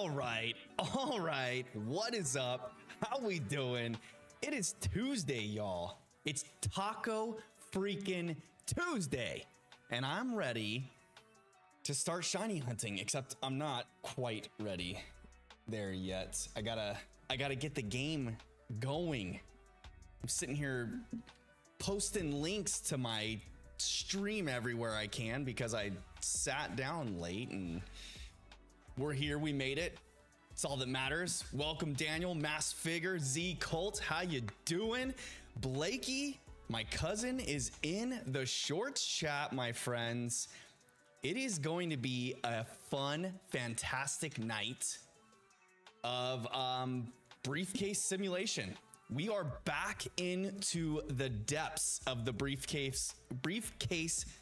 All right. What is up? How we doing? It is Tuesday, y'all. It's Taco freaking Tuesday. And I'm ready to start shiny hunting, except I'm not quite ready there yet. I gotta get the game going. I'm sitting here posting links to my stream everywhere I can because I sat down late, and we're here. We made it. It's all that matters. Welcome, Daniel, Mass Figure, Z Colt. How you doing? Blakey, my cousin, is in the shorts chat, my friends. It is going to be a fun, fantastic night of briefcase simulation. We are back into the depths of the briefcase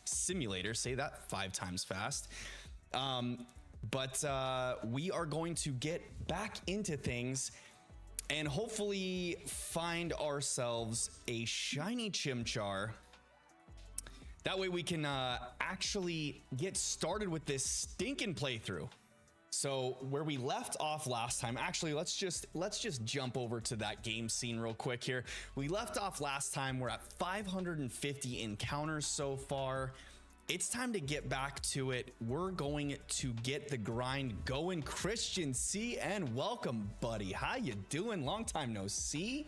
simulator. Say that 5 times fast. But we are going to get back into things and hopefully find ourselves a shiny Chimchar. That way we can actually get started with this stinking playthrough. So where we left off last time, actually, let's just jump over to that game scene real quick here. We left off last time. We're at 550 encounters so far. It's time to get back to it. We're going to get the grind going. Christian C, and welcome, buddy. How you doing? Long time no see.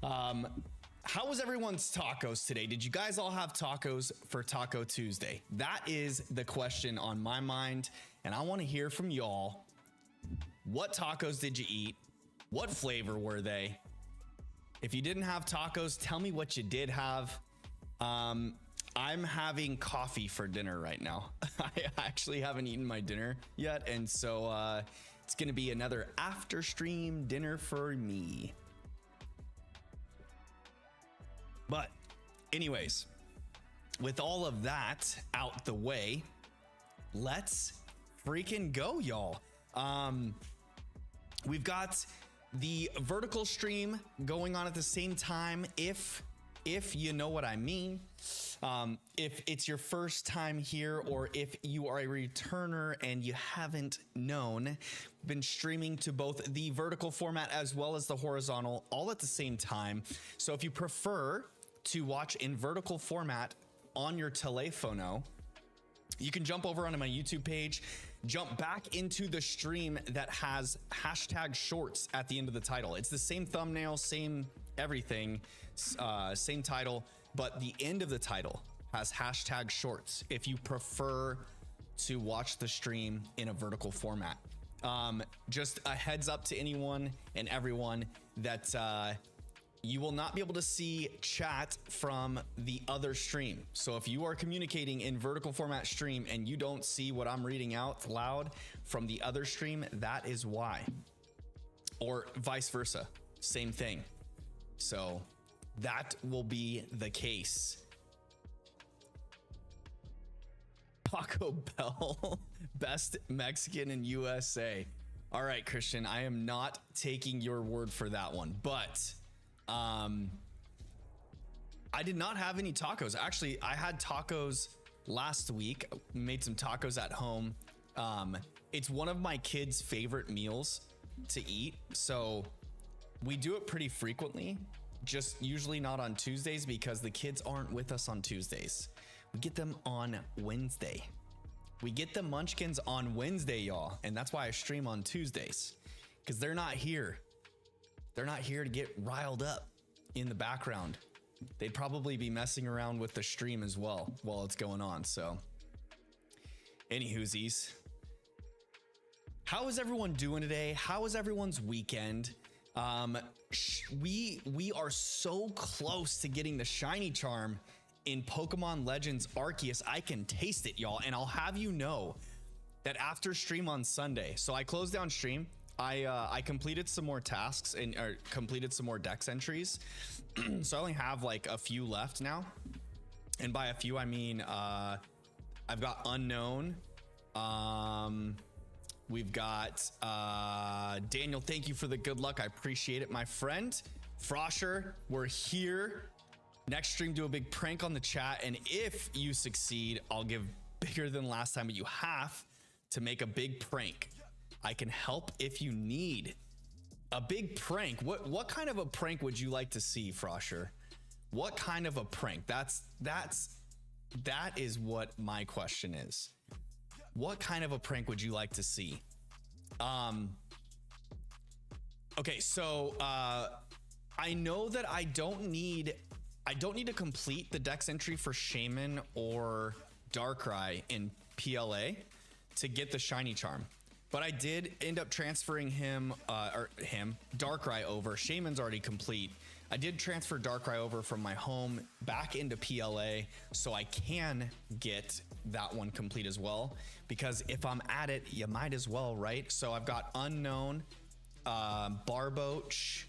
How was everyone's tacos today? Did you guys all have tacos for Taco Tuesday? That is the question on my mind, and I want to hear from y'all. What tacos did you eat? What flavor were they? If you didn't have tacos, tell me what you did have. I'm having coffee for dinner right now. I actually haven't eaten my dinner yet, and so it's gonna be another after stream dinner for me. But anyways, with all of that out the way, let's freaking go, y'all. We've got the vertical stream going on at the same time, if you know what I mean. If it's your first time here, or if you are a returner and you haven't known, we've been streaming to both the vertical format as well as the horizontal all at the same time. So if you prefer to watch in vertical format on your telephono, you can jump over onto my YouTube page, jump back into the stream that has hashtag shorts at the end of the title. It's the same thumbnail, same everything, same title, but the end of the title has hashtag shorts if you prefer to watch the stream in a vertical format. Just a heads up to anyone and everyone that you will not be able to see chat from the other stream. So if you are communicating in vertical format stream and you don't see what I'm reading out loud from the other stream, that is why. Or vice versa, same thing. So that will be the case. Taco Bell, best Mexican in USA. All right, Christian, I am not taking your word for that one, but I did not have any tacos. Actually, I had tacos last week. Made some tacos at home. It's one of my kids' favorite meals to eat, so we do it pretty frequently, just usually not on Tuesdays because the kids aren't with us on Tuesdays. We get them on Wednesday. We get the munchkins on Wednesday, y'all, and that's why I stream on Tuesdays, because they're not here. They're not here to get riled up in the background. They'd probably be messing around with the stream as well while it's going on. So, anywhoosies, how is everyone doing today? How is everyone's weekend? We are so close to getting the shiny charm in Pokemon Legends Arceus. I can taste it, y'all, and I'll have you know that after stream on Sunday. So I closed down stream. I completed some more tasks and completed some more dex entries. So I only have like a few left now, and by a few I mean I've got unknown. We've got Daniel, thank you for the good luck. I appreciate it, my friend. Frosher, we're here. Next stream, do a big prank on the chat, and if you succeed, I'll give bigger than last time, but you have to make a big prank. I can help if you need. A big prank. What kind of a prank would you like to see, Frosher? What kind of a prank? That is what my question is. What kind of a prank would you like to see? Okay, so I know that I don't need to complete the dex entry for Shaman or Darkrai in PLA to get the shiny charm. But I did end up transferring Darkrai over. Shaman's already complete. I did transfer Darkrai over from my home back into PLA so I can get that one complete as well. Because if I'm at it, you might as well, right? So I've got Unknown, Barboach,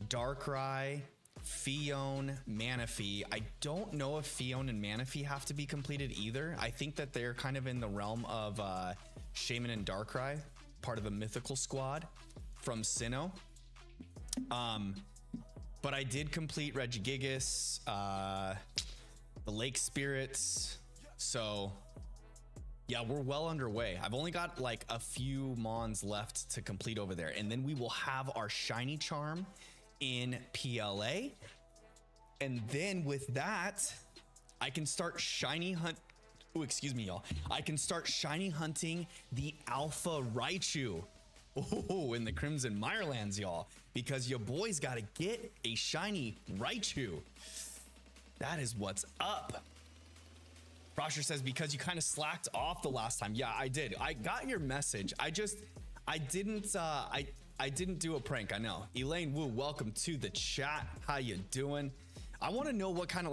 Darkrai, Fion, Manaphy. I don't know if Fion and Manaphy have to be completed either. I think that they're kind of in the realm of Shaman and Darkrai, part of the mythical squad from Sinnoh. But I did complete Regigigas, the Lake Spirits. So yeah, we're well underway. I've only got like a few Mons left to complete over there. And then we will have our shiny charm in PLA. And then with that, I can start shiny hunt. Oh, excuse me, y'all. I can start shiny hunting the Alpha Raichu. Oh, in the Crimson Mirelands, y'all. Because your boy's got to get a shiny Raichu. That is what's up. Frosher says, because you kind of slacked off the last time. Yeah, I did. I got your message. I didn't do a prank. I know. Elaine Wu, welcome to the chat. How you doing? I want to know what kind of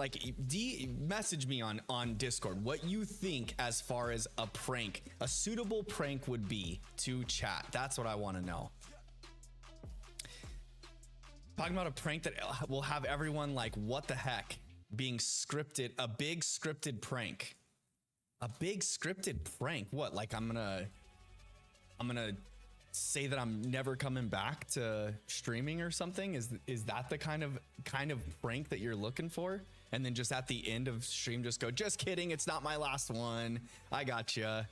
message me on Discord what you think as far as a prank, a suitable prank would be to chat. That's what I want to know. Talking about a prank that will have everyone like, what the heck, being scripted, a big scripted prank. A big scripted prank. What? Like I'm gonna say that I'm never coming back to streaming or something? Is that the kind of prank that you're looking for? And then just at the end of stream just go, just kidding, it's not my last one. I gotcha.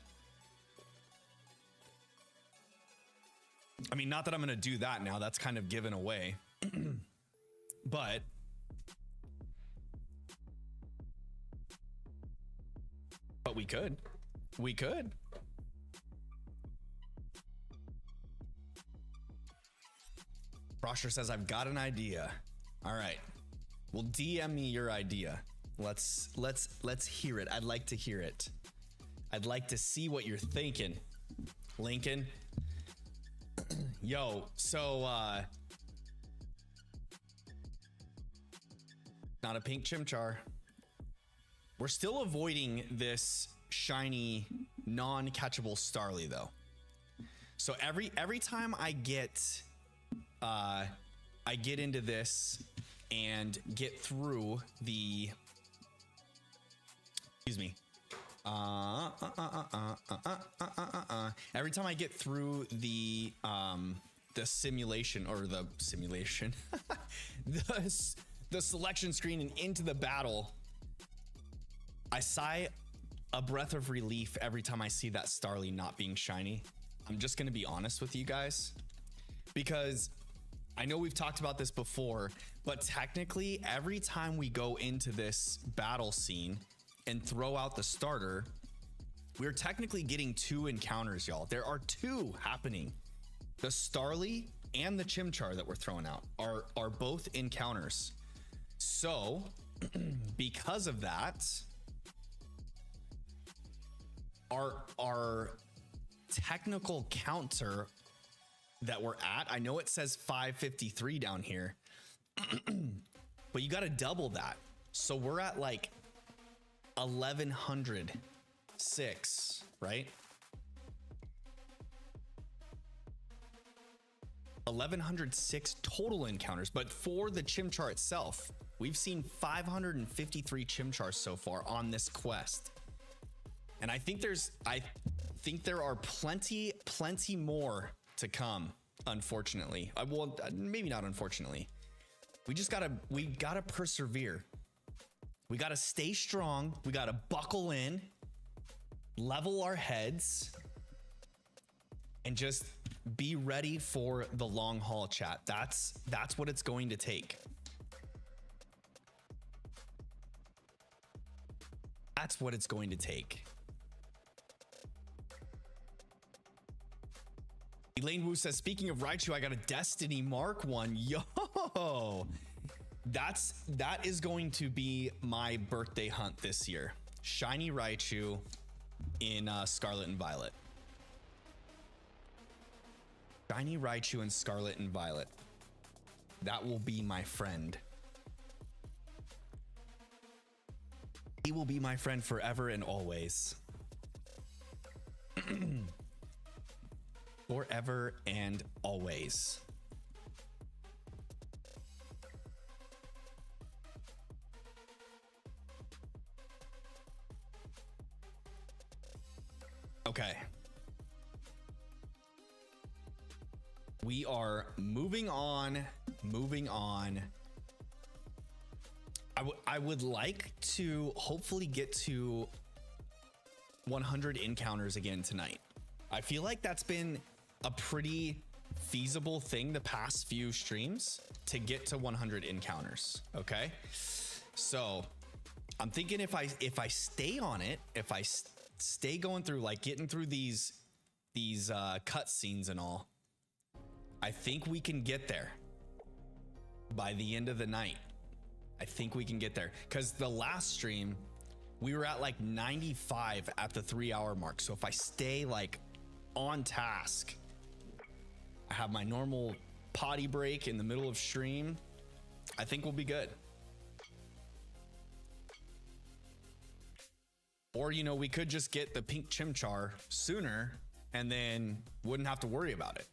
I mean, not that I'm gonna do that now. That's kind of given away. But we could. Frosher says, I've got an idea. All right. Well, DM me your idea. Let's hear it. I'd like to hear it. I'd like to see what you're thinking, Lincoln. Yo, so not a pink Chimchar. We're still avoiding this shiny non-catchable Starly though. So every time I get into this and get through the, excuse me. Every time I get through the simulation or the simulation, the selection screen and into the battle, I sigh a breath of relief every time I see that Starly not being shiny. I'm just going to be honest with you guys, because I know we've talked about this before, but technically every time we go into this battle scene and throw out the starter, we're technically getting 2 encounters, y'all. There are 2 happening. The Starly and the Chimchar that we're throwing out are both encounters. So because of that, our technical counter that we're at, I know it says 553 down here, but you got to double that. So we're at like 1106, right? 1106 total encounters, but for the Chimchar itself, we've seen 553 Chimchars so far on this quest. And I think there are plenty more to come, unfortunately. Well, maybe not unfortunately. We gotta persevere. We gotta stay strong. We gotta buckle in, level our heads, and just be ready for the long haul, chat. That's what it's going to take. That's what it's going to take. Elaine Wu says, speaking of Raichu, I got a Destiny Mark 1. Yo, that is going to be my birthday hunt this year. Shiny Raichu in Scarlet and Violet. Shiny Raichu in Scarlet and Violet. That will be my friend. He will be my friend forever and always. Forever and always. Okay. We are moving on. I would like to hopefully get to 100 encounters again tonight. I feel like that's been a pretty feasible thing the past few streams to get to 100 encounters. Okay. So I'm thinking if I stay on it, if I stay going through, like getting through these cut scenes and all, I think we can get there by the end of the night. I think we can get there, because the last stream we were at like 95 at the 3-hour mark. So if I stay like on task, I have my normal potty break in the middle of stream, I think we'll be good. Or, you know, we could just get the pink Chimchar sooner and then wouldn't have to worry about it.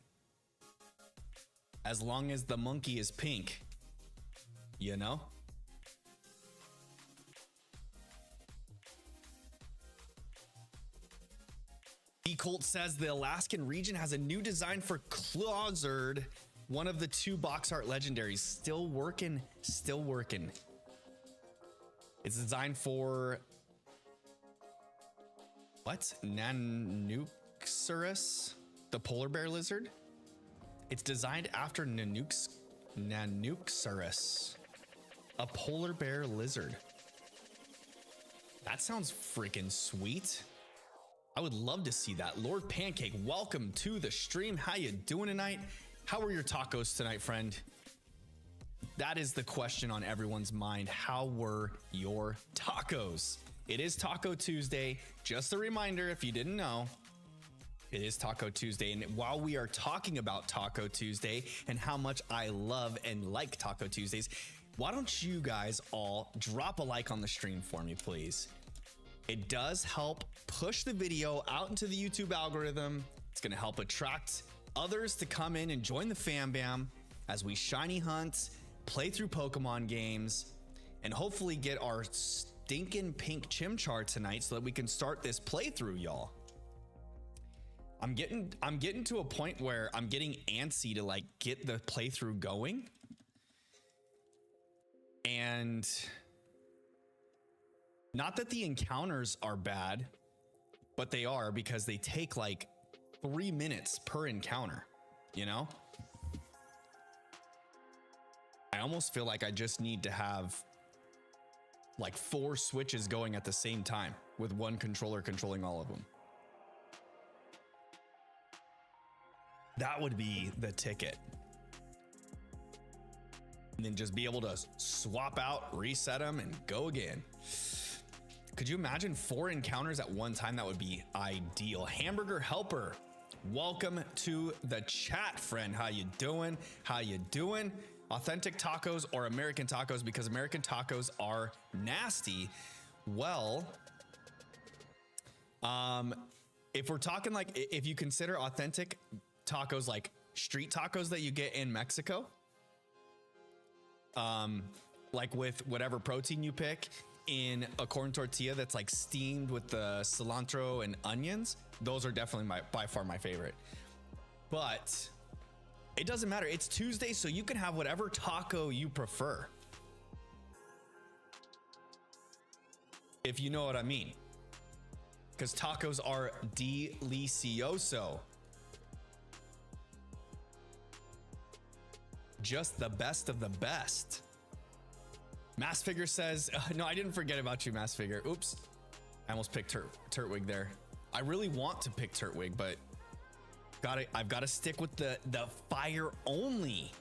As long as the monkey is pink, you know? B-Colt says the Alaskan region has a new design for Clawzard, one of the 2 box art legendaries. Still working. It's designed for what? Nanuxurus, the polar bear lizard. It's designed after Nanuxurus, a polar bear lizard. That sounds freaking sweet. I would love to see that. Lord Pancake, welcome to the stream. How you doing tonight? How were your tacos tonight, friend? That is the question on everyone's mind. How were your tacos? It is Taco Tuesday. Just a reminder, if you didn't know, it is Taco Tuesday. And while we are talking about Taco Tuesday and how much I love and like Taco Tuesdays, why don't you guys all drop a like on the stream for me, please? It does help push the video out into the YouTube algorithm. It's going to help attract others to come in and join the fam bam as we shiny hunt, play through Pokemon games, and hopefully get our stinking pink Chimchar tonight so that we can start this playthrough, y'all. I'm getting to a point where I'm getting antsy to like get the playthrough going. And not that the encounters are bad, but they are, because they take like 3 minutes per encounter, you know? I almost feel like I just need to have like 4 switches going at the same time with one controller controlling all of them. That would be the ticket. And then just be able to swap out, reset them, and go again. Could you imagine 4 encounters at one time? That would be ideal. Hamburger Helper, welcome to the chat, friend. How you doing? Authentic tacos or American tacos? Because American tacos are nasty. Well, if we're talking like, if you consider authentic tacos like street tacos that you get in Mexico, like with whatever protein you pick, in a corn tortilla that's like steamed with the cilantro and onions, those are definitely by far my favorite. But it doesn't matter. It's Tuesday, so you can have whatever taco you prefer, if you know what I mean, because tacos are delicioso. Just the best of the best. Mass Figure says, no, I didn't forget about you, Mass Figure. Oops. I almost picked Turtwig there. I really want to pick Turtwig, but I've got to stick with the fire only.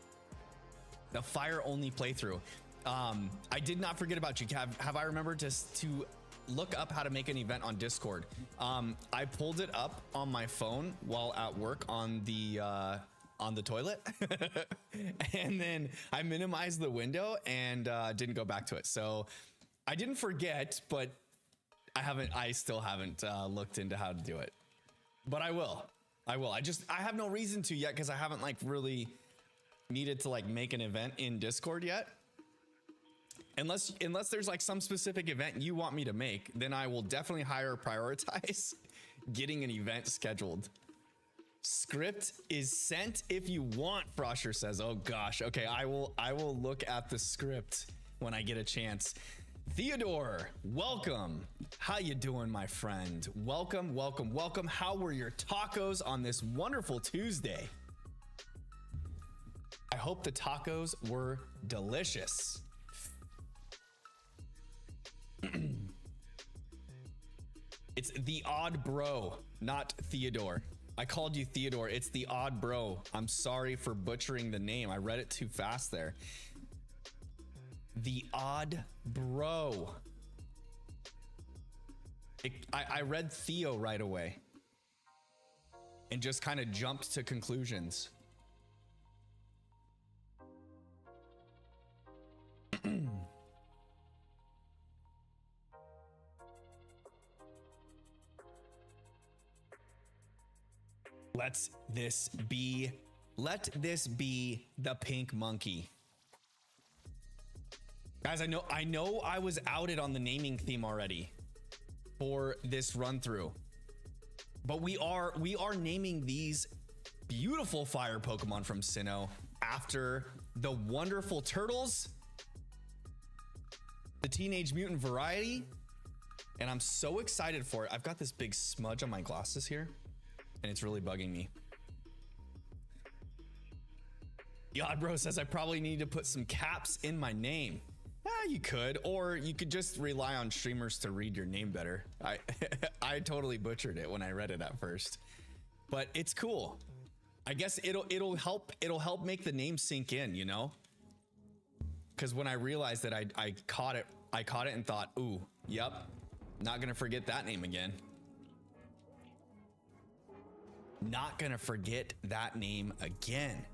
The fire only playthrough. I did not forget about you. Have I remembered to look up how to make an event on Discord? I pulled it up on my phone while at work on the toilet, and then I minimized the window and didn't go back to it. So I didn't forget, but I still haven't looked into how to do it, but I will. I have no reason to yet, because I haven't like really needed to like make an event in Discord yet. Unless there's like some specific event you want me to make, then I will definitely prioritize getting an event scheduled. Script is sent if you want, Frosher says. Oh gosh. Okay, I will look at the script when I get a chance. Theodore, welcome. How you doing, my friend? Welcome. How were your tacos on this wonderful Tuesday? I hope the tacos were delicious. It's the odd bro, not Theodore. I called you Theodore. It's the odd bro. I'm sorry for butchering the name. I read it too fast there. The odd bro. I read Theo right away and just kind of jumped to conclusions. Let this be the pink monkey. Guys, I know I was outed on the naming theme already for this run through, but we are naming these beautiful fire Pokemon from Sinnoh after the wonderful turtles, the Teenage Mutant variety, and I'm so excited for it. I've got this big smudge on my glasses here, and it's really bugging me. Yod Bro says I probably need to put some caps in my name. You could, or you could just rely on streamers to read your name better. I totally butchered it when I read it at first, but it's cool. I guess it'll help make the name sink in, you know? Because when I realized that I caught it and thought, ooh, yep, not gonna forget that name again. Not gonna forget that name again.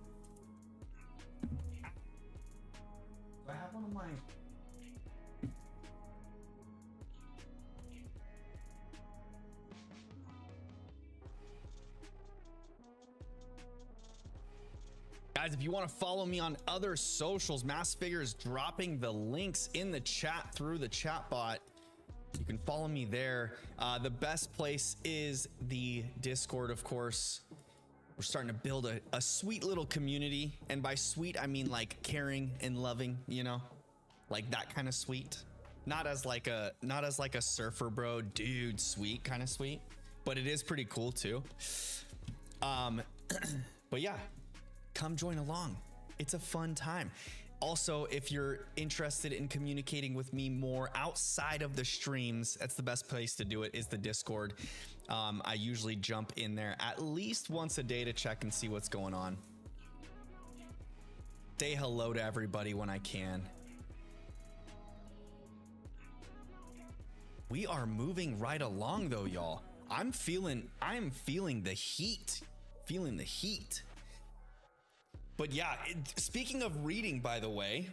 I have one of my... Guys, if you want to follow me on other socials, Mass Figure is dropping the links in the chat through the chat bot. You can follow me there. The best place is the Discord, of course. We're starting to build a sweet little community, and by sweet I mean like caring and loving, you know, like that kind of sweet. Not as like a surfer bro dude sweet kind of sweet, but it is pretty cool too. But yeah, come join along. It's a fun time. Also, if you're interested in communicating with me more outside of the streams, that's the best place to do it, is the Discord. I usually jump in there at least once a day to check and see what's going on. Say hello to everybody when I can. We are moving right along though, y'all. I'm feeling the heat. Feeling the heat. But yeah, speaking of reading, by the way,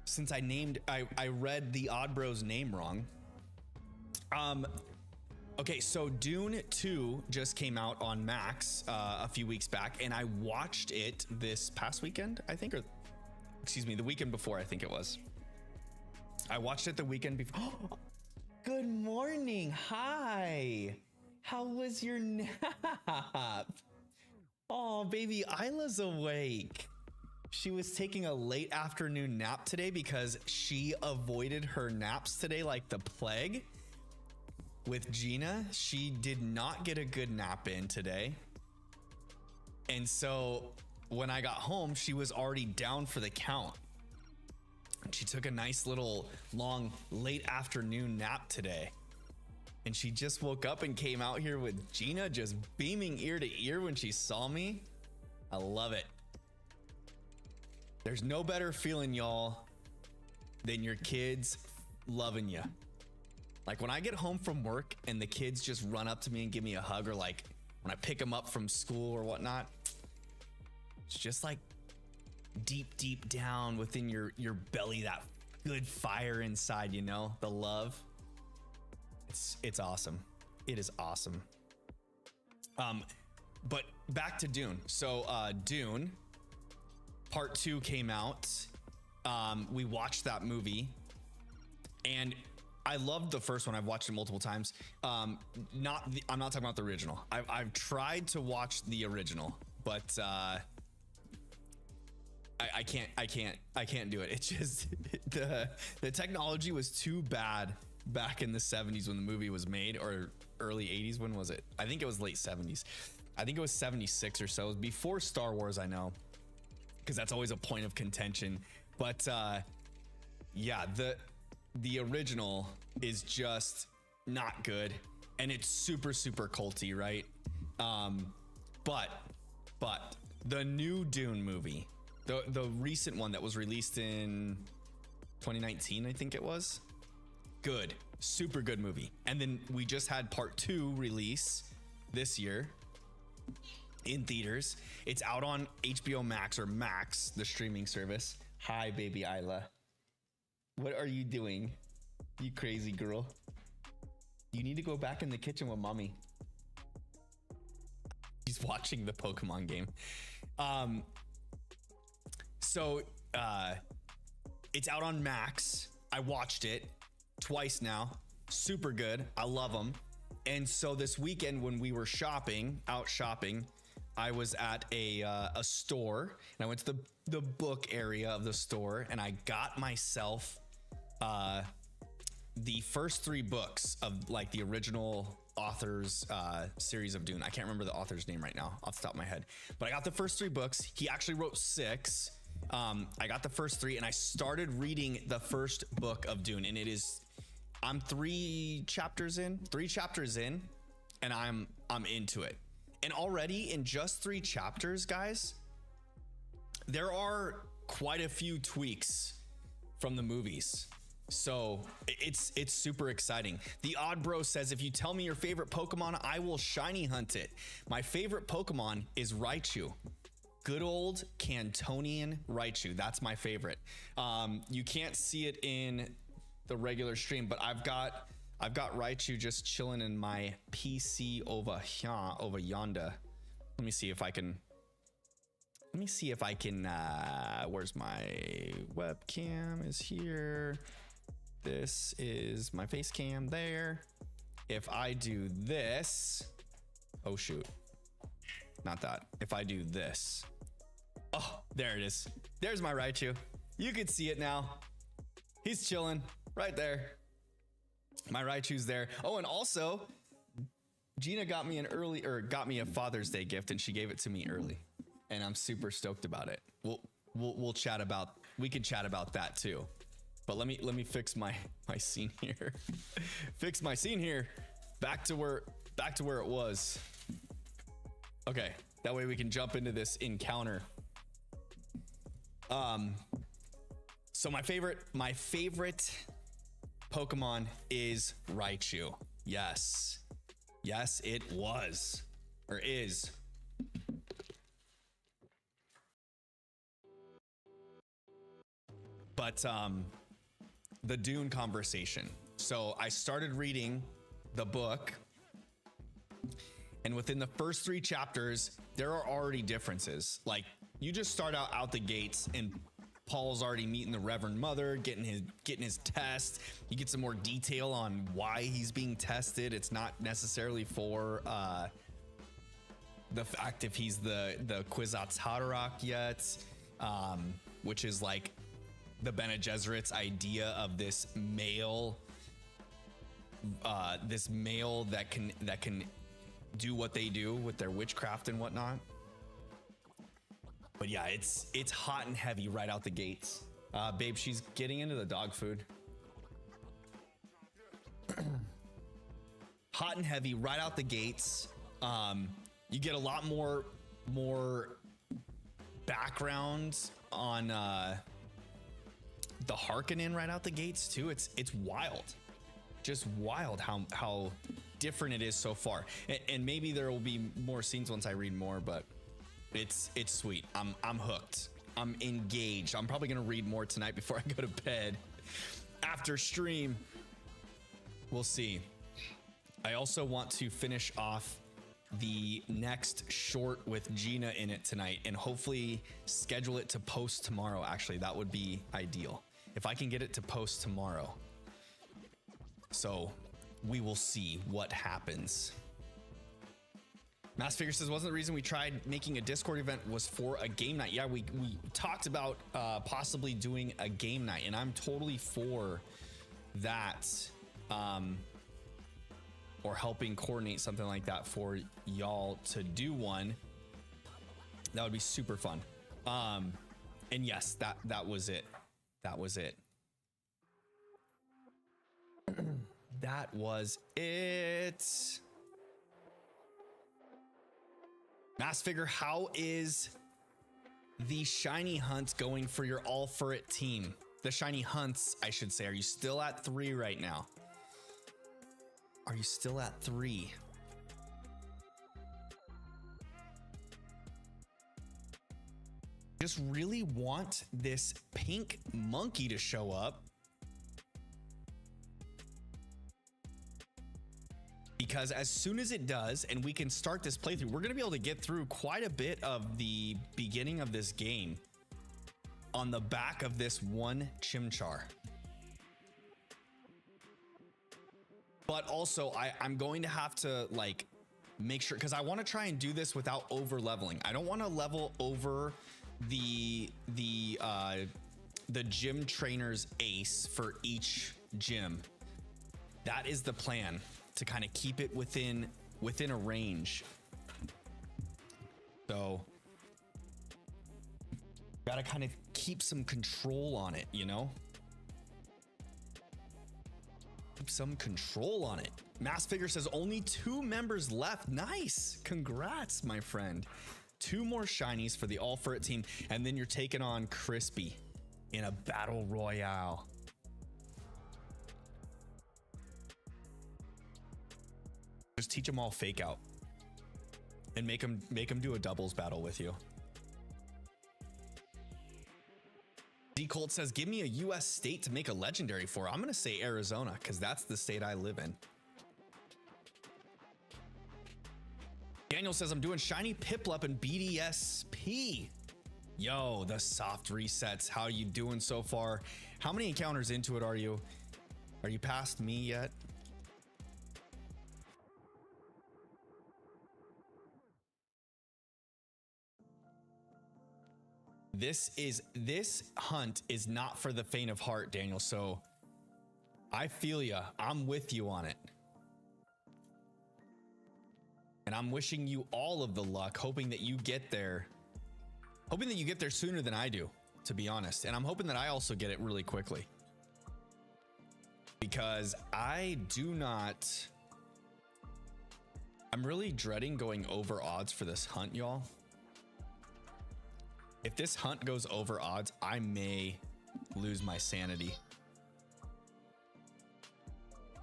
since I read the Odd Bro's name wrong. Okay, so Dune 2 just came out on Max a few weeks back, and I watched it this past weekend, I think, or excuse me, the weekend before, I think it was. I watched it the weekend before. Good morning. Hi. How was your nap? Oh, baby Isla's awake. She was taking a late afternoon nap today because she avoided her naps today like the plague. With Gina, she did not get a good nap in today. And so when I got home, she was already down for the count. She took a nice little long late afternoon nap today. And she just woke up and came out here with Gina just beaming ear to ear when she saw me. I love it. There's no better feeling, y'all, than your kids loving you. Like when I get home from work and the kids just run up to me and give me a hug, or like when I pick them up from school or whatnot, it's just like deep down within your belly, that good fire inside, you know, the love. It's awesome. It is awesome. But back to Dune. So Dune Part 2 came out. We watched that movie and I loved the first one. I've watched it multiple times. I'm not talking about the original. I've tried to watch the original, but I can't do it. It's just the technology was too bad back in the 70s when the movie was made, or early 80s. When was it? I think it was late 70s. I think it was 76 or so. It was before Star Wars, I know, because that's always a point of contention. But yeah, the original is just not good, and it's super culty, right? But the new Dune movie, the recent one that was released in 2019, I think it was, good, super good movie. And then we just had Part 2 release this year in theaters. It's out on HBO Max, or Max, the streaming service. Hi, baby Isla. What are you doing, you crazy girl? You need to go back in the kitchen with mommy. She's watching the Pokemon game. So it's out on Max. I watched it twice now. Super good. I love them. And so this weekend when we were out shopping, I was at a store, and I went to the book area of the store, and I got myself the first 3 books of like the original author's series of Dune. I can't remember the author's name right now off the top of my head, but I got the first 3 books. He actually wrote 6. I got the first 3, and I started reading the first book of Dune, and I'm 3 chapters in, and I'm into it. And already in just 3 chapters, guys, there are quite a few tweaks from the movies. So it's super exciting. The Odd Bro says, if you tell me your favorite Pokemon, I will shiny hunt it. My favorite Pokemon is Raichu. Good old Cantonian Raichu. That's my favorite. You can't see it in the regular stream, but I've got Raichu just chilling in my PC over yonder. Let me see if I can. Where's my webcam? Is here. This is my face cam there. If I do this, oh shoot, not that. If I do this, oh, there it is. There's my Raichu. You can see it now. He's chilling right there. My Raichu's there. Oh, and also Gina got me a Father's Day gift, and she gave it to me early, and I'm super stoked about it. We can chat about that too. But let me fix my scene here. Fix my scene here. Back to where it was. Okay, that way we can jump into this encounter. So my favorite Pokemon is Raichu. Yes, it was, or is. But the Dune conversation. So I started reading the book, and within the first 3 chapters, there are already differences. Like, you just start out the gates, and Paul's already meeting the Reverend Mother, getting his test. You get some more detail on why he's being tested. It's not necessarily for the fact if he's the Kwisatz Haderach yet, which is like the Bene Gesserit's idea of this male that can do what they do with their witchcraft and whatnot. But yeah, it's hot and heavy right out the gates. Babe, she's getting into the dog food. Hot and heavy right out the gates. You get a lot more background on the Harkonnen right out the gates too. It's wild, just wild how different it is so far. And maybe there will be more scenes once I read more, but it's sweet. I'm hooked. I'm engaged. I'm probably gonna read more tonight before I go to bed. After stream, we'll see. I also want to finish off the next short with Gina in it tonight and hopefully schedule it to post tomorrow. Actually, that would be ideal if I can get it to post tomorrow. So we will see what happens. Mass Figure says, wasn't the reason we tried making a Discord event was for a game night? Yeah, we talked about possibly doing a game night, and I'm totally for that. Or helping coordinate something like that for y'all to do one. That would be super fun. And yes, that was it. That was it. That was it. Mass Figure, how is the shiny hunt going for your all for it team? The shiny hunts, I should say. Are you still at 3 right now? Are you still at 3? Just really want this pink monkey to show up. Because as soon as it does, and we can start this playthrough, we're gonna be able to get through quite a bit of the beginning of this game on the back of this one Chimchar. But also I'm going to have to like make sure, because I want to try and do this without over leveling. I don't want to level over the gym trainer's ace for each gym. That is the plan, to kind of keep it within a range. So gotta kind of keep some control on it, you know? Keep some control on it. Mass Figure says only 2 members left. Nice. Congrats, my friend. 2 more shinies for the all for it team, and then you're taking on Crispy in a battle royale. Just teach them all fake out and make them do a doubles battle with you. D Colt says, give me a US state to make a legendary for. I'm going to say Arizona, because that's the state I live in. Daniel says, I'm doing shiny Piplup and BDSP. Yo, the soft resets. How are you doing so far? How many encounters into it are you? Are you past me yet? This hunt is not for the faint of heart, Daniel. So I feel ya. I'm with you on it. And I'm wishing you all of the luck, hoping that you get there. Hoping that you get there sooner than I do, to be honest. And I'm hoping that I also get it really quickly. Because I'm really dreading going over odds for this hunt, y'all. If this hunt goes over odds, I may lose my sanity.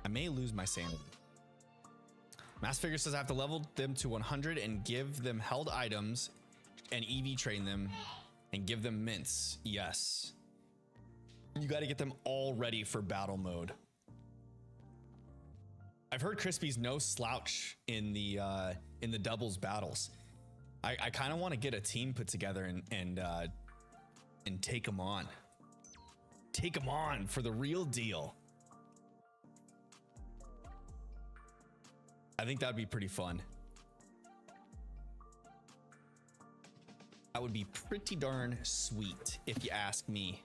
I may lose my sanity. Mass Figure says I have to level them to 100 and give them held items and EV train them and give them mints. Yes. You got to get them all ready for battle mode. I've heard Crispy's no slouch in the doubles battles. I kind of want to get a team put together and take them on. Take them on for the real deal. I think that'd be pretty fun. That would be pretty darn sweet, if you ask me.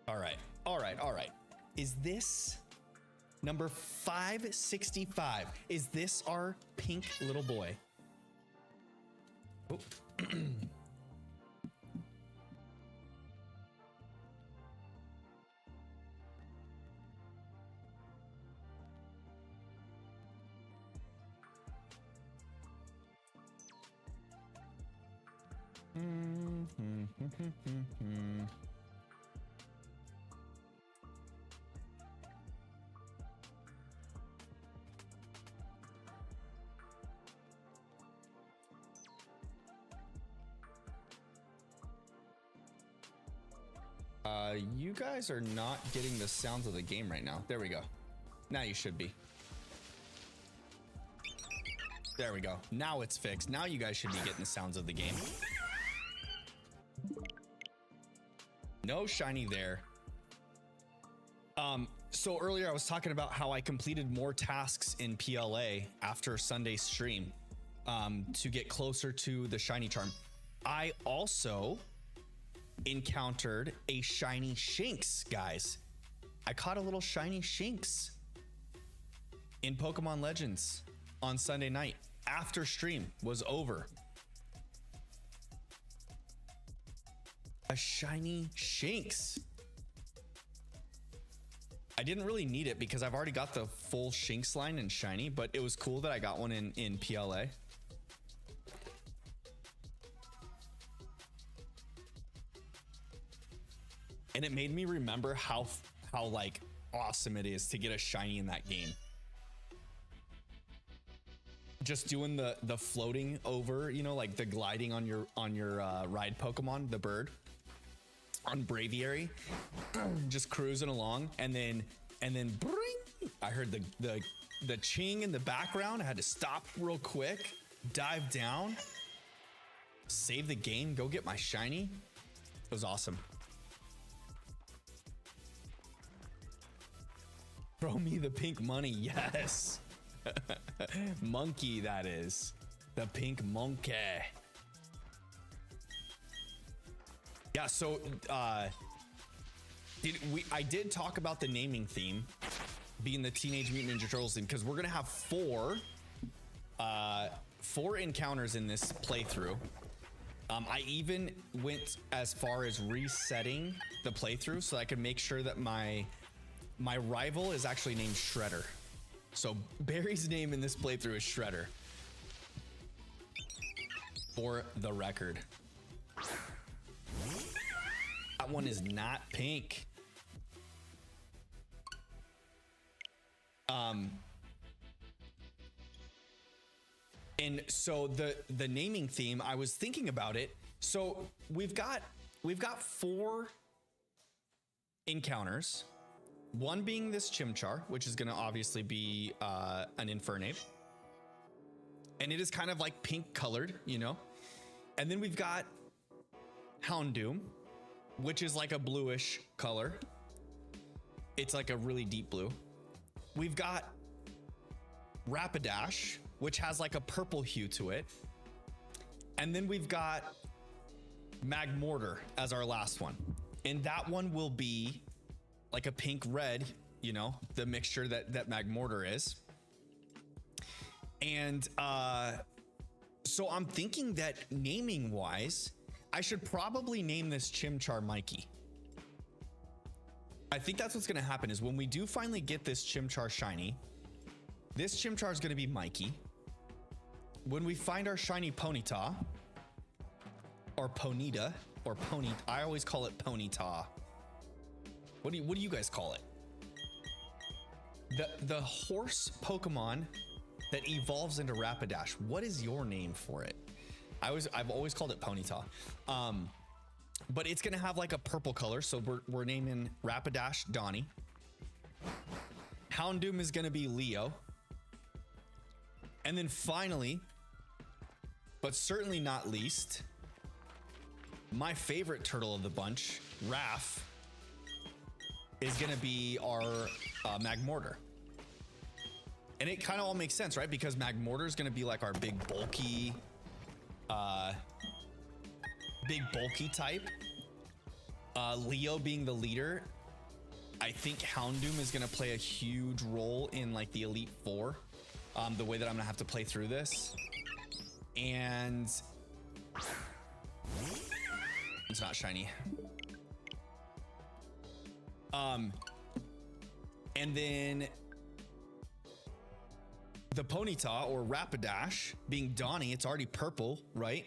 All right. Is this Number 565. Is this our pink little boy? Oh. You guys are not getting the sounds of the game right now. There we go. Now you should be. There we go. Now it's fixed. Now you guys should be getting the sounds of the game. No shiny there. So earlier I was talking about how I completed more tasks in PLA after Sunday's stream to get closer to the shiny charm. I also encountered a shiny Shinx, guys. I caught a little shiny Shinx in Pokemon Legends on Sunday night after stream was over. A shiny Shinx. I didn't really need it because I've already got the full Shinx line in shiny, but it was cool that I got one in PLA. And it made me remember how like awesome it is to get a shiny in that game. Just doing the floating over, you know, like the gliding on your ride Pokemon, the bird on Braviary, just cruising along, and then bring, I heard the ching in the background. I had to stop real quick, dive down, save the game, go get my shiny. It was awesome. Throw me the pink money, yes. Monkey, that is. The pink monkey. Yeah, so I did talk about the naming theme being the Teenage Mutant Ninja Turtles theme, because we're gonna have four encounters in this playthrough. I even went as far as resetting the playthrough so I could make sure that my rival is actually named Shredder. So Barry's name in this playthrough is Shredder, for the record. That one is not pink. And so the naming theme, I was thinking about it. So we've got 4 encounters. One being this Chimchar, which is going to obviously be an Infernape. And it is kind of like pink colored, you know. And then we've got Houndoom, which is like a bluish color. It's like a really deep blue. We've got Rapidash, which has like a purple hue to it. And then we've got Magmortar as our last one. And that one will be like a pink red, you know, the mixture that Magmortar is. And so I'm thinking that naming wise, I should probably name this Chimchar Mikey. I think that's what's going to happen is when we do finally get this Chimchar shiny, this Chimchar is going to be Mikey. When we find our shiny Ponyta, or Ponyta, or Pony, I always call it Ponyta. What do you guys call it? The horse Pokemon that evolves into Rapidash. What is your name for it? I've always called it Ponyta. But it's gonna have like a purple color, so we're naming Rapidash Donnie. Houndoom is gonna be Leo. And then finally, but certainly not least, my favorite turtle of the bunch, Raph, is gonna be our Magmortar. And it kind of all makes sense, right? Because Magmortar is gonna be like our big bulky type. Leo being the leader I think Houndoom is going to play a huge role in like the Elite Four, the way that I'm going to have to play through this. And it's not shiny. And then the Ponyta or Rapidash being Donnie, it's already purple, right?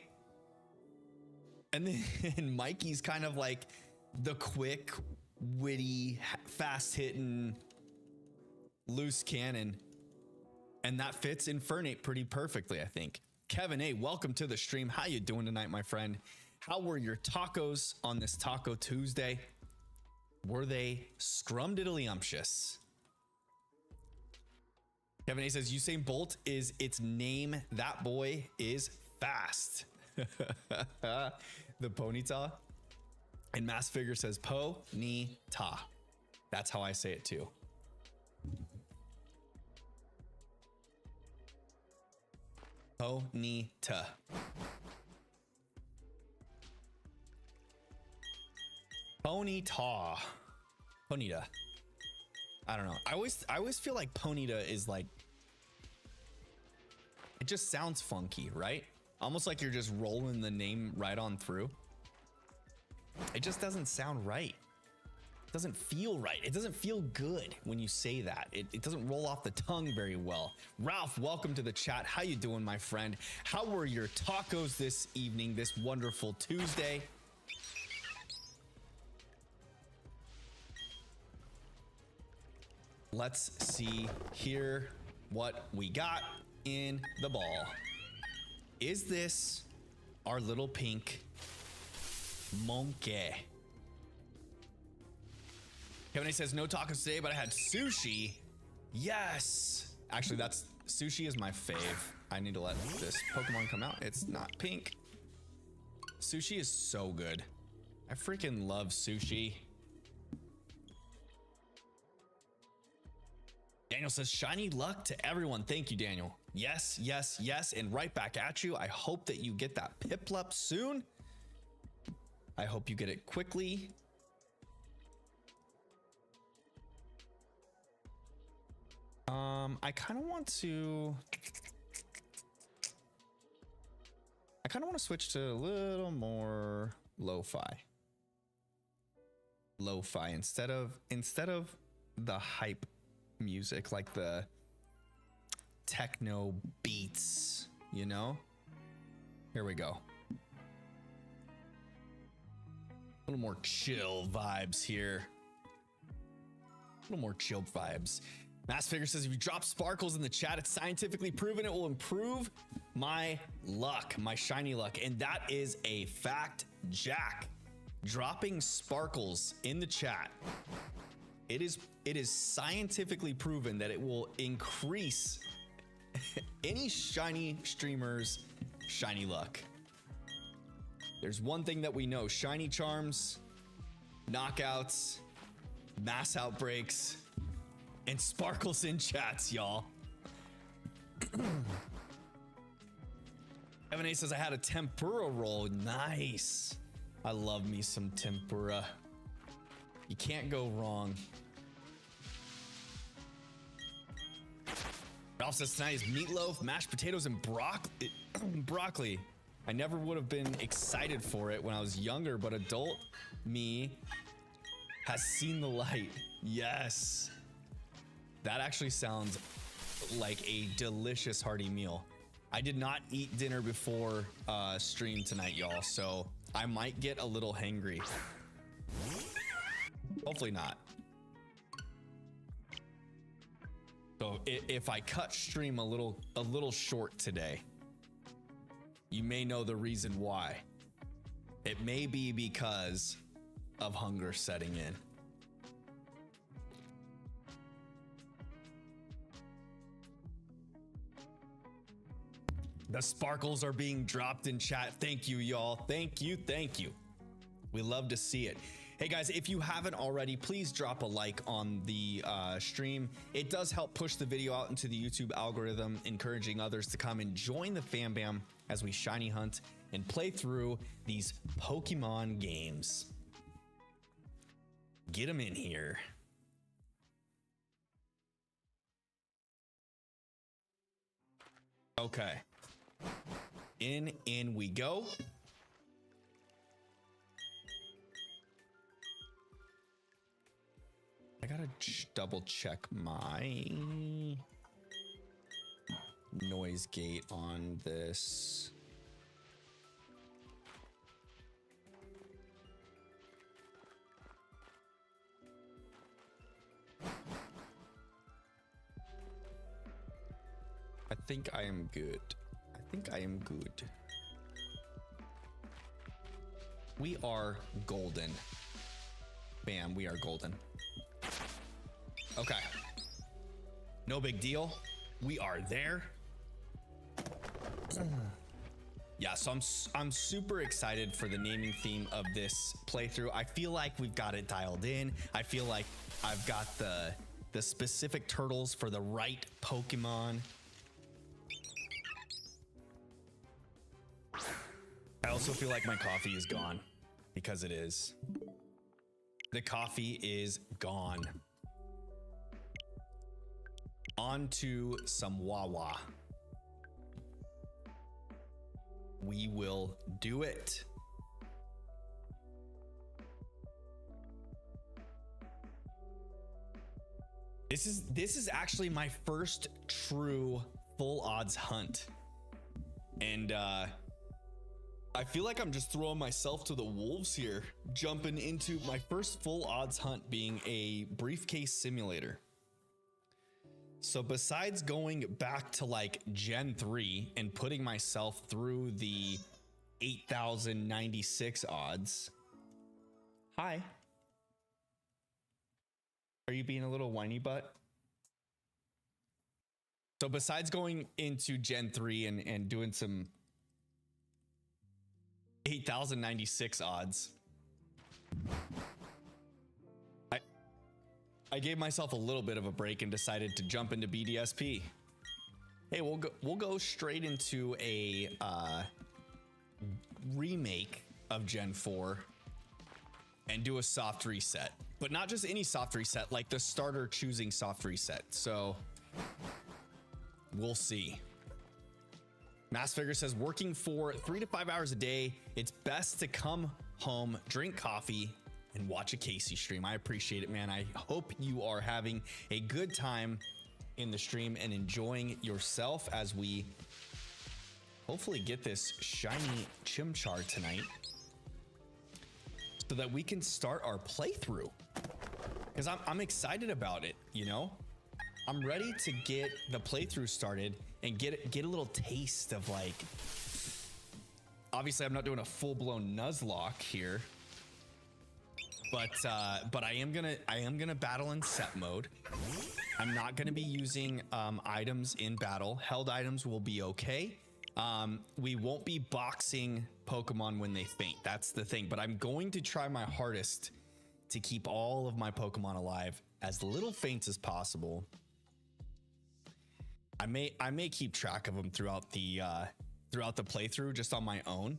And then Mikey's kind of like the quick, witty, fast hitting loose cannon. And that fits Infernape pretty perfectly, I think. Kevin A, welcome to the stream. How you doing tonight, my friend? How were your tacos on this Taco Tuesday? Were they scrumdiddlyumptious? Kevin A says Usain Bolt is its name. That boy is fast. The Ponyta. And Mass Figure says Po-ni-ta. That's how I say it too. Po-ni-ta. Ponyta. Ponyta. I don't know. I always feel like Ponyta is like, it just sounds funky, right? Almost like you're just rolling the name right on through. It just doesn't sound right. It doesn't feel right. It doesn't feel good when you say that. It doesn't roll off the tongue very well. Ralph, welcome to the chat. How you doing, my friend? How were your tacos this evening, this wonderful Tuesday? Let's see here what we got in the ball. Is this our little pink monkey? Kevin A says no tacos today, but I had sushi. Yes. Actually, that's sushi is my fave. I need to let this Pokemon come out. It's not pink. Sushi is so good. I freaking love sushi. Daniel says shiny luck to everyone. Thank you, Daniel. Yes, yes, yes. And right back at you. I hope that you get that Piplup soon. I hope you get it quickly. I kind of want to switch to a little more lo-fi instead of the hype music, like the techno beats, you know. Here we go. A little more chill vibes here. A little more chill vibes. Mass Figure says if you drop sparkles in the chat, it's scientifically proven it will improve my luck, my shiny luck. And that is a fact, Jack. Dropping sparkles in the chat. It is scientifically proven that it will increase any shiny streamer's shiny luck. There's one thing that we know: shiny charms, knockouts, mass outbreaks, and sparkles in chats, y'all. Evan A says I had a tempura roll. Nice. I love me some tempura. You can't go wrong. Ralph says tonight is meatloaf, mashed potatoes, and broccoli. I never would have been excited for it when I was younger, but adult me has seen the light. Yes. That actually sounds like a delicious hearty meal. I did not eat dinner before stream tonight, y'all, so I might get a little hangry. Hopefully not. So if I cut stream a little short today, you may know the reason why. It may be because of hunger setting in. The sparkles are being dropped in chat. Thank you, y'all. Thank you. Thank you. We love to see it. Hey guys, if you haven't already, please drop a like on the stream. It does help push the video out into the YouTube algorithm, encouraging others to come and join the fam bam as we shiny hunt and play through these Pokemon games. Get them in here. Okay. In we go. I gotta double check my noise gate on this. I think I am good. I think I am good. We are golden. Bam, we are golden. Okay. No big deal. We are there. Yeah, so I'm super excited for the naming theme of this playthrough. I feel like we've got it dialed in. I feel like I've got the specific turtles for the right Pokemon. I also feel like my coffee is gone, because it is. The coffee is gone. On to some Wawa. We will do it. This is actually my first true full odds hunt. And I feel like I'm just throwing myself to the wolves here, jumping into my first full odds hunt being a briefcase simulator. So besides going back to like Gen 3 and putting myself through the 8,096 odds. Hi. Are you being a little whiny butt? So besides going into Gen 3 and doing some 8,096 odds, I gave myself a little bit of a break and decided to jump into BDSP. Hey, we'll go straight into a remake of Gen 4 and do a soft reset, but not just any soft reset, like the starter choosing soft reset. So we'll see. Mass Figure says, working for 3 to 5 hours a day, it's best to come home, drink coffee, and watch a Casey stream. I appreciate it, man. I hope you are having a good time in the stream and enjoying yourself as we hopefully get this shiny Chimchar tonight so that we can start our playthrough. Because I'm excited about it, you know? I'm ready to get the playthrough started and get a little taste of, like, obviously I'm not doing a full-blown Nuzlocke here, but I am gonna battle in set mode. I'm not gonna be using items in battle. Held items will be okay. We won't be boxing Pokemon when they faint. That's the thing. But I'm going to try my hardest to keep all of my Pokemon alive as little faints as possible. I may keep track of them throughout the playthrough just on my own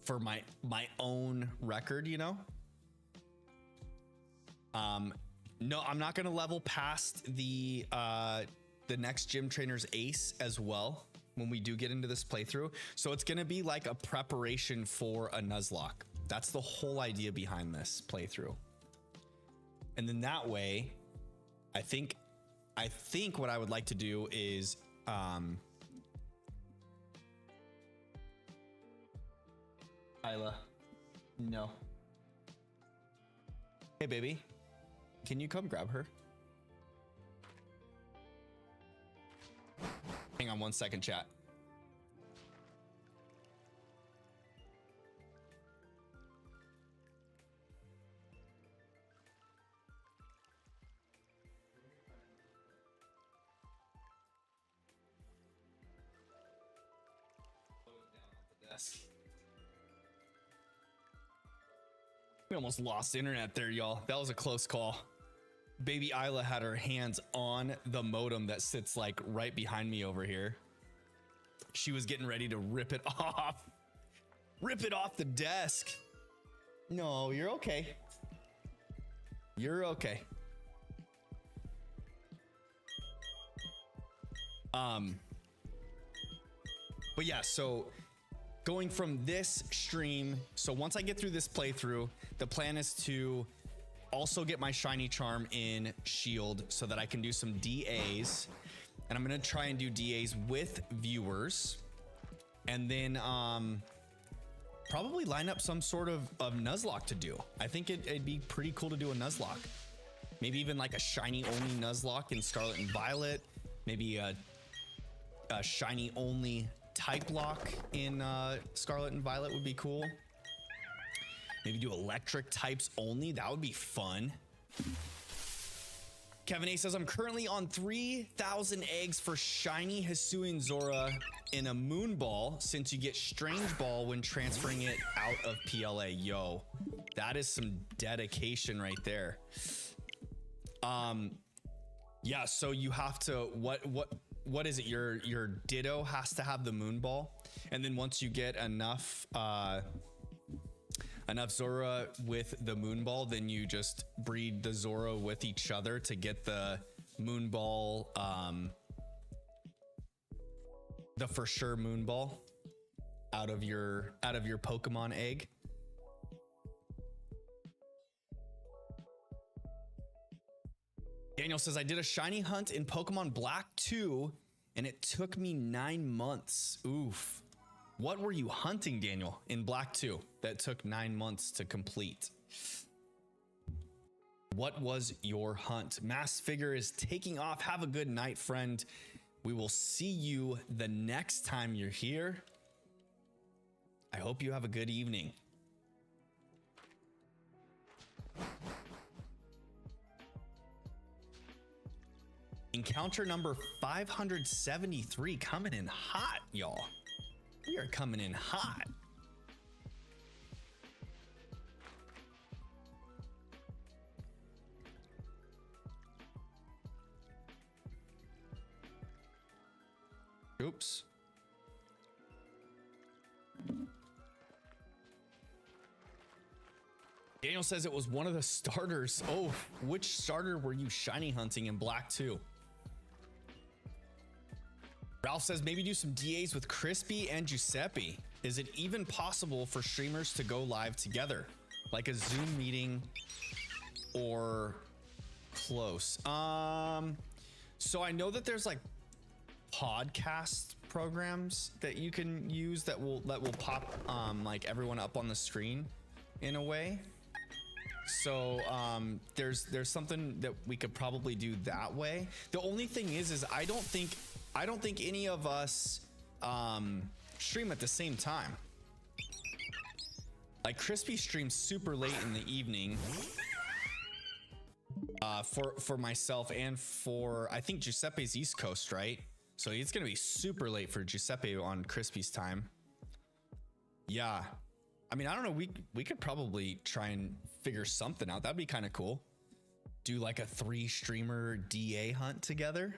for my own record, you know. No, I'm not gonna level past the next gym trainer's ace as well when we do get into this playthrough. So it's gonna be like a preparation for a Nuzlocke. That's the whole idea behind this playthrough. And then that way, I think what I would like to do is Isla, no. Hey baby, can you come grab her? Hang on 1 second, chat. We almost lost internet there, y'all. That was a close call. Baby Isla had her hands on the modem that sits like right behind me over here. She was getting ready to rip it off. Rip it off the desk. No, you're okay. You're okay. But yeah, so going from this stream, so once I get through this playthrough, the plan is to also get my shiny charm in shield so that I can do some DAs, and I'm gonna try and do DAs with viewers, and then probably line up some sort of Nuzlocke to do. I think it'd be pretty cool to do a Nuzlocke, maybe even like a shiny only Nuzlocke in Scarlet and Violet, maybe a shiny only type lock in Scarlet and Violet would be cool. Maybe do electric types only. That would be fun. Kevin A says, I'm currently on 3,000 eggs for shiny Hisuian Zora in a moon ball, since you get strange ball when transferring it out of PLA. Yo, that is some dedication right there. Yeah, so you have to, what is it? Your Ditto has to have the moon ball. And then once you get enough Zora with the moon ball, then you just breed the Zora with each other to get the moon ball, the for sure moon ball out of your Pokemon egg. Daniel says, I did a shiny hunt in Pokemon Black 2 and it took me 9 months. Oof. What were you hunting, Daniel, in Black 2 that took 9 months to complete? What was your hunt? Mass Figure is taking off. Have a good night, friend. We will see you the next time you're here. I hope you have a good evening. Encounter number 573 coming in hot, y'all. We are coming in hot. Oops. Daniel says it was one of the starters. Oh, which starter were you shiny hunting in Black 2? Ralph says maybe do some DAs with Crispy and Giuseppe. Is it even possible for streamers to go live together, like a Zoom meeting or close? So I know that there's like podcast programs that you can use that will pop like everyone up on the screen in a way. So there's something that we could probably do that way. The only thing is I don't think any of us stream at the same time. Like Crispy streams super late in the evening for myself and for, I think Giuseppe's East Coast, right? So it's gonna be super late for Giuseppe on Crispy's time. Yeah, I mean, I don't know, we could probably try and figure something out. That'd be kind of cool. Do like a 3 streamer DA hunt together.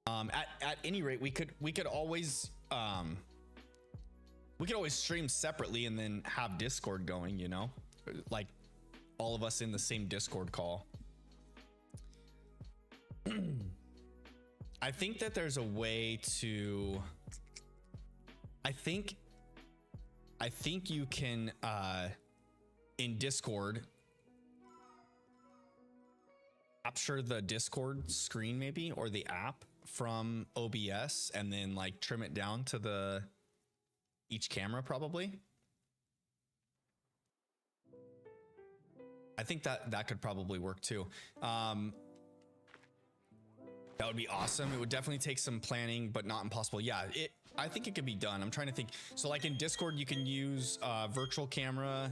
At any rate, we could always stream separately and then have Discord going, you know, like all of us in the same Discord call. I think that there's a way to, I think you can in Discord capture the Discord screen maybe, or the app from OBS, and then like trim it down to each camera probably. I think that could probably work too. That would be awesome. It would definitely take some planning, but not impossible. Yeah, I think it could be done. I'm trying to think. So like in Discord, you can use virtual camera.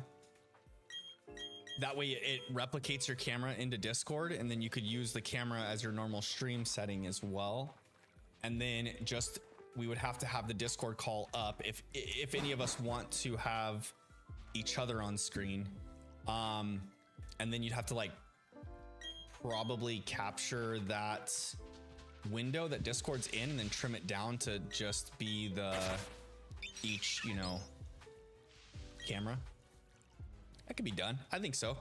That way it replicates your camera into Discord, and then you could use the camera as your normal stream setting as well. And then just, we would have to have the Discord call up if any of us want to have each other on screen. And then you'd have to like probably capture that window that Discord's in and then trim it down to just be each, you know, camera. That could be done. I think so.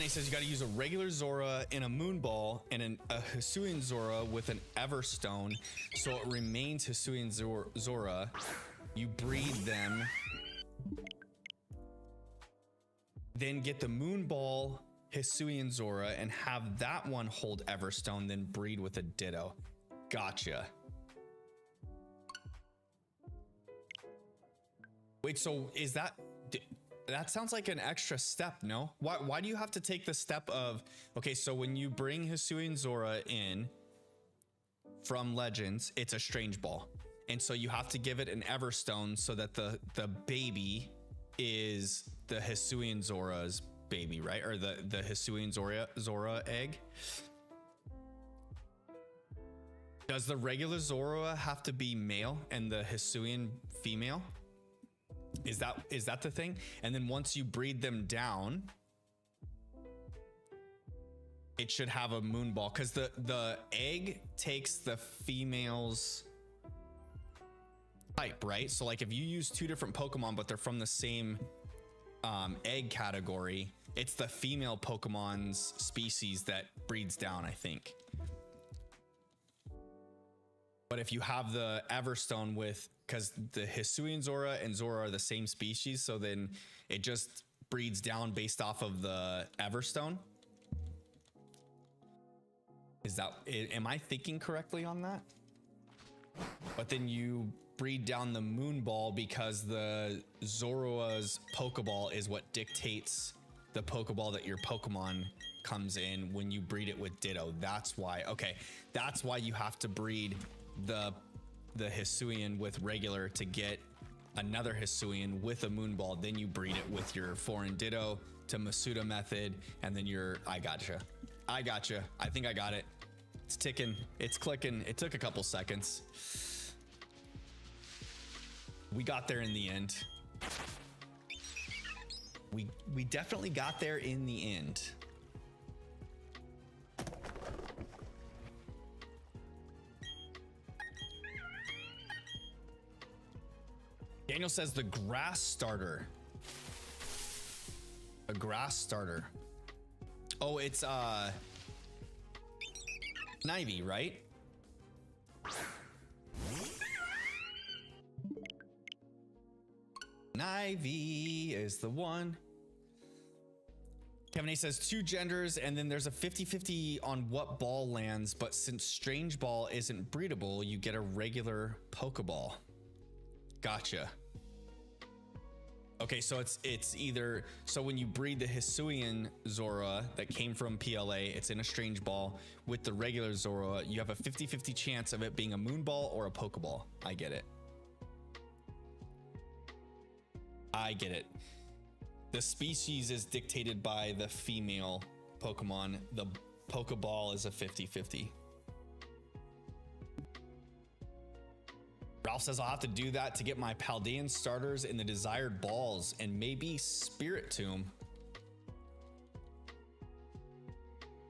Kevin says you got to use a regular Zora in a Moonball and a Hisuian Zora with an Everstone, so it remains Hisuian Zora. You breed them, then get the Moonball Hisuian Zora and have that one hold Everstone, then breed with a Ditto. Gotcha. Wait, so is that sounds like an extra step, no? Why do you have to take the step of, okay, so when you bring Hisuian Zora in from Legends, it's a Strange Ball. And so you have to give it an Everstone so that the baby is the Hisuian Zora's baby, right? Or the Hisuian Zora egg. Does the regular Zora have to be male and the Hisuian female? Is that the thing? And then once you breed them down, it should have a Moonball, because the egg takes the female's type, right? So like if you use two different Pokemon but they're from the same egg category, it's the female Pokemon's species that breeds down, I think. But if you have the Everstone with, because the Hisuian Zora and Zora are the same species, so then it just breeds down based off of the Everstone. Am I thinking correctly on that? But then you breed down the Moonball because the Zora's Pokeball is what dictates the Pokeball that your Pokemon comes in when you breed it with Ditto. That's why. Okay, that's why you have to breed the Hisuian with regular to get another Hisuian with a Moonball. Then you breed it with your foreign Ditto to Masuda method, and then I gotcha. I think I got it. It's ticking, it's clicking. It took a couple seconds. We got there in the end. We definitely got there in the end. Daniel says the grass starter. A grass starter. Oh, it's Nivy, right? Nivy is the one. Kevin A says 2 genders, and then there's a 50-50 on what ball lands, but since Strange Ball isn't breedable, you get a regular Pokeball. Gotcha. Okay, so it's either, so when you breed the Hisuian Zora that came from PLA, it's in a Strange Ball. With the regular Zora, you have a 50-50 chance of it being a Moonball or a Pokeball. I get it. I get it. The species is dictated by the female Pokemon. The Pokeball is a 50-50. Ralph says I'll have to do that to get my Paldean starters in the desired balls and maybe Spirit Tomb.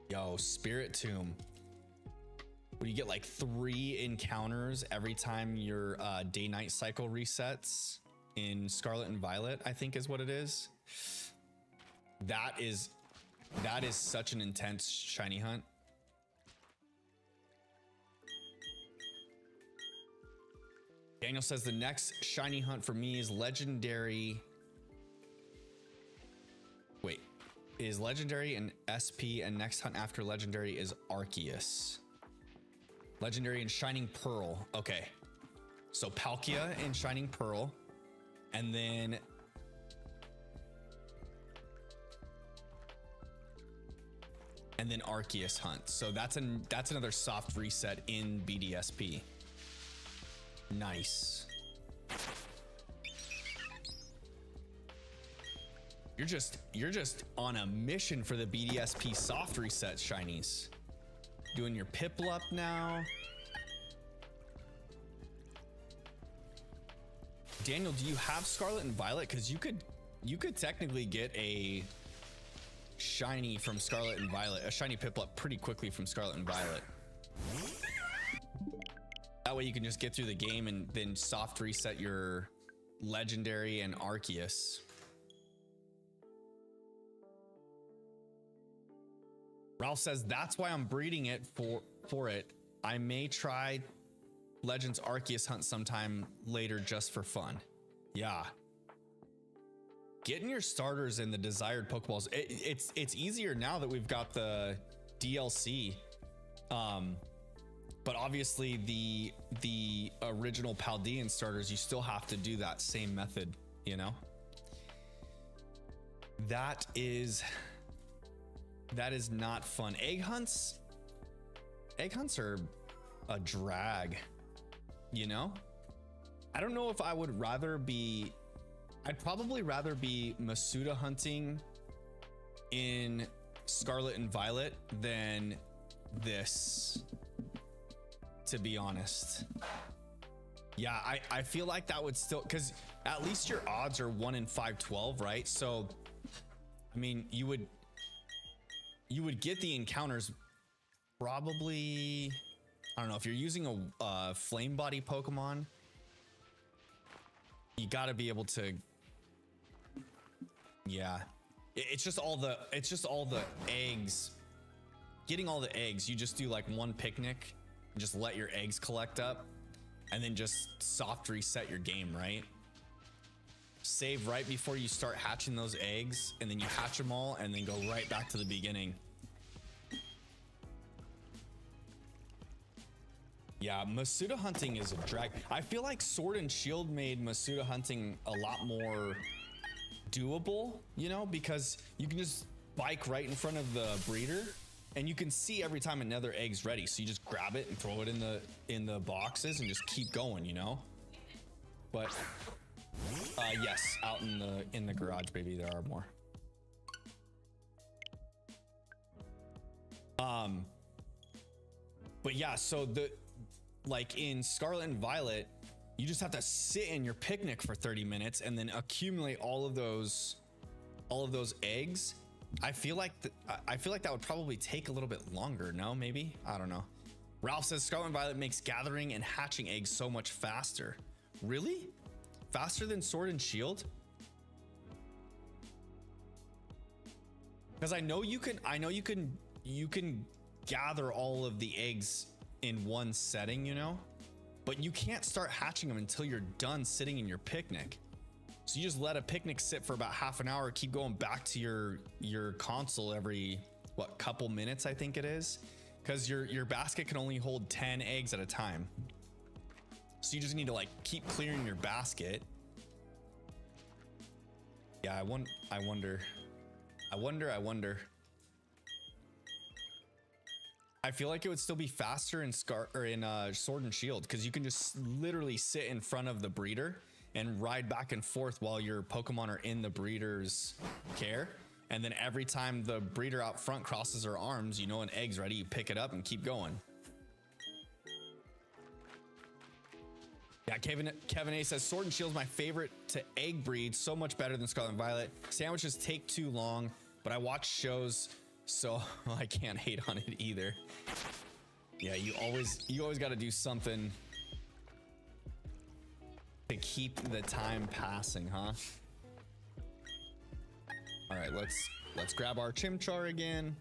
Yo, Spirit Tomb. Where you get like 3 encounters every time your day-night cycle resets in Scarlet and Violet, I think is what it is. That is such an intense shiny hunt. Daniel says the next shiny hunt for me is legendary. Wait, is legendary and SP, and next hunt after legendary is Arceus. Legendary and Shining Pearl. Okay. So Palkia and Shining Pearl. And then Arceus hunt. So that's another soft reset in BDSP. Nice. You're just on a mission for the BDSP soft reset shinies. Doing your Piplup now. Daniel, do you have Scarlet and Violet? Because you could technically get a shiny from Scarlet and Violet, a shiny Piplup pretty quickly from Scarlet and Violet. That way you can just get through the game and then soft reset your legendary and Arceus. Ralph says that's why I'm breeding it for it. I may try Legends Arceus hunt sometime later just for fun. Yeah. Getting your starters in the desired Pokeballs. It's easier now that we've got the DLC. But obviously the original Paldean starters, you still have to do that same method, you know? That is not fun. Egg hunts are a drag, you know? I don't know if I would rather be, I'd probably rather be Masuda hunting in Scarlet and Violet than this, to be honest. Yeah, I feel like that would still, because at least your odds are 1 in 512, right? So, I mean, you would get the encounters probably, I don't know, if you're using a flame body Pokemon, you got to be able to, yeah, it's just all the eggs. Getting all the eggs, you just do like one picnic, just let your eggs collect up, and then just soft reset your game, right? Save right before you start hatching those eggs, and then you hatch them all, and then go right back to the beginning. Yeah, Masuda hunting is a drag. I feel like Sword and Shield made Masuda hunting a lot more doable, you know, because you can just bike right in front of the breeder, and you can see every time another egg's ready. So you just grab it and throw it in the boxes and just keep going, you know. But yes, out in the garage, baby, there are more. But yeah, so like in Scarlet and Violet, you just have to sit in your picnic for 30 minutes and then accumulate all of those eggs. I feel like that would probably take a little bit longer. No, maybe, I don't know. Ralph says Scarlet and Violet makes gathering and hatching eggs so much faster. Really? Faster than Sword and Shield? Because I know you can gather all of the eggs in one setting, you know, but you can't start hatching them until you're done sitting in your picnic. So you just let a picnic sit for about half an hour, keep going back to your console every couple minutes, I think it is, because your basket can only hold 10 eggs at a time. So you just need to like keep clearing your basket. Yeah, I wonder. I feel like it would still be faster in Sword and Shield, because you can just literally sit in front of the breeder and ride back and forth while your Pokemon are in the breeder's care. And then every time the breeder out front crosses her arms, you know an egg's ready, you pick it up and keep going. Yeah, Kevin A says Sword and Shield is my favorite to egg breed, so much better than Scarlet and Violet. Sandwiches take too long, but I watch shows, so I can't hate on it either. Yeah, you always got to do something to keep the time passing, huh? All right, let's grab our Chimchar again.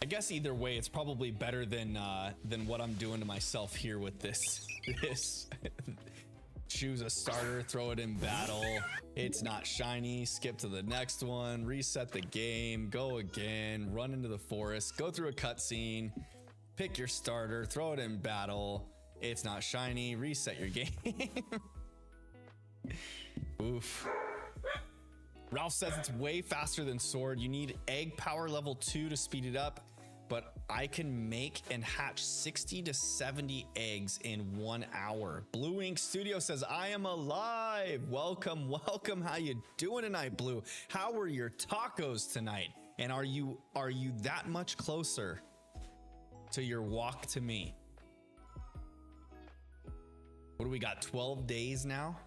I guess either way, it's probably better than what I'm doing to myself here with this. Choose a starter, throw it in battle. It's not shiny. Skip to the next one. Reset the game. Go again. Run into the forest. Go through a cutscene. Pick your starter. Throw it in battle. It's not shiny. Reset your game. Oof. Ralph says it's way faster than Sword. You need egg power level 2 to speed it up, but I can make and hatch 60 to 70 eggs in 1 hour. Blue Ink Studio says, I am alive. Welcome. How you doing tonight, Blue? How were your tacos tonight? And are you that much closer to your walk to me? What do we got? 12 days now?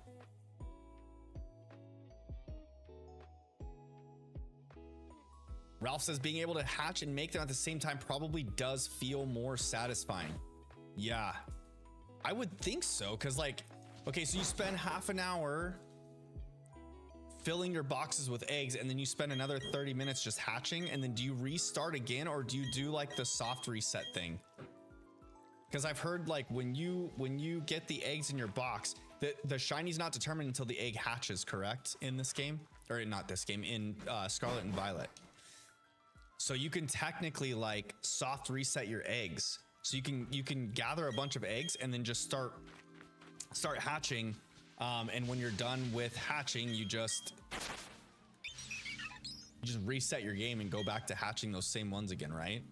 Ralph says being able to hatch and make them at the same time probably does feel more satisfying. Yeah, I would think so. Cause like, okay, so you spend half an hour filling your boxes with eggs, and then you spend another 30 minutes just hatching, and then do you restart again, or do you do like the soft reset thing? Because I've heard like when you get the eggs in your box, the shiny's not determined until the egg hatches, correct? In this game, or not this game, in Scarlet and Violet. So you can technically like soft reset your eggs. So you can gather a bunch of eggs and then just start hatching. And when you're done with hatching, you just reset your game and go back to hatching those same ones again, right?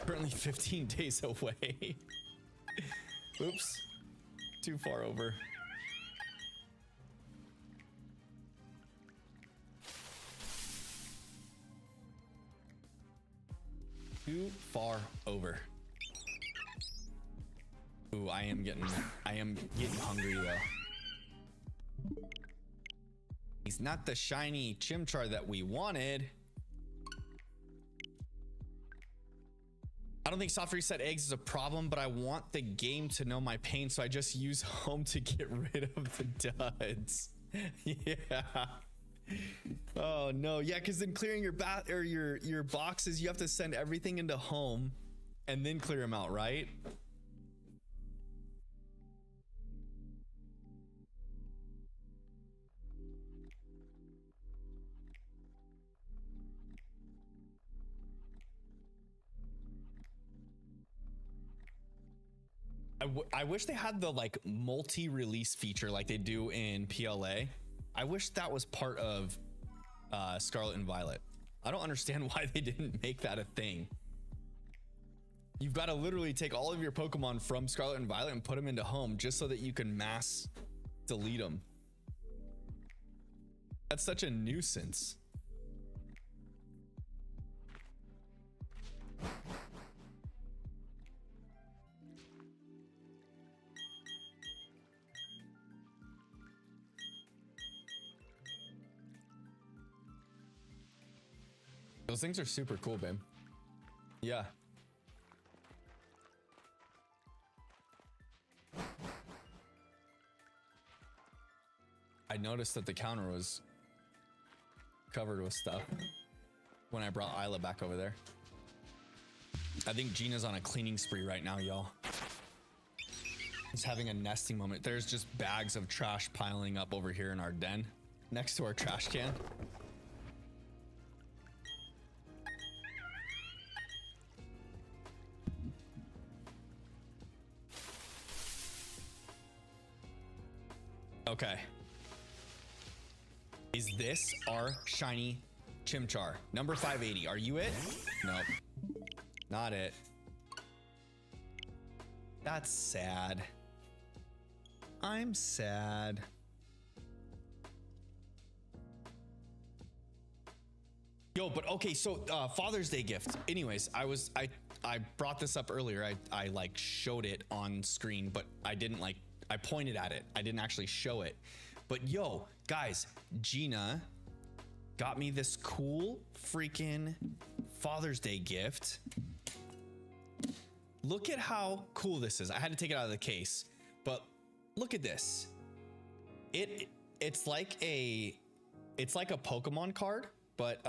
Currently 15 days away. Oops, too far over. Too far over. Ooh, I am getting hungry though. He's not the shiny Chimchar that we wanted. I don't think soft reset eggs is a problem, but I want the game to know my pain, so I just use home to get rid of the duds. Yeah. Oh no, yeah, because then clearing your boxes, you have to send everything into home and then clear them out, right? I wish they had the like multi-release feature like they do in PLA. I wish that was part of Scarlet and Violet. I don't understand why they didn't make that a thing. You've got to literally take all of your Pokemon from Scarlet and Violet and put them into home just so that you can mass delete them. That's such a nuisance. Those things are super cool, babe. Yeah. I noticed that the counter was covered with stuff when I brought Isla back over there. I think Gina's on a cleaning spree right now, y'all. He's having a nesting moment. There's just bags of trash piling up over here in our den next to our trash can. Okay. Is this our shiny Chimchar? Number 580. Are you it? Nope. Not it. That's sad. I'm sad. Yo, but okay, so Father's Day gift. Anyways, I brought this up earlier. I like showed it on screen, but I didn't like I pointed at it. I didn't actually show it. But yo, guys, Gina got me this cool freaking Father's Day gift. Look at how cool this is. I had to take it out of the case, but look at this. It's like a Pokemon card, but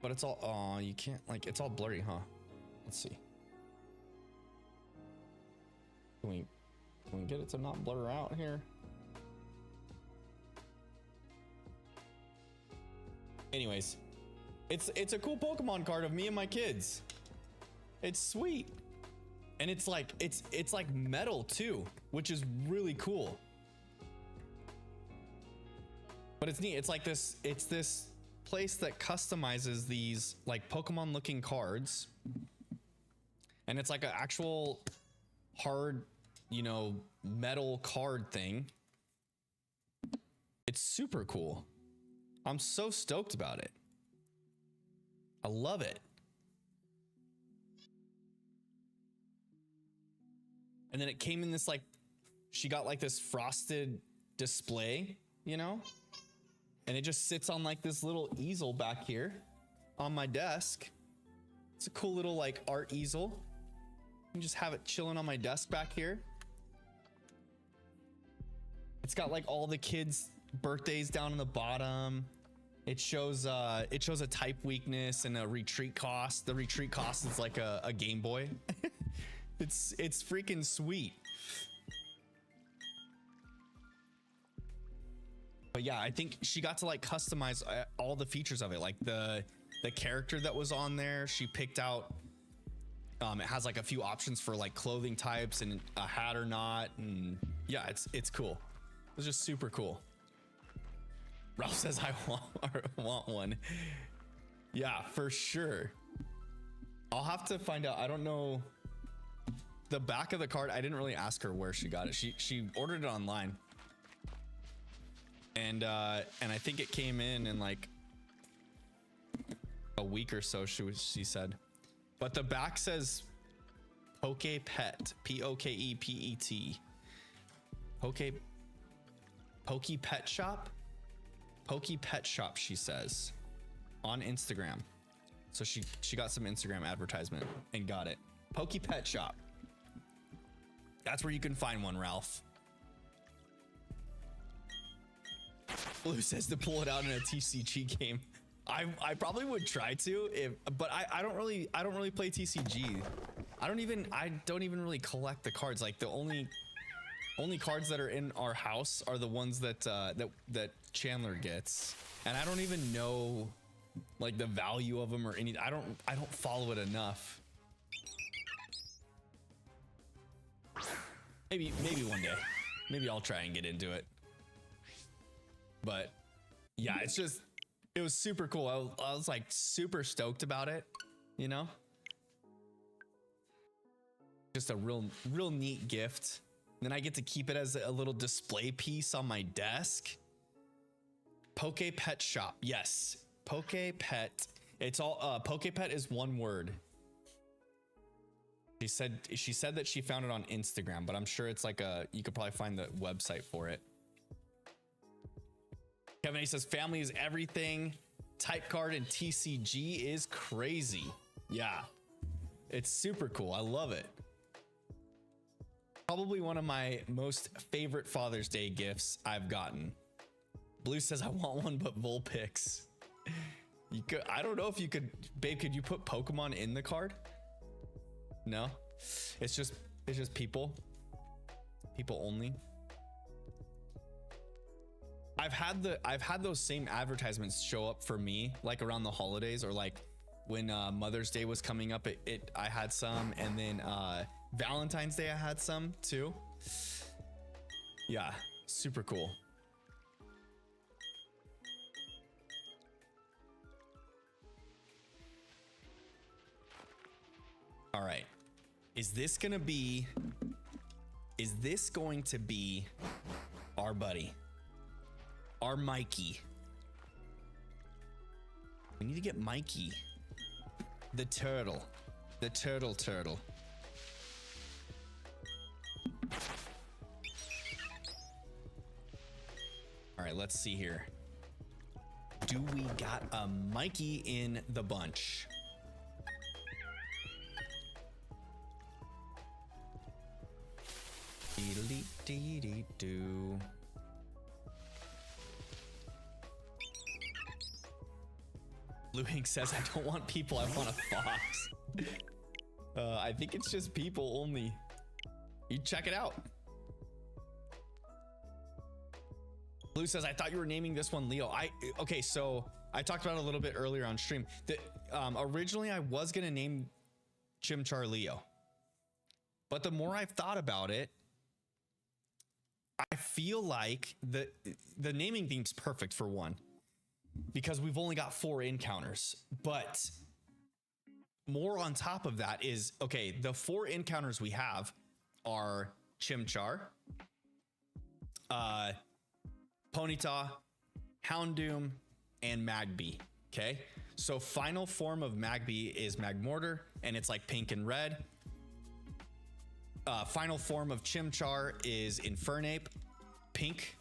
it's all, oh, you can't, like, it's all blurry, huh? Let's see. Can we get it to not blur out here? Anyways, it's a cool Pokemon card of me and my kids. It's sweet. And it's like metal too, which is really cool. But it's neat. It's like this place that customizes these like Pokemon looking cards. And it's like an actual hard, you know, metal card thing. It's super cool. I'm so stoked about it. I love it. And then it came in this, like, she got like this frosted display, you know? And it just sits on like this little easel back here on my desk. It's a cool little like art easel. You just have it chilling on my desk back here. It's got like all the kids' birthdays down in the bottom. It shows a type weakness and a retreat cost. The retreat cost is like a Game Boy. It's freaking sweet. But yeah, I think she got to like customize all the features of it, like the character that was on there. She picked out. It has like a few options for like clothing types and a hat or not, and yeah, it's cool. It was just super cool. Ralph says I want one. Yeah, for sure. I'll have to find out. I don't know the back of the card. I didn't really ask her where she got it. She ordered it online, and I think it came in like a week or so. She said, but the back says Poke Pet, Pokepet. Poke Pet Shop. Poke Pet Shop, she says, on Instagram. So she got some Instagram advertisement and got it. Poke Pet Shop. That's where you can find one, Ralph. Blue says to pull it out in a TCG game. I probably would try to, but I don't really play TCG. I don't even really collect the cards. Like the only cards that are in our house are the ones that Chandler gets, and I don't even know like the value of them or any. I don't follow it enough. Maybe one day, maybe I'll try and get into it. But yeah, it was super cool. I was like super stoked about it, you know. Just a real neat gift. Then I get to keep it as a little display piece on my desk. Poke Pet Shop. Yes. Poke Pet. It's all Poke Pet is one word. She said that she found it on Instagram, but I'm sure it's like you could probably find the website for it. Kevin A says family is everything. Type card and TCG is crazy. Yeah. It's super cool. I love it. Probably one of my most favorite Father's Day gifts I've gotten. Blue says I want one, but Vulpix. You could. I don't know if you could, babe. Could you put Pokemon in the card? No, it's just people only. I've had those same advertisements show up for me like around the holidays, or like when Mother's Day was coming up. I had some, and then Valentine's Day I had some too. Yeah, super cool. All right, is this going to be our buddy, our Mikey? We need to get Mikey, the turtle. All right, let's see here. Do we got a Mikey in the bunch? Dee-dee-dee-dee-doo. Blue Ink says, I don't want people, I want a fox. I think it's just people only. You check it out. Blue says, I thought you were naming this one Leo. Okay, so I talked about it a little bit earlier on stream. Originally, I was going to name Chimchar Leo. But the more I've thought about it, I feel like the naming theme's perfect for one, because we've only got 4 encounters. But more on top of that is, okay, the 4 encounters we have are Chimchar, Ponyta, Houndoom, and Magby. Okay, so final form of Magby is Magmortar, and it's like pink and red. Final form of Chimchar is Infernape, pink.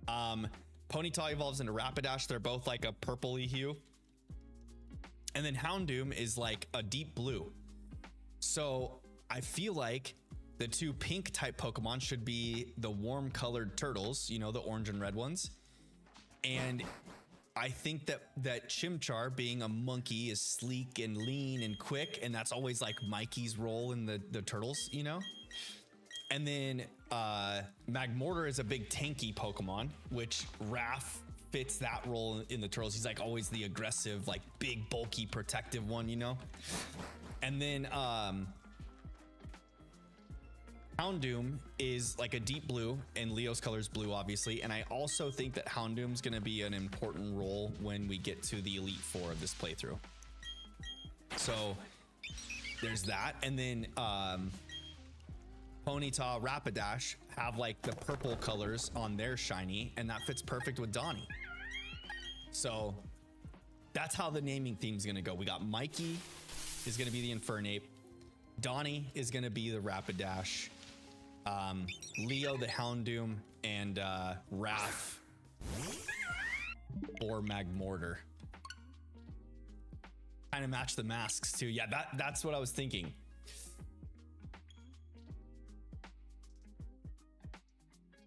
Ponyta evolves into Rapidash. They're both like a purpley hue. And then Houndoom is like a deep blue. So I feel like The two pink type Pokemon should be the warm colored turtles, you know, the orange and red ones. And I think that Chimchar, being a monkey, is sleek and lean and quick, and that's always like Mikey's role in the turtles, you know. And then Magmortar is a big tanky Pokemon, which Raph fits that role in the turtles. He's like always the aggressive, like big, bulky, protective one, you know. And then Houndoom is like a deep blue, and Leo's color is blue, obviously. And I also think that Houndoom's going to be an important role when we get to the Elite Four of this playthrough. So there's that. And then Ponyta, Rapidash have like the purple colors on their shiny, and that fits perfect with Donnie. So that's how the naming theme is going to go. We got Mikey is going to be the Infernape. Donnie is going to be the Rapidash. Leo the Houndoom, and Raph or Magmortar. Kind of match the masks too. Yeah, that's what I was thinking.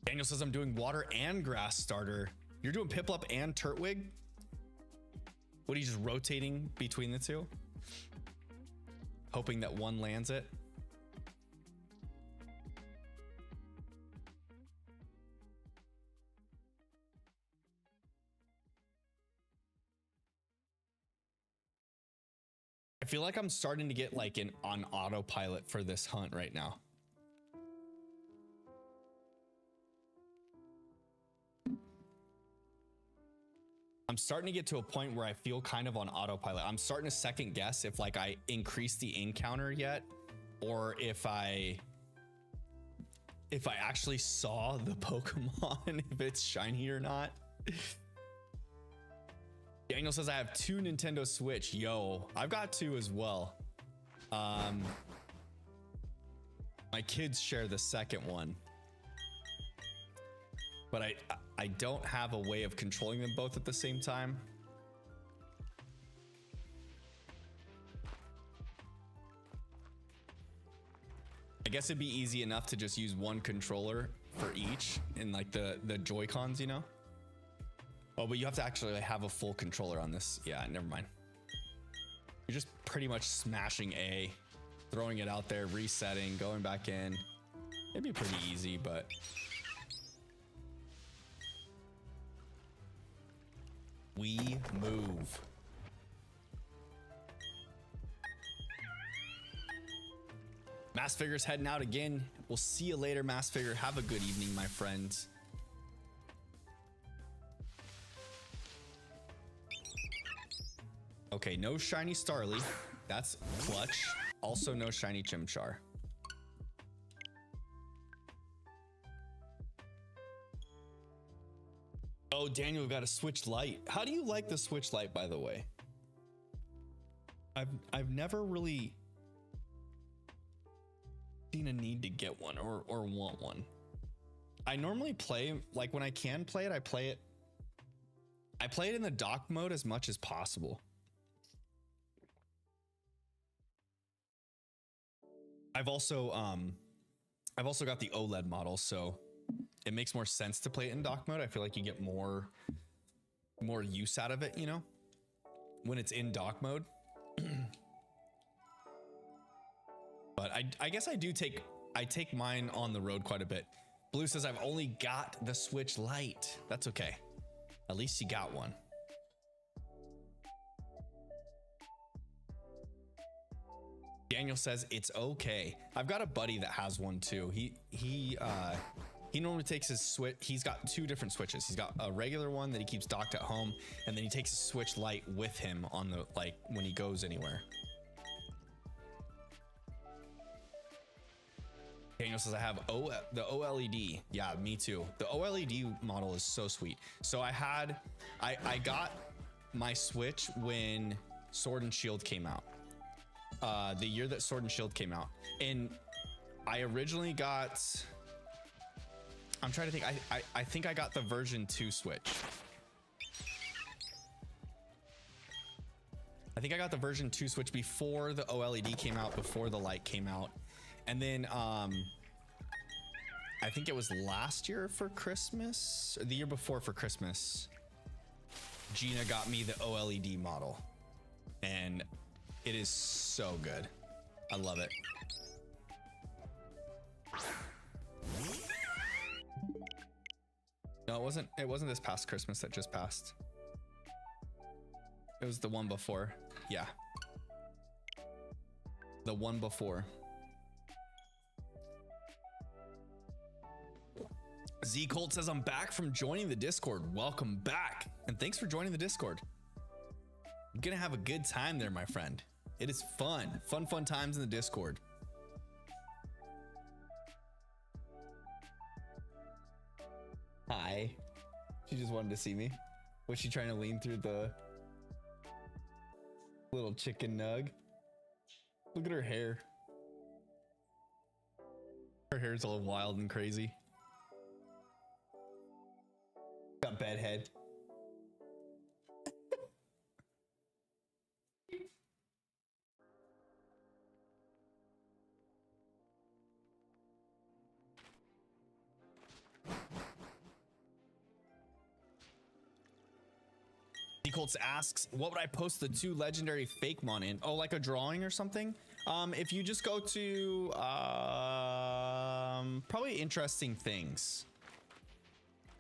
Daniel says I'm doing water and grass starter. You're doing Piplup and Turtwig? What, are you just rotating between the two? Hoping that one lands it? I feel like I'm starting to get like on autopilot for this hunt right now. I'm starting to get to a point where I feel kind of on autopilot. I'm starting to second guess if like I increase the encounter yet, or if I actually saw the Pokemon, if it's shiny or not. Daniel says I have 2 Nintendo Switch. Yo, I've got 2 as well. My kids share the second one, but I don't have a way of controlling them both at the same time. I guess it'd be easy enough to just use one controller for each in like the Joy-Cons, you know? Oh, but you have to actually have a full controller on this. Yeah, never mind. You're just pretty much smashing A, throwing it out there, resetting, going back in. It'd be pretty easy, but we move. Mass Figure's heading out again. We'll see you later, Mass Figure. Have a good evening, my friends. Okay, no shiny Starly. That's clutch. Also no shiny Chimchar. Oh, Daniel, we've got a Switch Lite. How do you like the Switch Lite, by the way? I've never really seen a need to get one or want one. I normally play, like when I can play it, I play it in the dock mode as much as possible. I've also got the OLED model, so it makes more sense to play it in dock mode. I feel like you get more use out of it, you know, when it's in dock mode. But I guess I take mine on the road quite a bit. Blue says I've only got the Switch Lite. That's okay. At least you got one. Daniel says it's okay. I've got a buddy that has one too. He normally takes his Switch. He's got 2 different Switches. He's got a regular one that he keeps docked at home, and then he takes a Switch Lite with him on the, like, when he goes anywhere. Daniel says I have the OLED. Yeah, me too. The OLED model is so sweet. So I got my Switch when Sword and Shield came out. The year that Sword and Shield came out, and I originally got, I'm trying to think, I think I got the version 2 Switch. I think I got the version 2 Switch before the OLED came out, before the light came out. And then I think it was last year for Christmas, or the year before for Christmas, Gina got me the OLED model, and it is so good. I love it. No, it wasn't this past Christmas that just passed. It was the one before. Yeah. The one before. Z Colt says, I'm back from joining the Discord. Welcome back. And thanks for joining the Discord. You're gonna have a good time there, my friend. It is fun. Fun times in the Discord. Hi. She just wanted to see me. Was she trying to lean through the little chicken nug? Look at her hair. Her hair's all wild and crazy. Got bad head. Colts asks, what would I post the 2 legendary fake mon in? Oh, like a drawing or something? If you just go to probably interesting things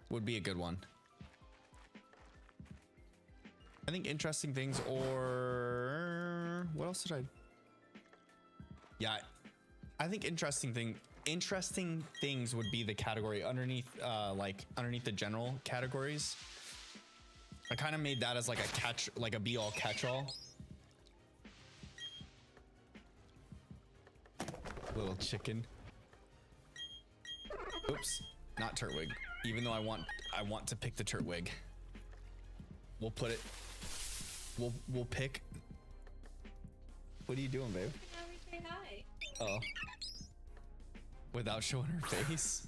would be a good one. I think interesting things, or what else did I? Yeah, I think interesting things would be the category underneath, like underneath the general categories. I kind of made that as like a be all catch all. Little chicken. Oops, not turtwig. Even though I want to pick the turtwig. We'll put it. We'll pick. What are you doing, babe? Say hi. Oh. Without showing her face.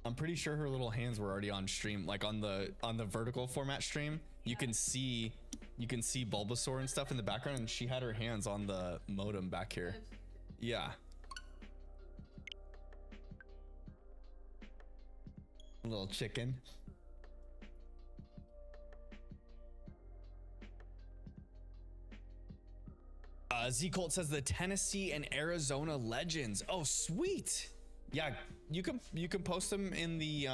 I'm pretty sure her little hands were already on stream, like on the vertical format stream. You can see Bulbasaur and stuff in the background, and she had her hands on the modem back here. Yeah. Little chicken. Z Colt says the Tennessee and Arizona legends. Oh, sweet. Yeah, you can post them in the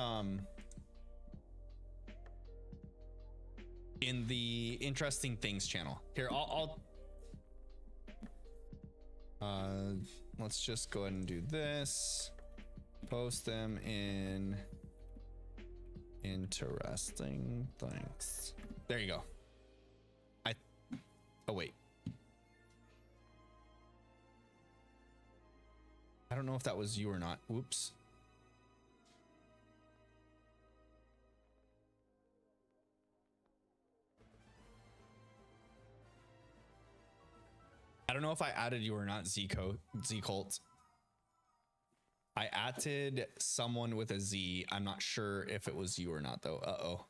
interesting things channel. Here, I'll let's just go ahead and do this. Post them in interesting things. There you go. Oh wait. I don't know if that was you or not. Whoops. I don't know if I added you or not, Z Colt. I added someone with a Z. I'm not sure if it was you or not, though. Uh-oh.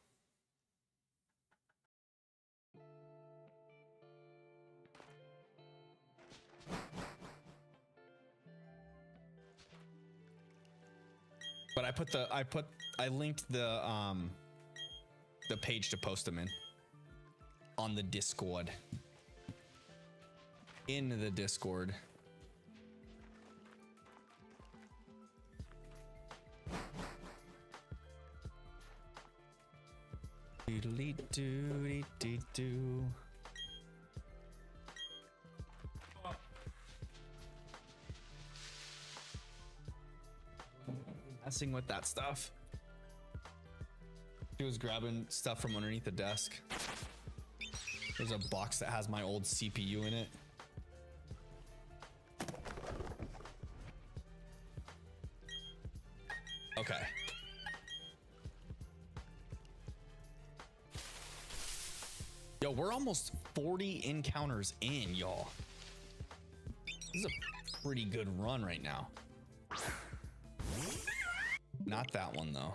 But I linked the page to post them in on the Discord. In the Discord. Doodly doody dee doo. Messing with that stuff. She was grabbing stuff from underneath the desk. There's a box that has my old CPU in it. Okay. Yo, we're almost 40 encounters in, y'all. This is a pretty good run right now. Not that one, though.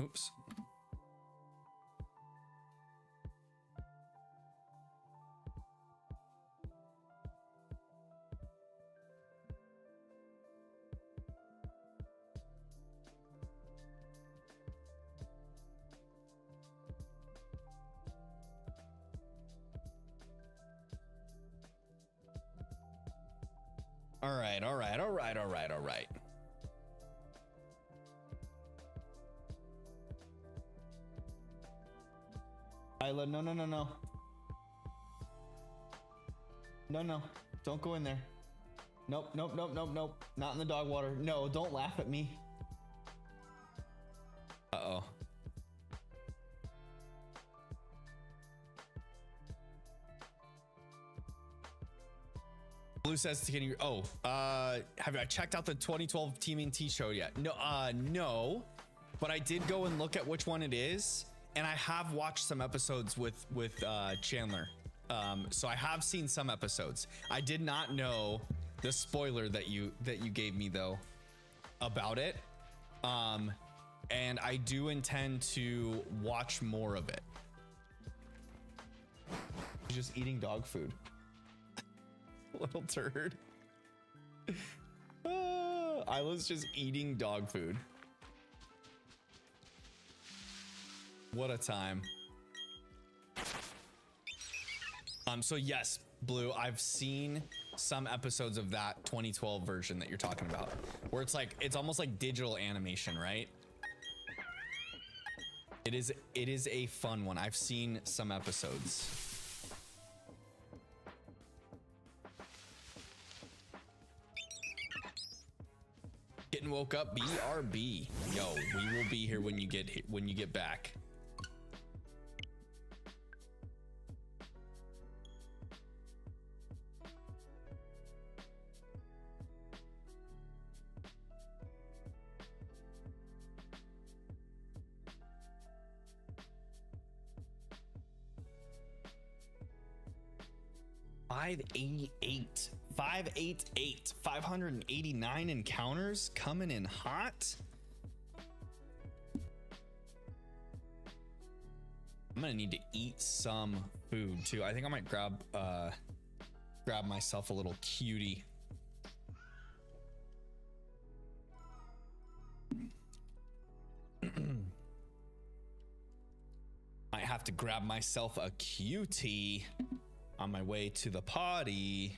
Oops. All right, all right, all right, all right, all right. Isla, no, no, no, no. No, no, don't go in there. Nope, nope, nope, nope, nope. Not in the dog water. No, don't laugh at me. Uh-oh. Blue says, can you, have I checked out the 2012 TMNT show yet? No, no, but I did go and look at which one it is. And I have watched some episodes with Chandler. So I have seen some episodes. I did not know the spoiler that you gave me though about it. And I do intend to watch more of it. Just eating dog food. Little turd. Isla's just eating dog food. What a time. So yes, Blue, I've seen some episodes of that 2012 version that you're talking about, where it's like, it's almost like digital animation, right? It is a fun one. I've seen some episodes. Getting woke up, BRB. Yo, we will be here when you get back. $588, 588, 589 encounters coming in hot. I'm gonna need to eat some food too. I think I might grab myself a little cutie. Might have to grab myself a cutie on my way to the party.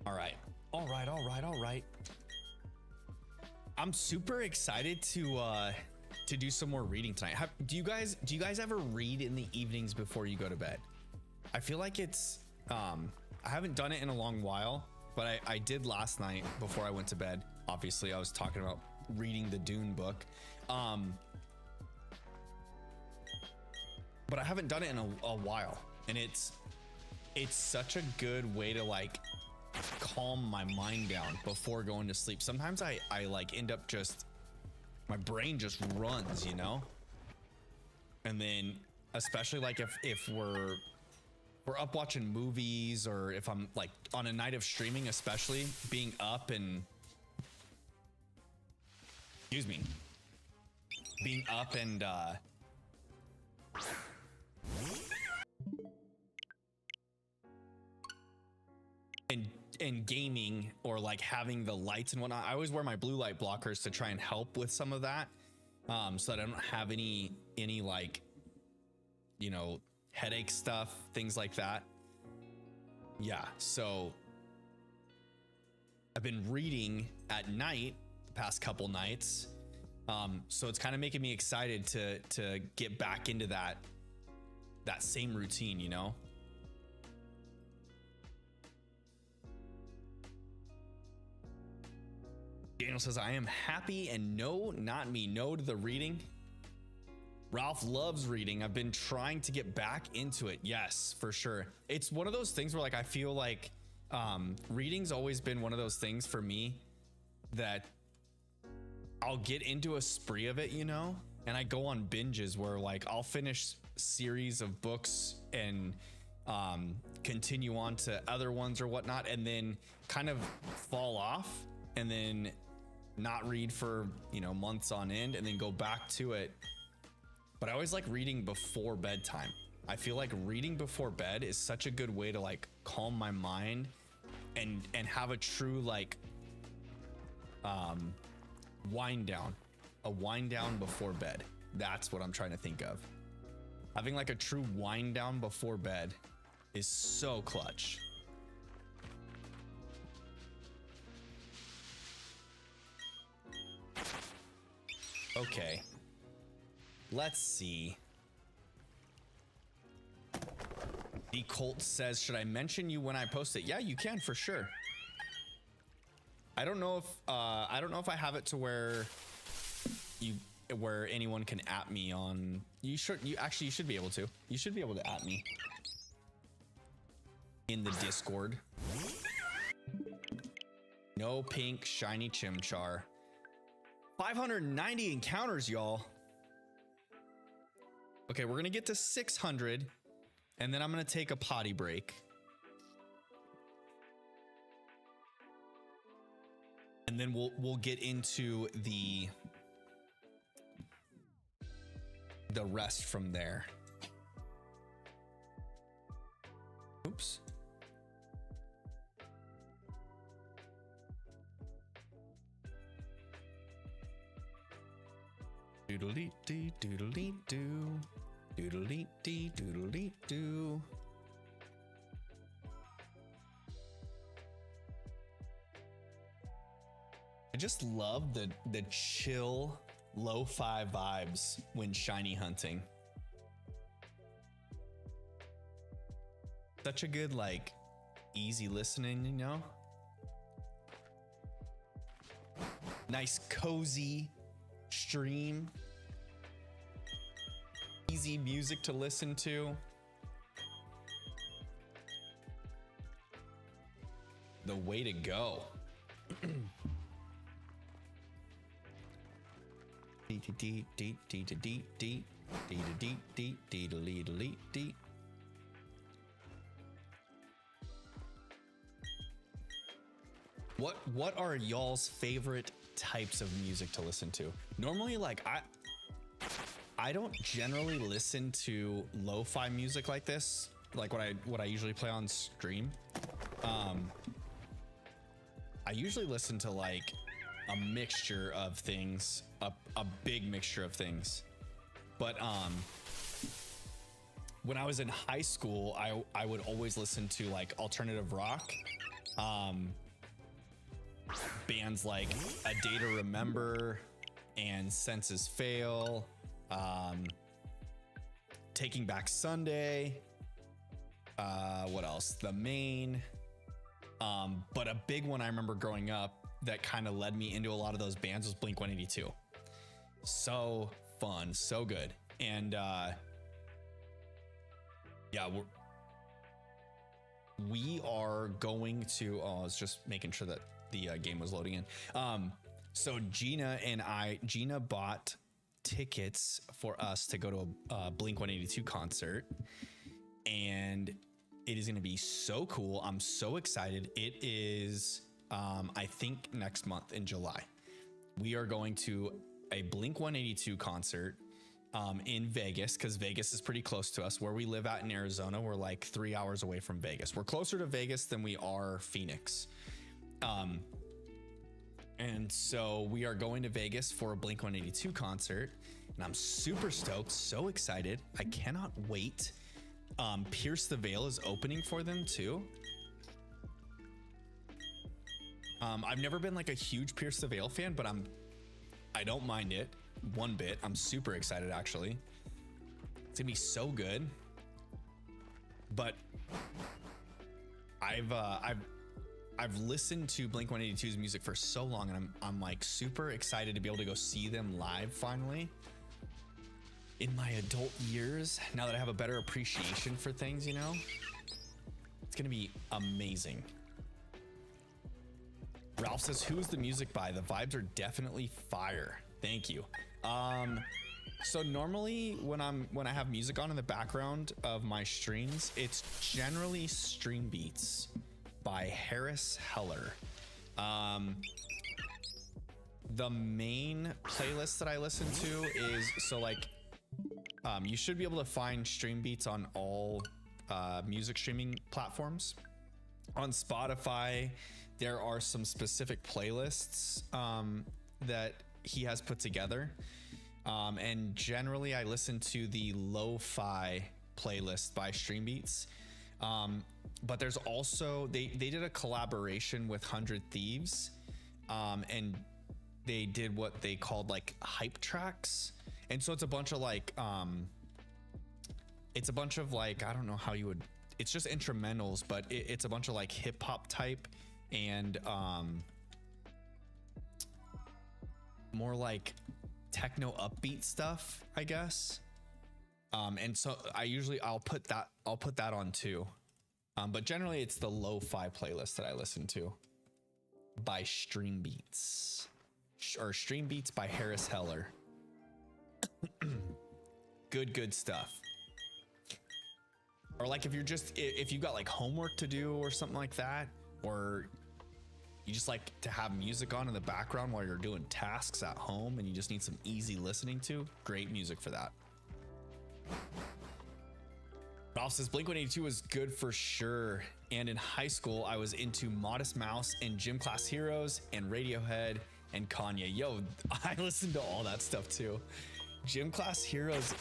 All right. All right, all right, all right. I'm super excited to do some more reading tonight. Do you guys ever read in the evenings before you go to bed? I feel like it's I haven't done it in a long while, but I did last night before I went to bed. Obviously, I was talking about reading the Dune book. But I haven't done it in a while, and it's such a good way to like calm my mind down before going to sleep. Sometimes I like end up just, my brain just runs, you know? And then especially like if we're up watching movies, or if I'm like on a night of streaming, especially being up and being up and gaming, or like having the lights and whatnot. I always wear my blue light blockers to try and help with some of that, so that I don't have any like, you know, headache stuff, things like that. Yeah, so I've been reading at night the past couple nights, so it's kind of making me excited to get back into that same routine, you know. Daniel says, I am happy, and no, not me. No to the reading. Ralph loves reading. I've been trying to get back into it. Yes, for sure. It's one of those things where like I feel like reading's always been one of those things for me that I'll get into a spree of it, you know, and I go on binges where like I'll finish series of books and continue on to other ones or whatnot, and then kind of fall off, and then not read for, you know, months on end, and then go back to it. But I always like reading before bedtime. I feel like reading before bed is such a good way to like calm my mind and have a true like wind down, a wind down before bed. That's what I'm trying to think of. Having like a true wind down before bed is so clutch. Okay, let's see. The Colt says, should I mention you when I post it? Yeah, you can for sure. I don't know if I have it to where anyone can at me on. You should be able to. You should be able to at me in the Discord. No pink shiny chimchar. 590 encounters, y'all. Okay, we're gonna get to 600, and then I'm gonna take a potty break. And then we'll get into the rest from there. Oops. Doodle-dee dee doodle-dee doo. Doodle-dee dee doodle-dee doo. I just love the chill lo-fi vibes when shiny hunting. Such a good, like, easy listening, you know? Nice cozy stream. Easy music to listen to. The way to go. What are y'all's favorite types of music to listen to? Normally, like I don't generally listen to lo-fi music like this, like what I usually play on stream. I usually listen to like a mixture of things, a big mixture of things. But when I was in high school, I would always listen to like alternative rock, bands like A Day to Remember and Senses Fail, Taking Back Sunday, what else? The Main. But a big one I remember growing up that kind of led me into a lot of those bands was Blink-182. So fun, so good. And yeah, we are going to, I was just making sure that the game was loading in. So Gina bought tickets for us to go to a Blink-182 concert, and it is going to be so cool. I'm so excited. It is, I think next month in July, we are going to a Blink-182 concert in Vegas, because Vegas is pretty close to us. Where we live out in Arizona, we're like 3 hours away from Vegas. We're closer to Vegas than we are Phoenix. And so we are going to Vegas for a Blink-182 concert, and I'm super stoked, so excited. I cannot wait. Pierce the Veil is opening for them too. I've never been like a huge Pierce the Veil fan, but I don't mind it one bit. I'm super excited, actually. It's gonna be so good. But I've listened to Blink-182's music for so long, and I'm like super excited to be able to go see them live finally in my adult years, now that I have a better appreciation for things, you know. It's gonna be amazing. Ralph says, who's the music by? The vibes are definitely fire. Thank you. So normally when I have music on in the background of my streams, it's generally Stream Beats by Harris Heller. The main playlist that I listen to is, so like, you should be able to find Stream Beats on all music streaming platforms. On Spotify, there are some specific playlists that he has put together. And generally, I listen to the lo-fi playlist by Stream Beats. But there's also, they did a collaboration with 100 Thieves, and they did what they called like hype tracks. And so it's a bunch of like, I don't know how you would, it's just instrumentals, but it's a bunch of like hip hop type and more like techno upbeat stuff, I guess. And so I'll put that on too. But generally it's the lo-fi playlist that I listen to by Stream Beats, or Stream Beats by Harris Heller. Good stuff. Or like if you've got like homework to do or something like that, or you just like to have music on in the background while you're doing tasks at home and you just need some easy listening to, great music for that. Ralph says Blink-182 was good for sure. And in high school, I was into Modest Mouse and Gym Class Heroes and Radiohead and Kanye. Yo, I listened to all that stuff too. Gym Class Heroes.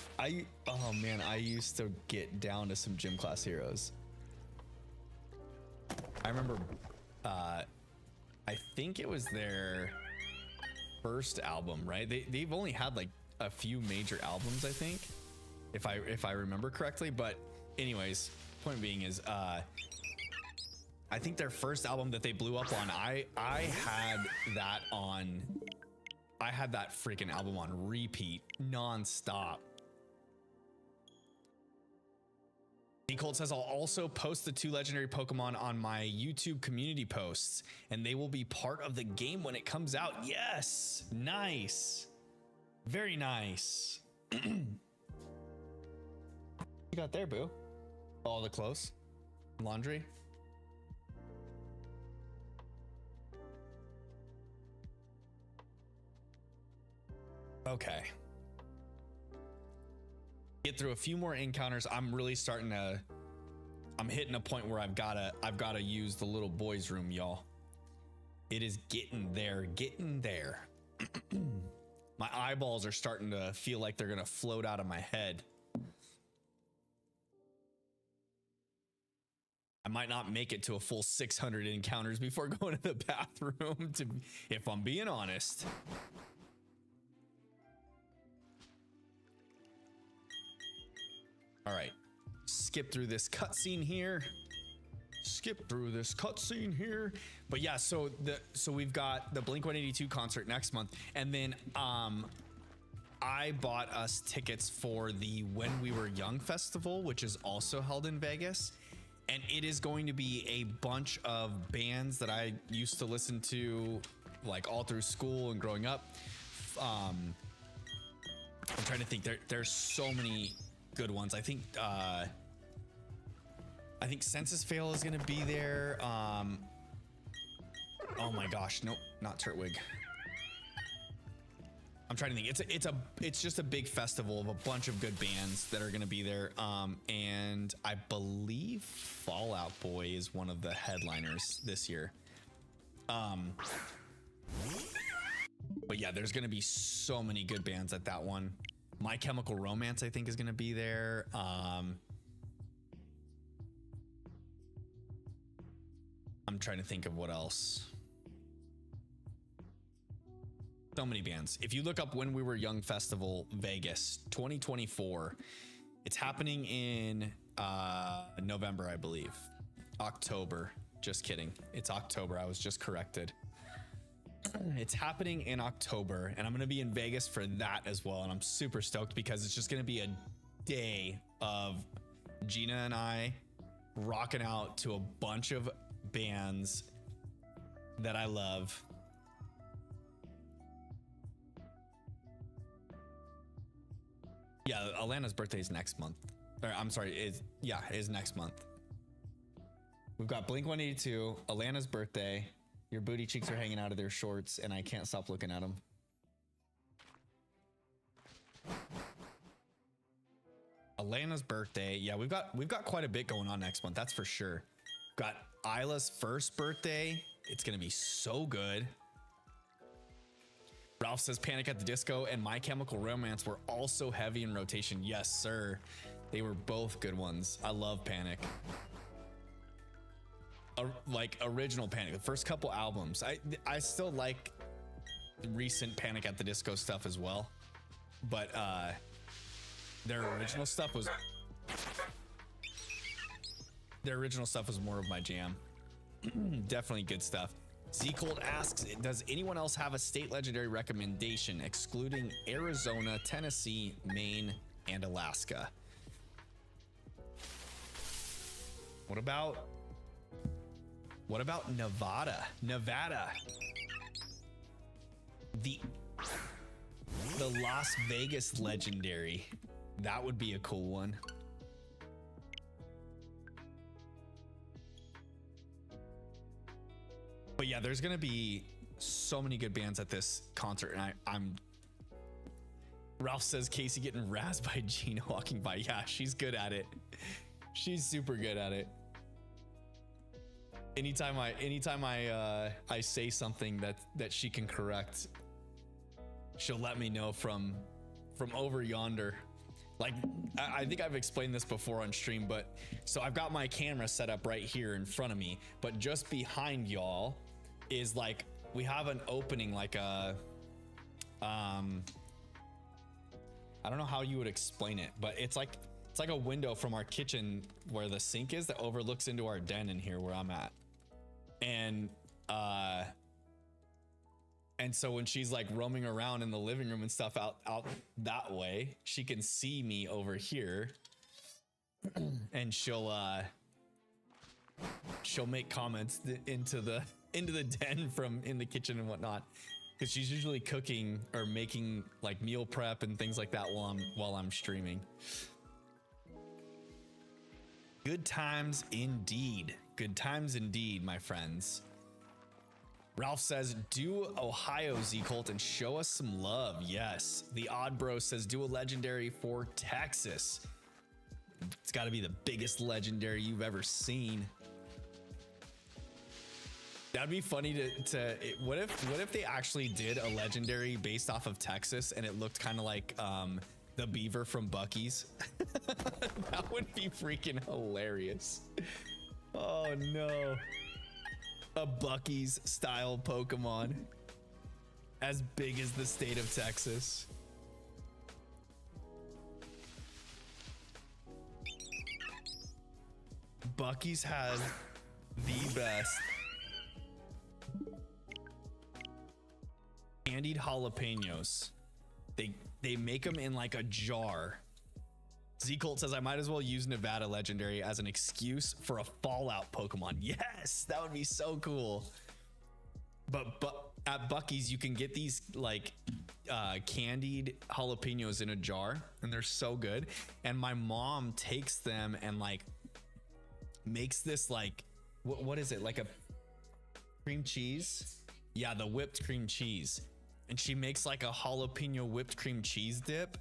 Oh man, I used to get down to some Gym Class Heroes. I remember, I think it was their first album, right? They've only had like a few major albums, I think, if I remember correctly. But anyways, point being is, I think their first album that they blew up on, I had that freaking album on repeat non-stop. Colt says, I'll also post the 2 legendary Pokemon on my YouTube community posts, and they will be part of the game when it comes out. Yes, nice, very nice. You got there, boo? All the clothes, laundry. Okay. Get through a few more encounters. I'm really I'm hitting a point where I've gotta use the little boys room, y'all. It is getting there. My eyeballs are starting to feel like they're gonna float out of my head. I might not make it to a full 600 encounters before going to the bathroom, if I'm being honest. All right, skip through this cutscene here. But yeah, so we've got the Blink-182 concert next month, and then I bought us tickets for the When We Were Young festival, which is also held in Vegas, and it is going to be a bunch of bands that I used to listen to like all through school and growing up. I'm trying to think. There's so many good ones. I think Census Fail is gonna be there. Oh my gosh, nope, not Turtwig. I'm trying to think. It's just a big festival of a bunch of good bands that are gonna be there. And I believe Fall Out Boy is one of the headliners this year. But yeah, there's gonna be so many good bands at that one. My Chemical Romance, I think, is gonna be there. I'm trying to think of what else. So many bands. If you look up When We Were Young Festival Vegas 2024, it's happening in November, I believe. October. Just kidding. It's October. I was just corrected. It's happening in October, and I'm going to be in Vegas for that as well. And I'm super stoked because it's just going to be a day of Gina and I rocking out to a bunch of bands that I love. Yeah, Alana's birthday is next month. Or, I'm sorry, is next month. We've got Blink-182, Alana's birthday. Your booty cheeks are hanging out of their shorts, and I can't stop looking at them. Alana's birthday. Yeah, we've got quite a bit going on next month. That's for sure. Got Isla's first birthday. It's gonna be so good. Ralph says Panic at the Disco and My Chemical Romance were also heavy in rotation. Yes, sir. They were both good ones. I love Panic. Like original Panic, the first couple albums. I still like recent Panic at the Disco stuff as well, but their original stuff was more of my jam. Definitely good stuff. Z Cold asks, does anyone else have a state legendary recommendation excluding Arizona, Tennessee, Maine, and Alaska? What about Nevada? The Las Vegas legendary. That would be a cool one. But yeah, there's gonna be so many good bands at this concert, and I'm. Ralph says Casey getting razzed by Gina walking by. Yeah, she's good at it. She's super good at it. Anytime I say something that she can correct, she'll let me know from over yonder. Like, I think I've explained this before on stream, but so I've got my camera set up right here in front of me, but just behind y'all is like, we have an opening, like a, I don't know how you would explain it, but it's like a window from our kitchen where the sink is that overlooks into our den in here where I'm at. And so when she's like roaming around in the living room and stuff out that way, she can see me over here, and she'll make comments into the den from in the kitchen and whatnot, because she's usually cooking or making like meal prep and things like that while I'm streaming. Good times indeed. Good times indeed, my friends. Ralph says, do Ohio, Z-Colt, and show us some love. Yes. The Odd Bro says, do a legendary for Texas. It's got to be the biggest legendary you've ever seen. That'd be funny what if they actually did a legendary based off of Texas and it looked kind of like the beaver from Bucky's? That would be freaking hilarious. Oh no. A Bucky's style Pokemon as big as the state of Texas. Bucky's has the best candied jalapenos. They make them in like a jar. Z-Colt says, I might as well use Nevada legendary as an excuse for a Fallout Pokemon. Yes, that would be so cool. But at Bucky's, you can get these like candied jalapenos in a jar, and they're so good. And my mom takes them and like makes this like, what is it? Like a cream cheese? Yeah, the whipped cream cheese. And she makes like a jalapeno whipped cream cheese dip.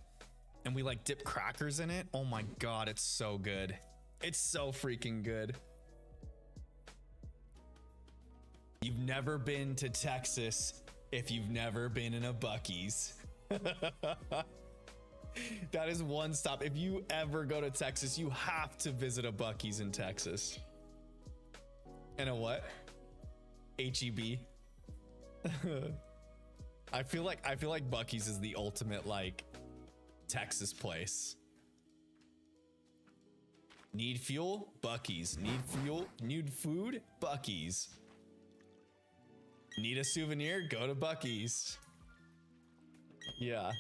And we like dip crackers in it. Oh my God, it's so good. It's so freaking good. You've never been to Texas if you've never been in a Bucky's. That is one stop. If you ever go to Texas, you have to visit a Bucky's in Texas. And a what? HEB. I feel like Bucky's is the ultimate like Texas place. Need fuel? Bucky's. Need fuel? Need food? Bucky's. Need a souvenir? Go to Bucky's. Yeah.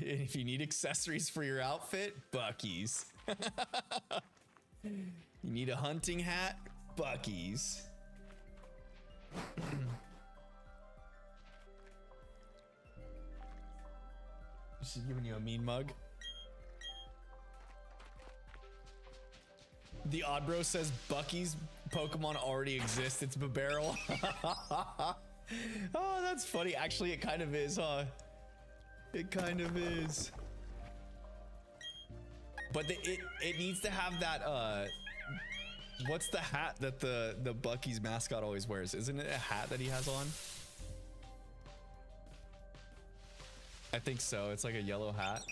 If you need accessories for your outfit, Bucky's. You need a hunting hat? Bucky's. She's giving you a mean mug. The Odd Bro says Bucky's Pokemon already exists. It's Babarrel. Oh, that's funny. Actually, it kind of is, huh? It kind of is. But it needs to have that What's the hat that the Bucky's mascot always wears? Isn't it a hat that he has on? I think so. It's like a yellow hat.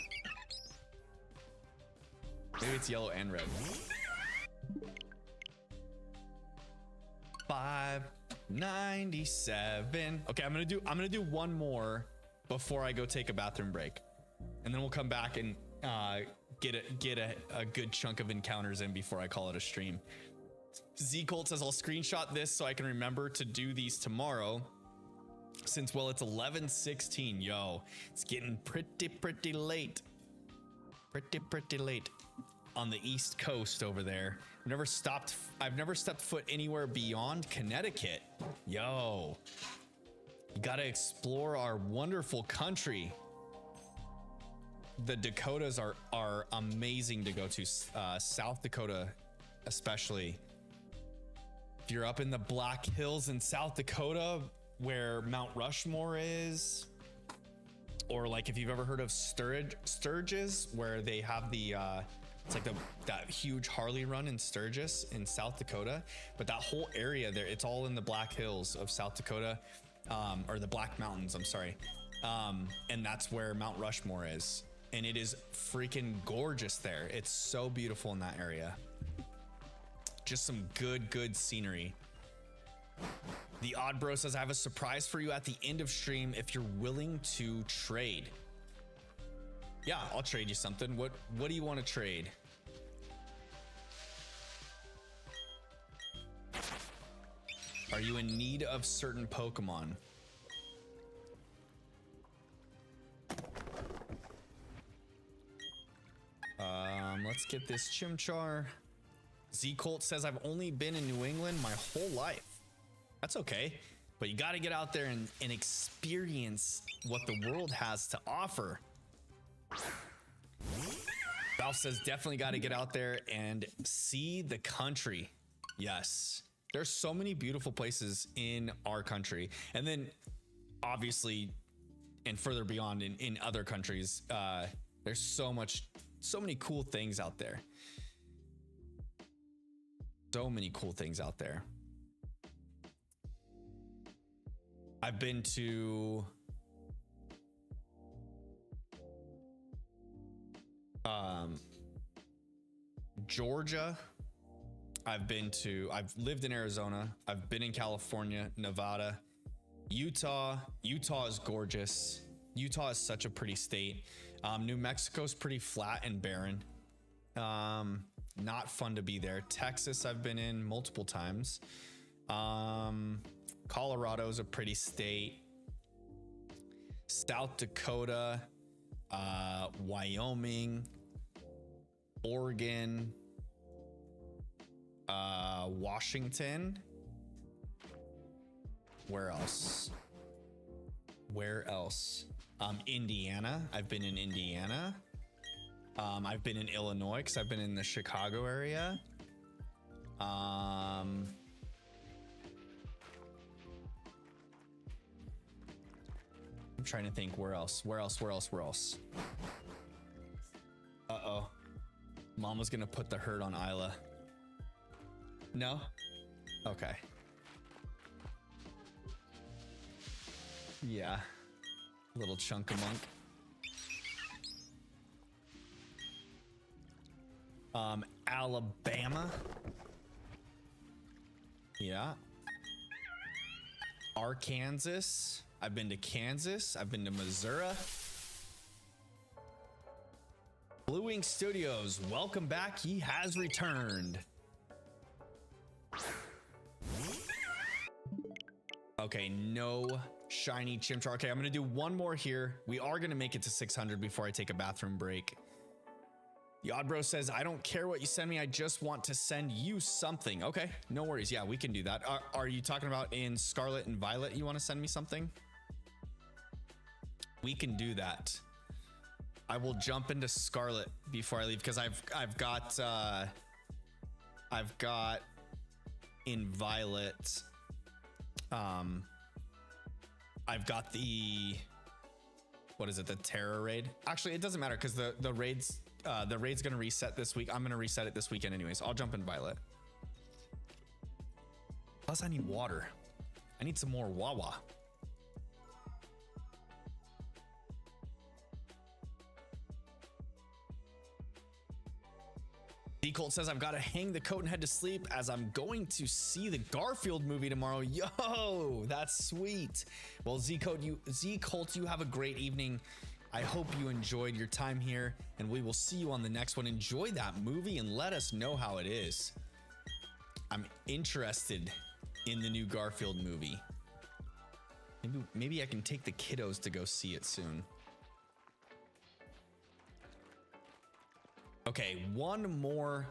Maybe it's yellow and red. 597. Okay, I'm gonna do one more before I go take a bathroom break, and then we'll come back and get a good chunk of encounters in before I call it a stream. Z Colt says I'll screenshot this so I can remember to do these tomorrow. Since, well, it's 11:16. Yo, it's getting pretty late. Pretty late on the East Coast over there. I've never stepped foot anywhere beyond Connecticut. Yo, you gotta explore our wonderful country. The Dakotas are amazing to go to. South Dakota, especially. If you're up in the Black Hills in South Dakota, where Mount Rushmore is, or like if you've ever heard of Sturgis, where they have the it's like that huge Harley run in Sturgis in South Dakota, but that whole area there, it's all in the Black Hills of South Dakota, or the Black Mountains, I'm sorry, and that's where Mount Rushmore is, and it is freaking gorgeous there. It's so beautiful in that area. Just some good scenery. The Odd Bro says I have a surprise for you at the end of stream if you're willing to trade. Yeah, I'll trade you something. What do you want to trade? Are you in need of certain Pokemon? Let's get this Chimchar. Z Colt says I've only been in New England my whole life. That's okay, but you got to get out there and experience what the world has to offer. Ralph says definitely got to get out there and see the country. Yes, there's so many beautiful places in our country, and then obviously and further beyond in other countries. There's so many cool things out there. So many cool things out there. I've been to Georgia. I've lived in Arizona. I've been in California, Nevada, Utah. Utah is gorgeous. Utah is such a pretty state. New Mexico's pretty flat and barren. Not fun to be there. Texas, I've been in multiple times. Colorado's a pretty state. South Dakota, Wyoming, Oregon, Washington. Where else? Indiana. I've been in Indiana. I've been in Illinois because I've been in the Chicago area. I'm trying to think where else. Uh-oh. Mama's gonna put the hurt on Isla. No? Okay. Yeah. Little chunk of monk. Alabama. Yeah. Arkansas. I've been to Kansas. I've been to Missouri. Blue Wing Studios, welcome back. He has returned. Okay, no shiny Chimchar. Okay, I'm gonna do one more here. We are gonna make it to 600 before I take a bathroom break. The Odd Bro says, I don't care what you send me. I just want to send you something. Okay, no worries. Yeah, we can do that. Are you talking about in Scarlet and Violet? You want to send me something? We can do that. I will jump into Scarlet before I leave because I've got in Violet. I've got the, what is it? The Terror raid. Actually, it doesn't matter because the raid's gonna reset this week. I'm gonna reset it this weekend anyways. I'll jump in Violet. Plus, I need water. I need some more Wawa. D-Colt says, I've got to hang the coat and head to sleep as I'm going to see the Garfield movie tomorrow. Yo, that's sweet. Well, Z-Colt, you have a great evening. I hope you enjoyed your time here, and we will see you on the next one. Enjoy that movie and let us know how it is. I'm interested in the new Garfield movie. Maybe I can take the kiddos to go see it soon. Okay, one more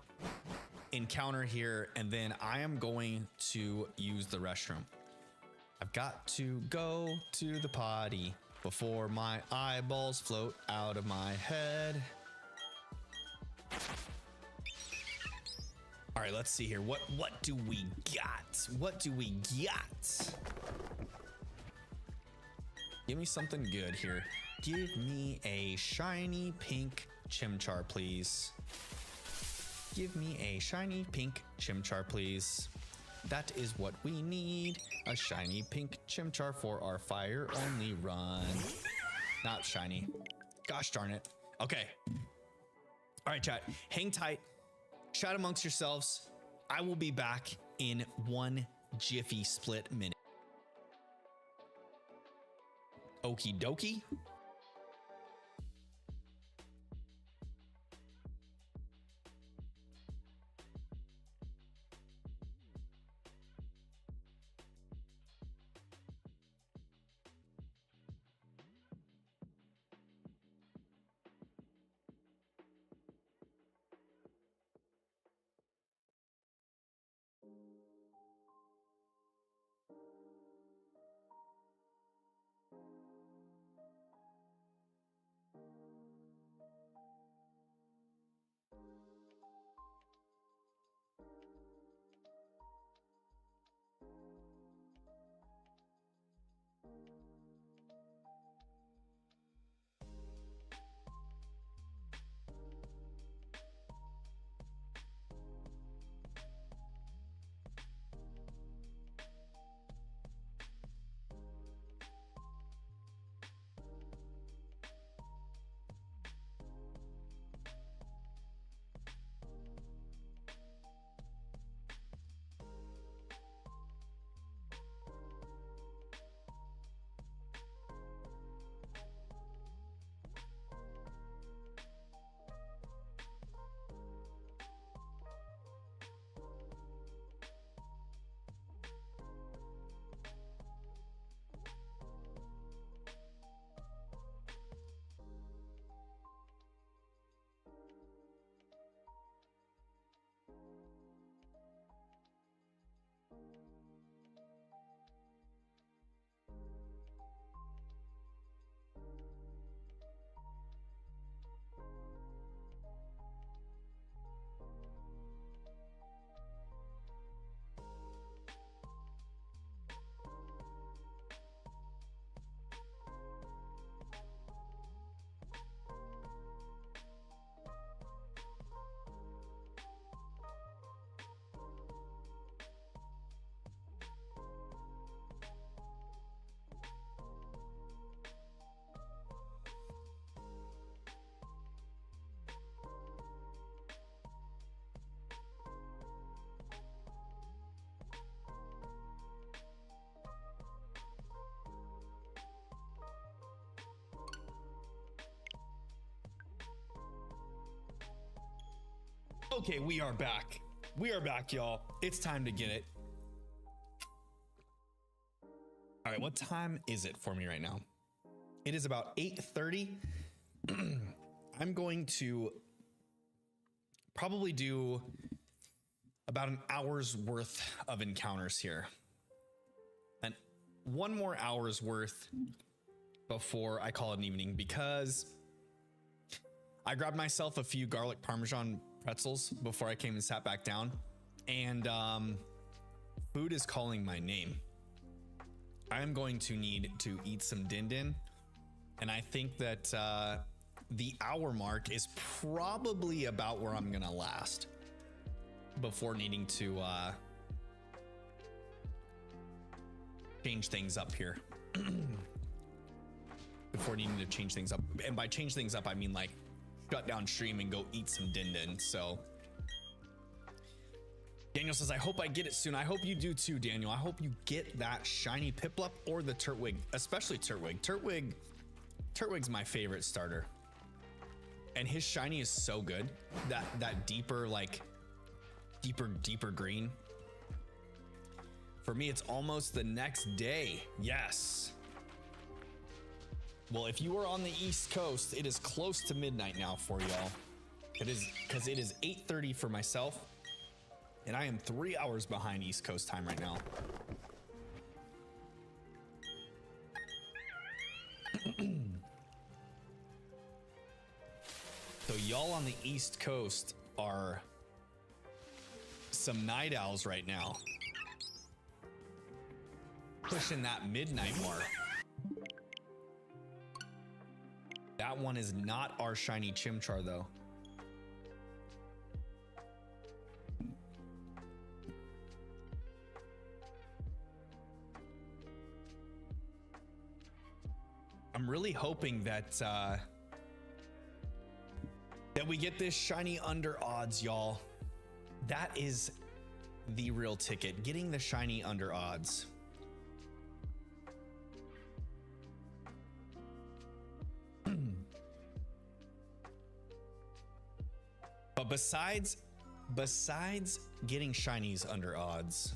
encounter here, and then I am going to use the restroom. I've got to go to the potty before my eyeballs float out of my head. All right, let's see here. What do we got? What do we got? Give me something good here. Give me a shiny pink Chimchar, please. Give me a shiny pink Chimchar, please. That is what we need. A shiny pink Chimchar for our fire only run. Not shiny. Gosh darn it. Okay. All right, chat. Hang tight. Chat amongst yourselves. I will be back in one jiffy split minute. Okie dokie. Okay, we are back. We are back, y'all. It's time to get it. All right, what time is it for me right now? It is about 8:30. I'm going to probably do about an hour's worth of encounters here. And one more hour's worth before I call it an evening, because I grabbed myself a few garlic parmesan pretzels before I came and sat back down, and food is calling my name. I am going to need to eat some din din, and I think that the hour mark is probably about where I'm gonna last before needing to change things up here. Before needing to change things up, and by change things up I mean like shut down stream and go eat some din din. So Daniel says, I hope I get it soon. I hope you do too, Daniel. I hope you get that shiny Piplup or the Turtwig, especially Turtwig. Turtwig's my favorite starter, and his shiny is so good. That deeper, like deeper green. For me, it's almost the next day. Yes. Well, if you are on the East Coast, it is close to midnight now for y'all. It is, because it is 8:30 for myself, and I am 3 hours behind East Coast time right now. So y'all on the East Coast are some night owls right now. Pushing that midnight mark. That one is not our shiny Chimchar though. I'm really hoping that that we get this shiny under odds, y'all. That is the real ticket, getting the shiny under odds. But besides getting shinies under odds,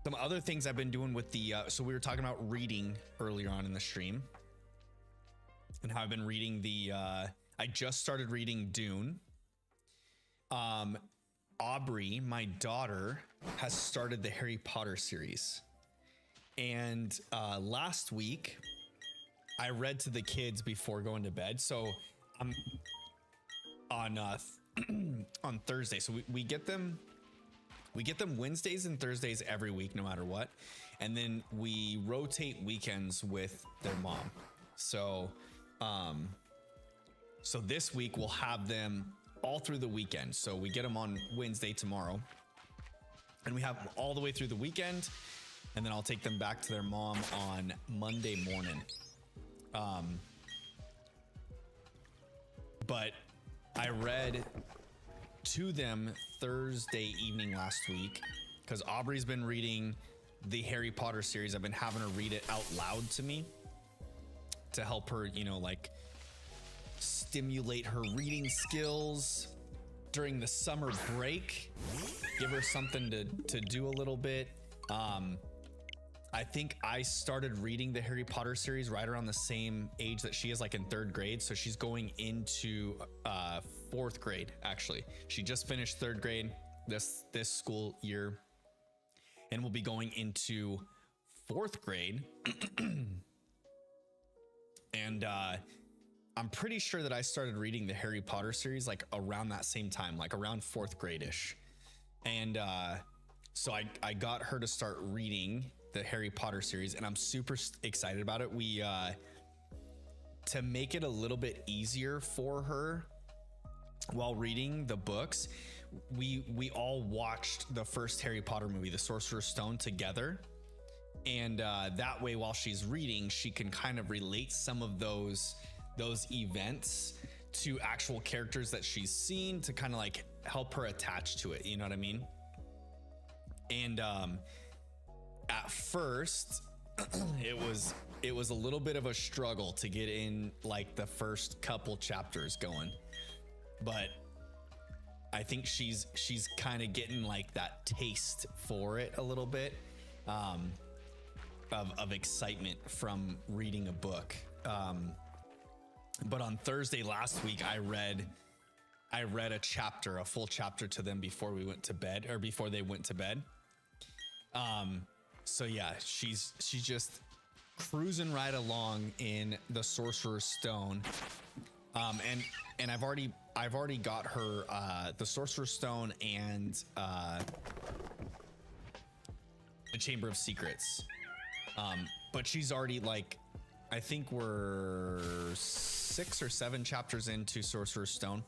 some other things I've been doing with the so we were talking about reading earlier on in the stream, and how I've been reading the I just started reading Dune. Aubrey, my daughter, has started the Harry Potter series, and last week I read to the kids before going to bed. So I'm on Thursday. So we get them Wednesdays and Thursdays every week, no matter what. And then we rotate weekends with their mom. So so this week we'll have them all through the weekend. So we get them on Wednesday tomorrow, and we have them all the way through the weekend. And then I'll take them back to their mom on Monday morning. But I read to them Thursday evening last week, because Aubrey's been reading the Harry Potter series. I've been having her read it out loud to me to help her, you know, like stimulate her reading skills during the summer break, give her something to do a little bit. I think I started reading the Harry Potter series right around the same age that she is, like in 3rd grade. So she's going into 4th grade, actually. She just finished 3rd grade this school year, and will be going into 4th grade. And I'm pretty sure that I started reading the Harry Potter series like around that same time, like around 4th grade-ish. And so I got her to start reading the Harry Potter series, and I'm super excited about it. We to make it a little bit easier for her while reading the books, we all watched the first Harry Potter movie, The Sorcerer's Stone, together. And that way, while she's reading, she can kind of relate some of those events to actual characters that she's seen, to kind of like help her attach to it. You know what I mean? And at first, it was a little bit of a struggle to get in like the first couple chapters going, but I think she's kind of getting like that taste for it a little bit, of excitement from reading a book. But on Thursday last week, I read a full chapter to them before we went to bed, or before they went to bed. So yeah, she's just cruising right along in the Sorcerer's Stone. And I've already got her the Sorcerer's Stone and the Chamber of Secrets. But she's already, like, I think we're 6 or 7 chapters into Sorcerer's Stone.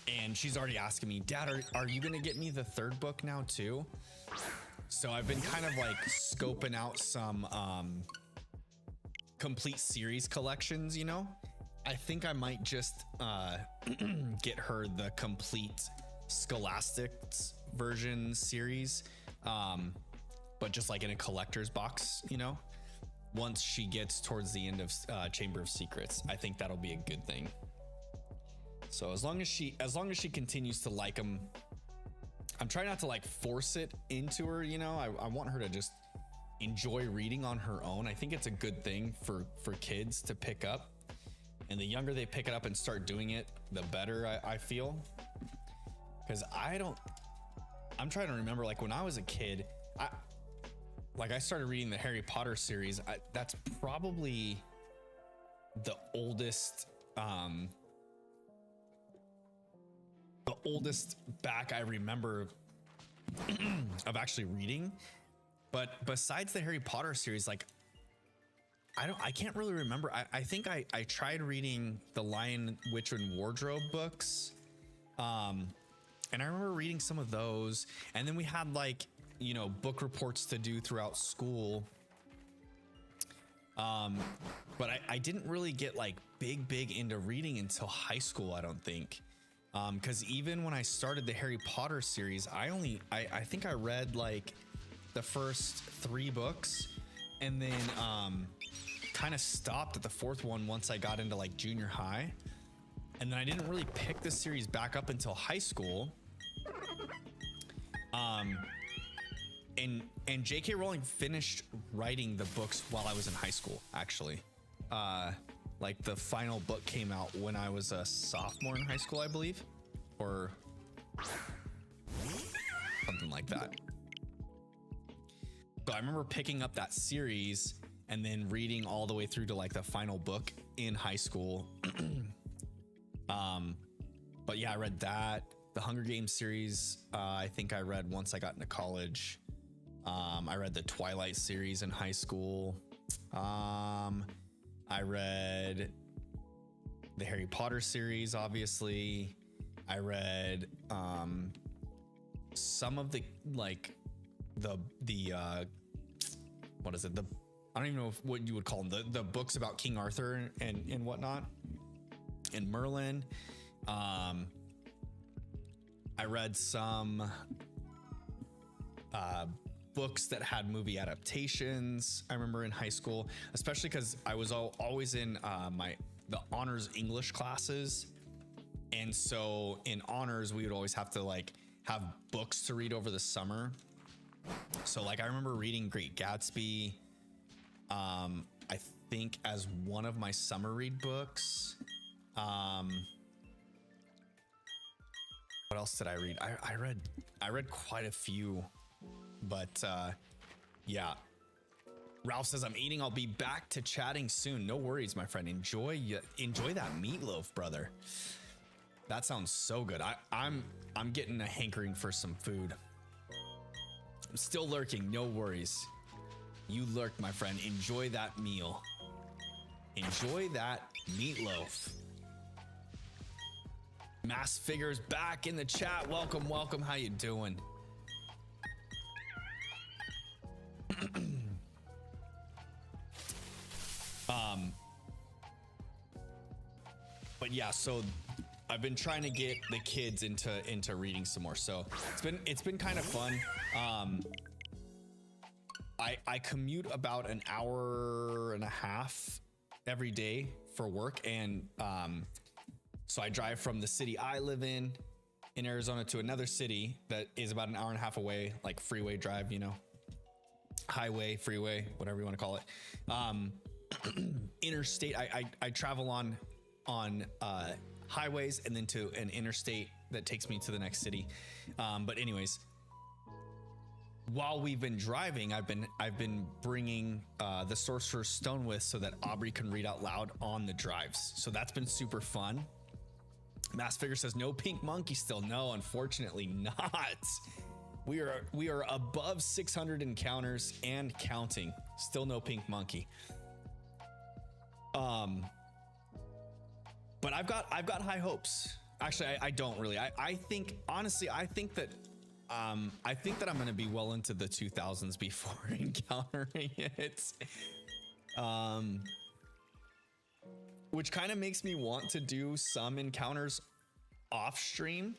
And she's already asking me, Dad, are you gonna get me the third book now too? So I've been kind of like scoping out some complete series collections, you know. I think I might just get her the complete Scholastics version series, but just like in a collector's box, you know. Once she gets towards the end of Chamber of Secrets, I think that'll be a good thing. So as long as she continues to like them, I'm trying not to like force it into her, you know. I want her to just enjoy reading on her own. I think it's a good thing for kids to pick up, and the younger they pick it up and start doing it, the better I feel. Because I'm trying to remember, like when I was a kid, I started reading the Harry Potter series. That's probably the oldest back I remember of actually reading. But besides the Harry Potter series, like I can't really remember. I think I tried reading the Lion, Witch, and Wardrobe books, and I remember reading some of those. And then we had like, you know, book reports to do throughout school. But I didn't really get like big into reading until high school, I don't think. Because even when I started the Harry Potter series, I think I read like the first 3 books, and then kind of stopped at the 4th one once I got into like junior high. And then I didn't really pick the series back up until high school. And J.K. Rowling finished writing the books while I was in high school, actually. Like the final book came out when I was a sophomore in high school, I believe, or something like that. So I remember picking up that series and then reading all the way through to like the final book in high school. But yeah, I read that. The Hunger Games series, I think I read once I got into college. I read the Twilight series in high school. I read the Harry Potter series, obviously. I read some of the like the what is it? I don't even know what you would call them. The books about King Arthur and whatnot, and Merlin. I read some books that had movie adaptations. I remember in high school, especially because I was always in the honors English classes, and so in honors we would always have to like have books to read over the summer. So like I remember reading Great Gatsby, I think as one of my summer read books. What else did I read? I read quite a few, but yeah. Ralph says, I'm eating. I'll be back to chatting soon. No worries, my friend. Enjoy that meatloaf, brother. That sounds so good. I'm getting a hankering for some food. I'm still lurking. No worries. You lurked, my friend. Enjoy that meal. Enjoy that meatloaf. Mass Figures back in the chat. Welcome. How you doing? But yeah, so I've been trying to get the kids into reading some more. So it's been kind of fun. I commute about an hour and a half every day for work, and so I drive from the city I live in Arizona to another city that is about an hour and a half away, like freeway drive, you know, highway, freeway, whatever you want to call it. Interstate. I travel on highways and then to an interstate that takes me to the next city. But anyways, while we've been driving, I've been bringing the Sorcerer's Stone with so that Aubrey can read out loud on the drives. So that's been super fun. Mass Figure says no pink monkey still. No, unfortunately not. We are above 600 encounters and counting. Still no pink monkey. But I've got high hopes. Actually, I don't really. I think honestly, I think that I'm gonna be well into the 2000s before encountering it. Which kind of makes me want to do some encounters off stream.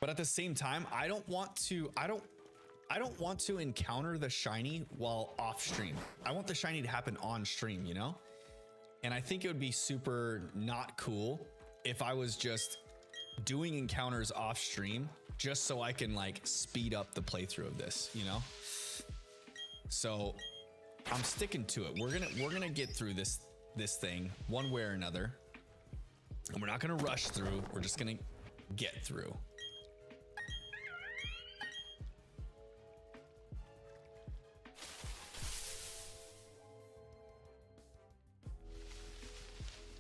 But at the same time, I don't want to encounter the shiny while off stream. I want the shiny to happen on stream, you know? And I think it would be super not cool if I was just doing encounters off stream just so I can like speed up the playthrough of this, you know? So I'm sticking to it. We're gonna get through this thing one way or another. And we're not gonna rush through. We're just gonna get through.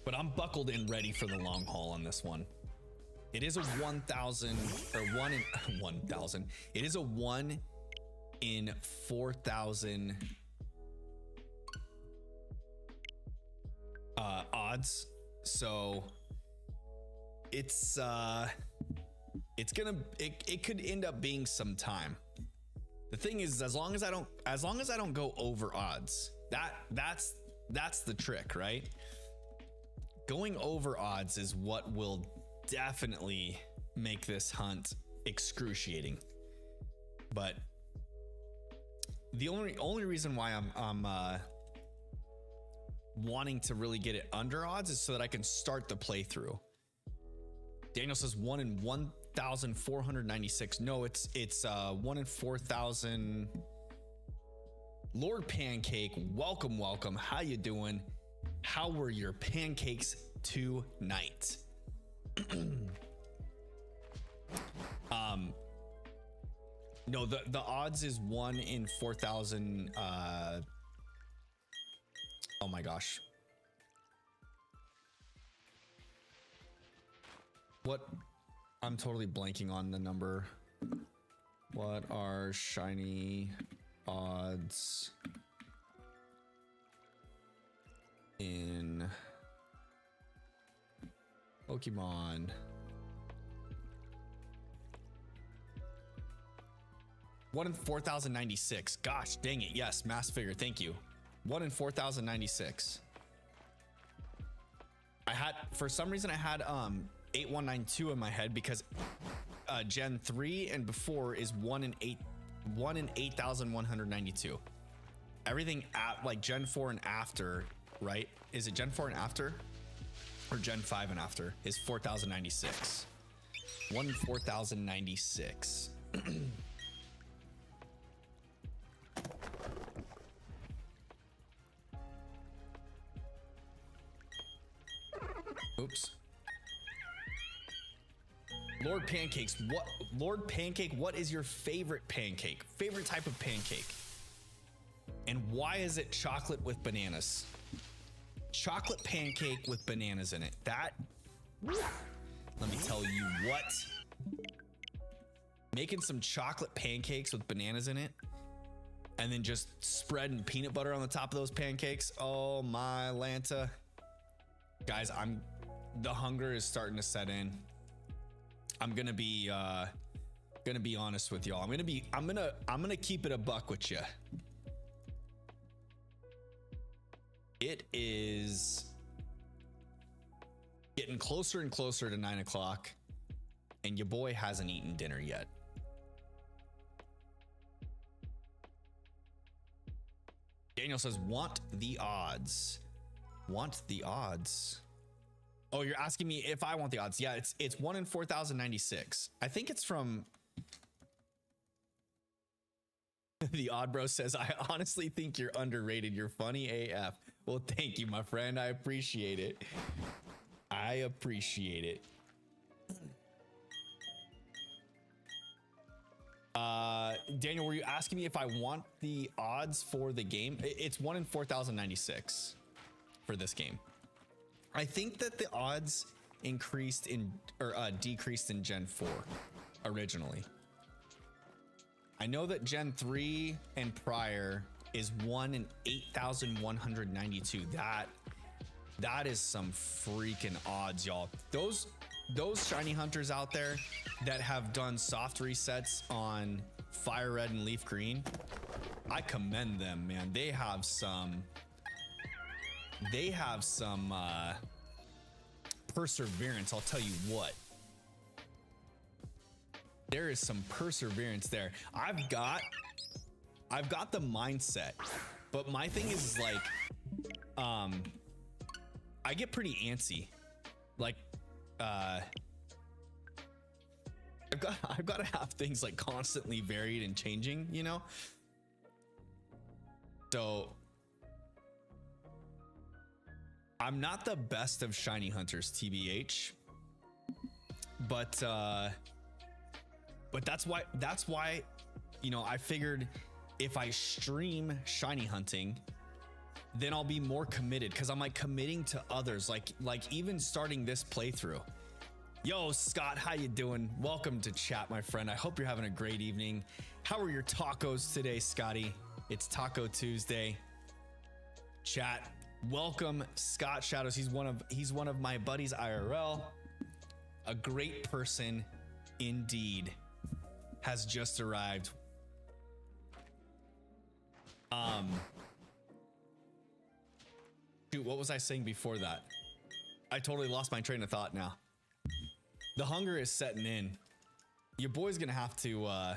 But I'm buckled in ready for the long haul on this one. It is a 1,000 or 1 in 1,000. It is a 1 in 4,000 odds. So it's it could end up being some time. The thing is, as long as I don't go over odds, that's the trick, right? Going over odds is what will definitely make this hunt excruciating. But the only reason why I'm wanting to really get it under odds is so that I can start the playthrough. Daniel says 1 in 1,496. No, it's 1 in 4,000. Lord Pancake, welcome. How you doing? How were your pancakes tonight? No, the odds is 1 in 4,000. Oh my gosh. What? I'm totally blanking on the number. What are shiny odds in Pokemon? One in 4,096. Gosh, dang it. Yes, mass figure. Thank you. 1 in 4,096. I had, for some reason, I had 8192 in my head because Gen 3 and before is 1 in 8,192. Everything at like Gen 4 and after, right? Is it Gen 4 and after? Or Gen 5 and after is 4,096. 1 in 4,096. Oops. Lord Pancakes, Lord Pancake, what is your favorite pancake? Favorite type of pancake? And why is it chocolate with bananas? Chocolate pancake with bananas in it. That, let me tell you what. Making some chocolate pancakes with bananas in it and then just spreading peanut butter on the top of those pancakes. Oh my Lanta. Guys, the hunger is starting to set in. I'm gonna be honest with y'all. I'm gonna keep it a buck with you. It is getting closer and closer to 9 o'clock, and your boy hasn't eaten dinner yet. Daniel says, want the odds. Want the odds. Oh, you're asking me if I want the odds. Yeah, it's 1 in 4,096. I think it's from the odd bro says, I honestly think you're underrated. You're funny AF. Well, thank you, my friend. I appreciate it. I appreciate it. Daniel, were you asking me if I want the odds for the game? It's 1 in 4,096 for this game. I think that the odds increased in or decreased in Gen 4 originally. I know that Gen 3 and prior is 1 in 8,192. That is some freaking odds, y'all. Those shiny hunters out there that have done soft resets on fire red and leaf green, I commend them, man. They have some perseverance, I'll tell you what. There is some perseverance there. I've got the mindset, but my thing is like, I get pretty antsy. Like, I've got to have things like constantly varied and changing, you know? So I'm not the best of shiny hunters, TBH, but that's why, you know, I figured if I stream shiny hunting, then I'll be more committed, because I'm like committing to others, like even starting this playthrough. Yo, Scott, how you doing? Welcome to chat, my friend. I hope you're having a great evening. How are your tacos today, Scotty? It's Taco Tuesday. Chat, welcome Scott Shadows. He's one of my buddies IRL. A great person indeed has just arrived. Dude, what was I saying before that? I totally lost my train of thought now. The hunger is setting in. Your boy's gonna have to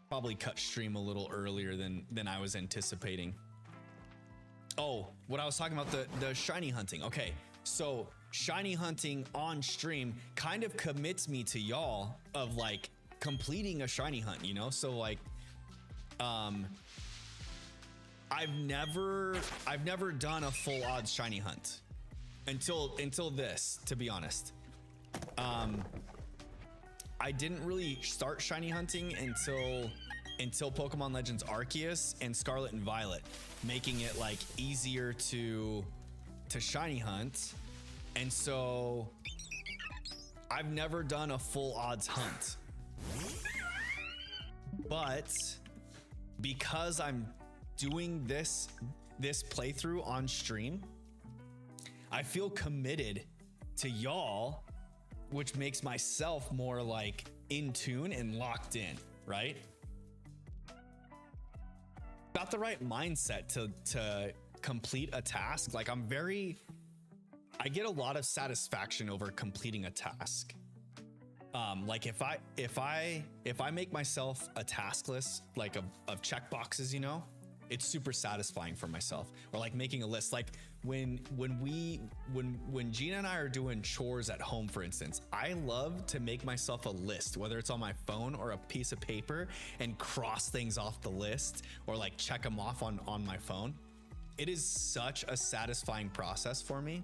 probably cut stream a little earlier than I was anticipating. Oh, what I was talking about, the shiny hunting. Okay, so shiny hunting on stream kind of commits me to y'all of like completing a shiny hunt, you know? So like, I've never done a full odds shiny hunt until this, to be honest. I didn't really start shiny hunting until Pokemon Legends Arceus and Scarlet and Violet, making it like easier to shiny hunt. And so I've never done a full odds hunt, but because I'm doing this playthrough on stream, I feel committed to y'all, which makes myself more like in tune and locked in, right? Got the right mindset to complete a task. Like I get a lot of satisfaction over completing a task. Like if I make myself a task list, like of check boxes, you know, it's super satisfying for myself. Or like making a list, like when Gina and I are doing chores at home, for instance, I love to make myself a list, whether it's on my phone or a piece of paper, and cross things off the list or like check them off on my phone. It is such a satisfying process for me.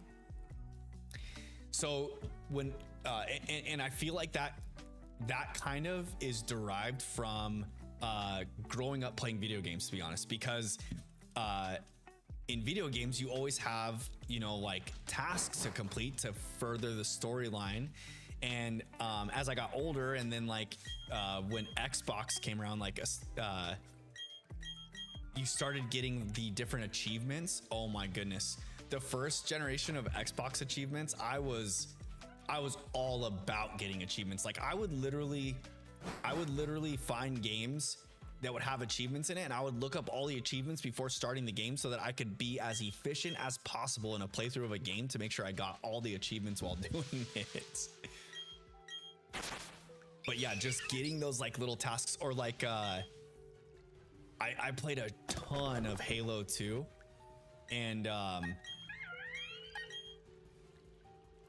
So when and I feel like that kind of is derived from growing up playing video games, to be honest, because in video games you always have, you know, like tasks to complete to further the storyline. And as I got older, and then like when Xbox came around, like you started getting the different achievements. Oh my goodness, the first generation of Xbox achievements, I was all about getting achievements. Like I would literally find games that would have achievements in it, and I would look up all the achievements before starting the game so that I could be as efficient as possible in a playthrough of a game to make sure I got all the achievements while doing it. But yeah, just getting those like little tasks, or like I played a ton of Halo 2, and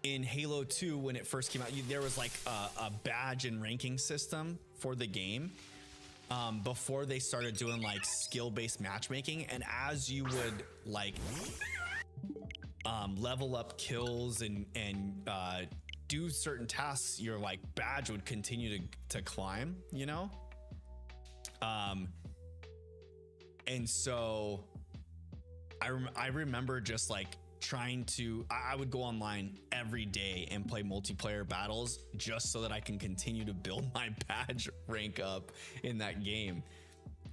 in Halo 2, when it first came out, there was like a badge and ranking system for the game before they started doing like skill-based matchmaking. And as you would like level up kills and do certain tasks, your like badge would continue to climb, you know? And so I remember just like trying to, I would go online every day and play multiplayer battles just so that I can continue to build my badge rank up in that game.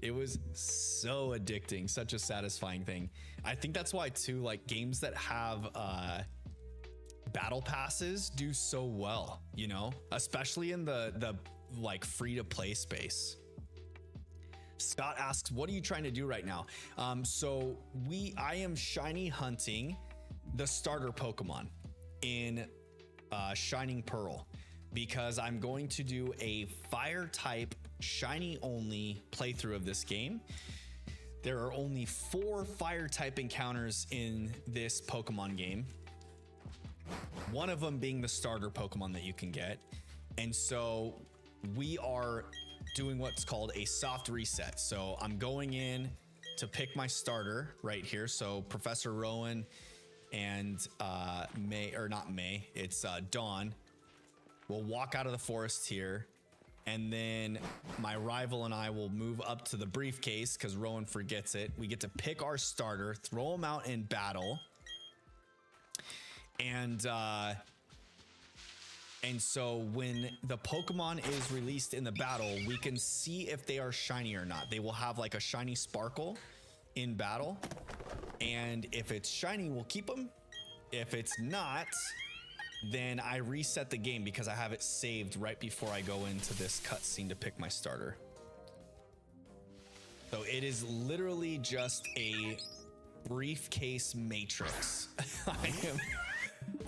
It was so addicting, such a satisfying thing. I think that's why too, like games that have battle passes do so well, you know, especially in the like free to play space. Scott asks, what are you trying to do right now? So I am shiny hunting the starter Pokemon in Shining Pearl, because I'm going to do a fire type shiny only playthrough of this game. There are only 4 fire type encounters in this Pokemon game, one of them being the starter Pokemon that you can get. And so we are doing what's called a soft reset. So I'm going in to pick my starter right here. So Professor Rowan and it's Dawn will walk out of the forest here, and then my rival and I will move up to the briefcase because Rowan forgets it. We get to pick our starter, throw him out in battle, and so when the Pokemon is released in the battle, we can see if they are shiny or not. They will have like a shiny sparkle in battle, and if it's shiny, we'll keep them. If it's not, then I reset the game because I have it saved right before I go into this cutscene to pick my starter. So it is literally just a briefcase matrix.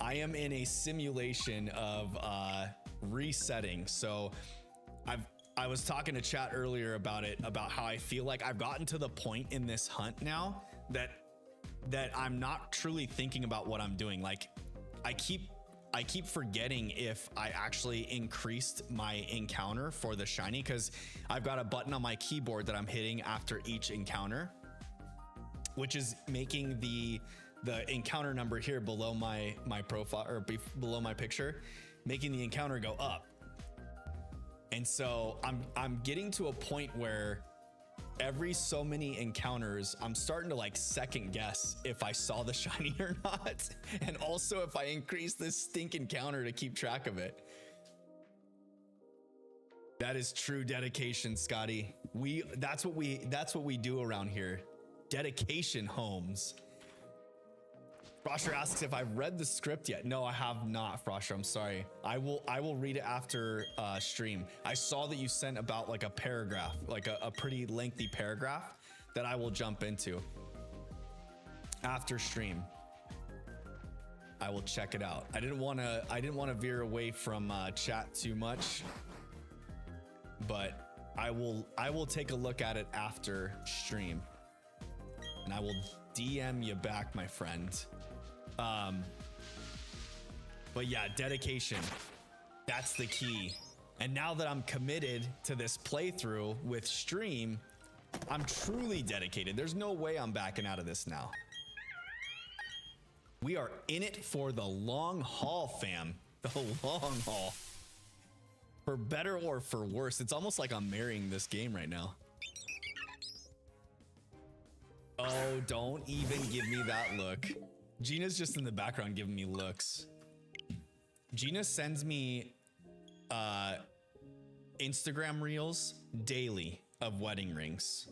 I am in a simulation of resetting. So I was talking to chat earlier about how I feel like I've gotten to the point in this hunt now that I'm not truly thinking about what I'm doing. Like I keep forgetting if I actually increased my encounter for the shiny, because I've got a button on my keyboard that I'm hitting after each encounter, which is making the encounter number here below my profile, or below my picture, making the encounter go up. And so I'm getting to a point where every so many encounters, I'm starting to like second guess if I saw the shiny or not, and also if I increase this stinking counter to keep track of it. That is true dedication, Scotty. That's what we do around here. Dedication, Holmes. Frosher asks if I've read the script yet. No, I have not, Frosher. I'm sorry. I will read it after stream. I saw that you sent about like a paragraph, like a pretty lengthy paragraph that I will jump into after stream. I will check it out. I didn't want to veer away from chat too much, but I will take a look at it after stream, and I will DM you back, my friend. But yeah, dedication, that's the key. And now that I'm committed to this playthrough with stream, I'm truly dedicated. There's no way I'm backing out of this now. We are in it for the long haul, fam. The long haul. For better or for worse. It's almost like I'm marrying this game right now. Oh, don't even give me that look. Gina's just in the background giving me looks. Gina sends me Instagram reels daily of wedding rings.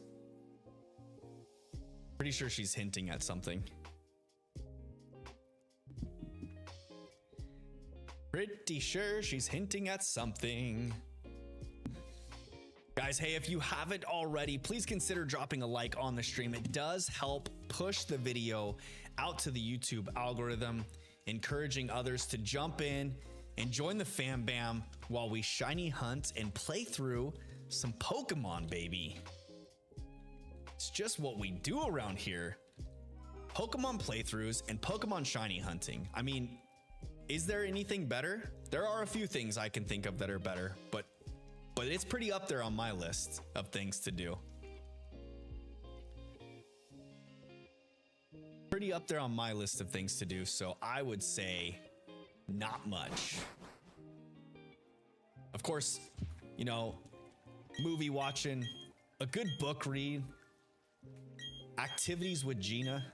Pretty sure she's hinting at something. Pretty sure she's hinting at something. Guys, hey, if you haven't already, please consider dropping a like on the stream. It does help push the video out to the YouTube algorithm, encouraging others to jump in and join the fam bam while we shiny hunt and play through some Pokemon, baby. It's just what we do around here. Pokemon playthroughs and Pokemon shiny hunting. I mean, is there anything better? There are a few things I can think of that are better, but it's pretty up there on my list of things to do. Pretty up there on my list of things to do, so I would say not much. Of course, you know, movie watching, a good book read, activities with Gina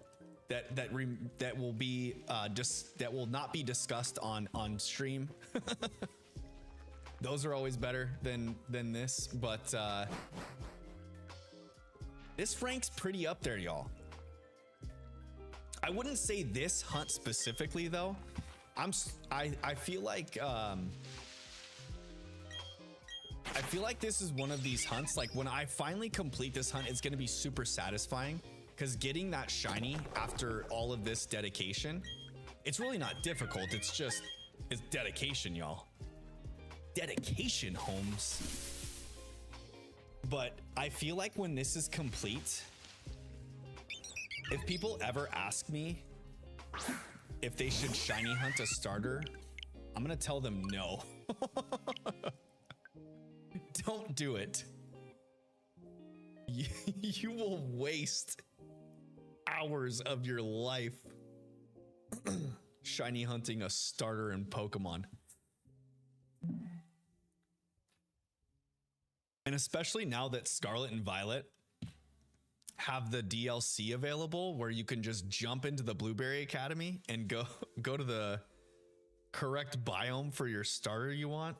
that will be that will not be discussed on stream. Those are always better than this, but This ranks pretty up there, y'all. I wouldn't say this hunt specifically though. I feel like this is one of these hunts. Like when I finally complete this hunt, it's going to be super satisfying because getting that shiny after all of this dedication, it's really not difficult. It's dedication, y'all. Dedication, Holmes. But I feel like when this is complete, if people ever ask me if they should shiny hunt a starter, I'm gonna tell them no. Don't do it. You will waste hours of your life shiny hunting a starter in Pokemon. And especially now that Scarlet and Violet have the DLC available where you can just jump into the Blueberry Academy and go to the correct biome for your starter you want.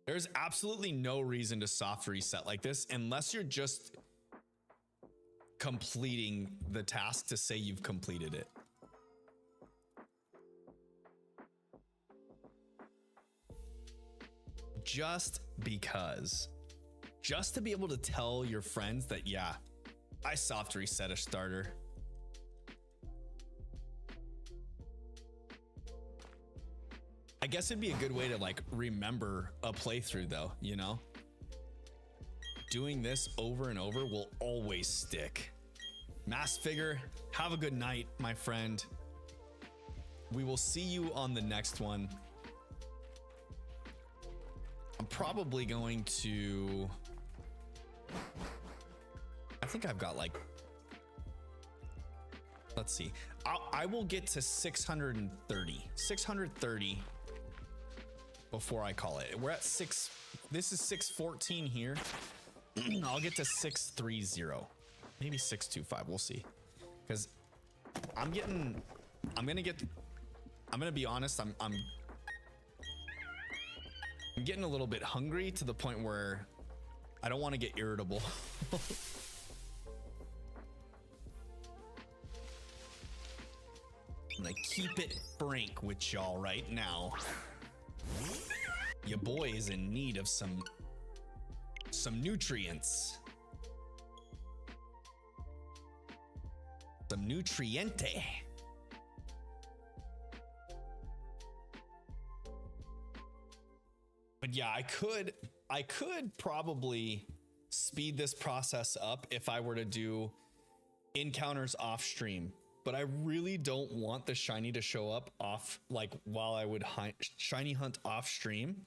There's absolutely no reason to soft reset like this unless you're just completing the task to say you've completed it. Just because. Just to be able to tell your friends that, yeah, I soft reset a starter. I guess it'd be a good way to like remember a playthrough though, you know? Doing this over and over will always stick. Mass Figure, have a good night, my friend. We will see you on the next one. I'm probably going to... I think I've got like... Let's see. I will get to 630. 630 before I call it. We're at 6... This is 614 here. I'll get to 630. Maybe 625. We'll see. Because I'm gonna be honest, I'm getting a little bit hungry to the point where I don't want to get irritable. I'm gonna keep it frank with y'all right now. Your boy is in need of some nutrients. Some nutriente. But yeah, I could probably speed this process up if I were to do encounters off stream, but I really don't want the shiny to show up off, like while I would shiny hunt off stream.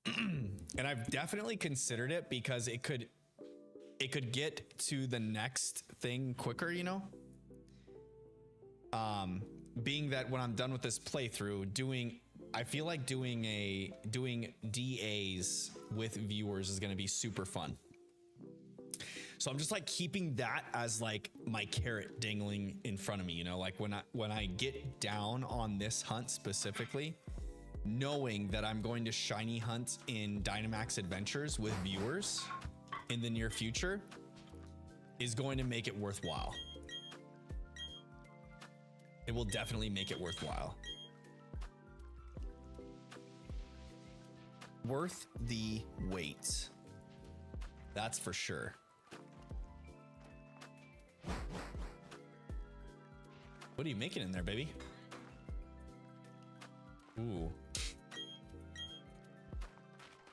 And I've definitely considered it because it could get to the next thing quicker, you know? Being that when I'm done with this playthrough, I feel like doing DAs with viewers is going to be super fun. So I'm just like keeping that as like my carrot dangling in front of me, you know, like when I get down on this hunt specifically, knowing that I'm going to shiny hunt in Dynamax Adventures with viewers in the near future is going to make it worthwhile. It will definitely make it worthwhile. Worth the wait. That's for sure. What are you making in there, baby? Ooh.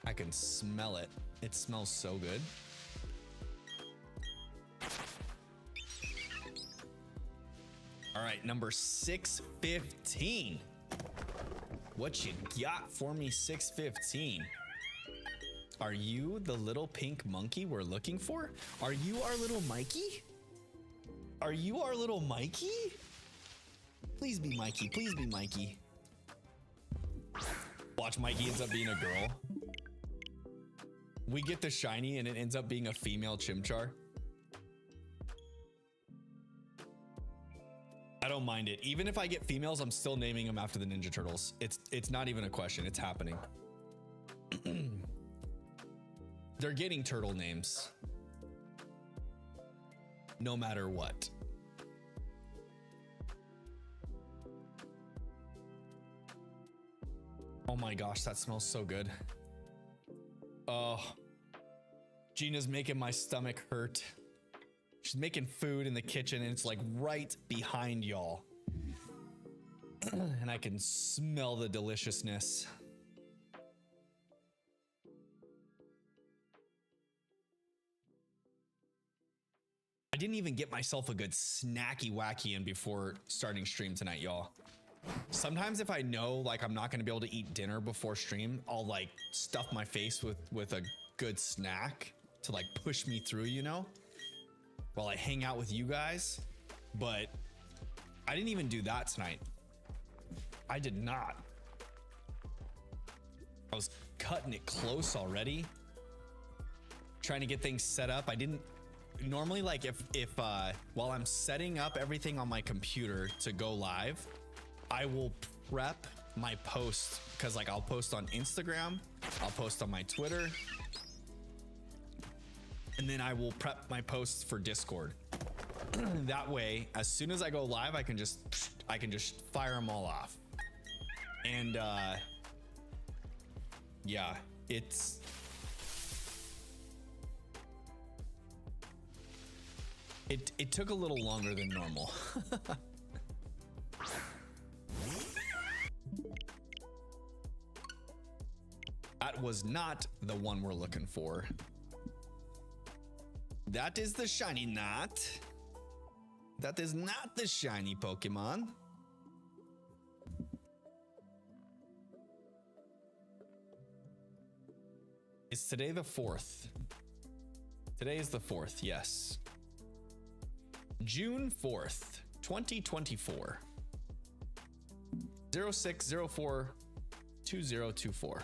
I can smell it. It smells so good. All right, number 615. What you got for me, 615? Are you the little pink monkey we're looking for? Are you our little Mikey? Are you our little Mikey? Please be Mikey. Please be Mikey. Watch, Mikey ends up being a girl. We get the shiny and it ends up being a female Chimchar. I don't mind it. Even if I get females, I'm still naming them after the Ninja Turtles. It's not even a question. It's happening. They're getting turtle names. no matter what. Oh my gosh, that smells so good. Oh, Gina's making my stomach hurt. She's making food in the kitchen and it's like right behind y'all. And I can smell the deliciousness. I didn't even get myself a good snacky wacky in before starting stream tonight, y'all. Sometimes if I know like I'm not going to be able to eat dinner before stream, I'll like stuff my face with a good snack to like push me through, you know, while I hang out with you guys. But I didn't even do that tonight. I did not. I was cutting it close already, trying to get things set up. I didn't normally, like, if while I'm setting up everything on my computer to go live, I will prep my post, because like I'll post on Instagram, I'll post on my Twitter, and then I will prep my posts for Discord. That way, as soon as I go live, I can just fire them all off. And yeah, it took a little longer than normal. That was not the one we're looking for. That is the shiny knot. That is not the shiny Pokemon. Is today the 4th? Today is the 4th, yes. June 4th, 2024. 0604 2024.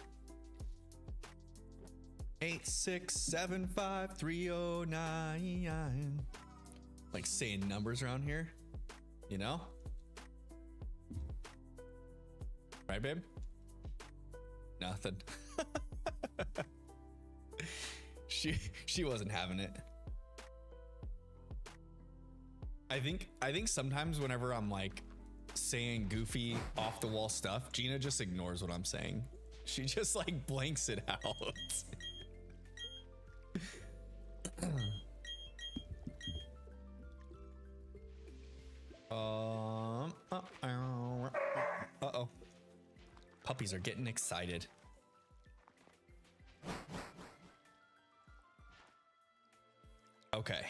8675309. Like saying numbers around here, you know? Right, babe? Nothing. She wasn't having it. I think sometimes whenever I'm like saying goofy off the wall stuff, Gina just ignores what I'm saying. She just like blanks it out. Uh-oh. Puppies are getting excited. Okay.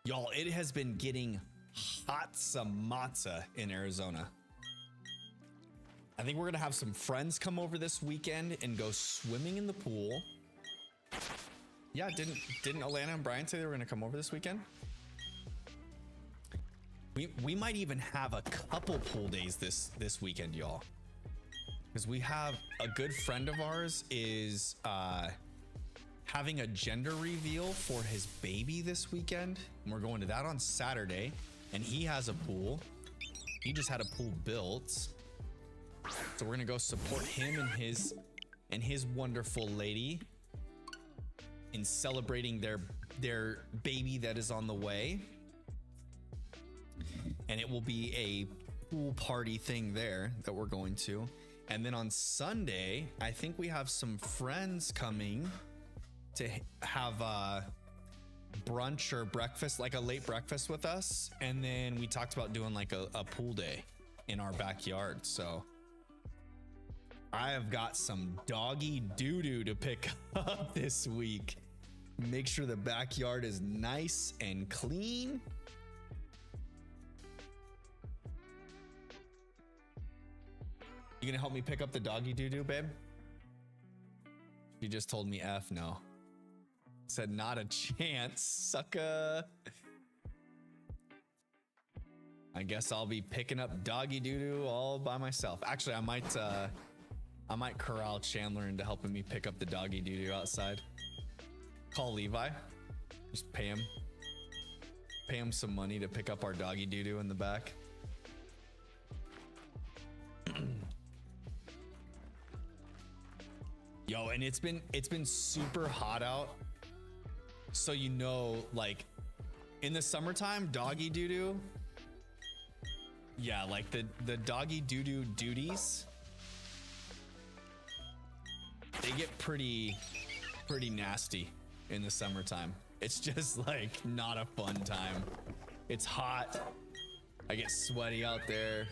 Y'all, it has been getting hot some matzo in Arizona. I think we're gonna have some friends come over this weekend and go swimming in the pool. Yeah, didn't Alana and Brian say they were gonna come over this weekend? We might even have a couple pool days this weekend, y'all. Because we have a good friend of ours is having a gender reveal for his baby this weekend. And we're going to that on Saturday. And he has a pool. He just had a pool built. So we're gonna go support him and his wonderful lady in celebrating their baby that is on the way. And it will be a pool party thing there that we're going to. And then on Sunday, I think we have some friends coming to have a brunch or breakfast, like a late breakfast with us. And then we talked about doing like a pool day in our backyard. So I have got some doggy doo-doo to pick up this week. Make sure the backyard is nice and clean. You gonna help me pick up the doggy doo-doo, babe? She just told me F no. Said not a chance, sucker. I guess I'll be picking up doggy doo-doo all by myself. Actually, I might corral Chandler into helping me pick up the doggy doo-doo outside. Call Levi. Just pay him some money to pick up our doggy doo-doo in the back. Yo, and it's been super hot out. So you know, like In the summertime, doggy doo-doo. Yeah, like the doggy doo-doo duties. They get pretty nasty in the summertime. It's just like not a fun time. It's hot. I get sweaty out there.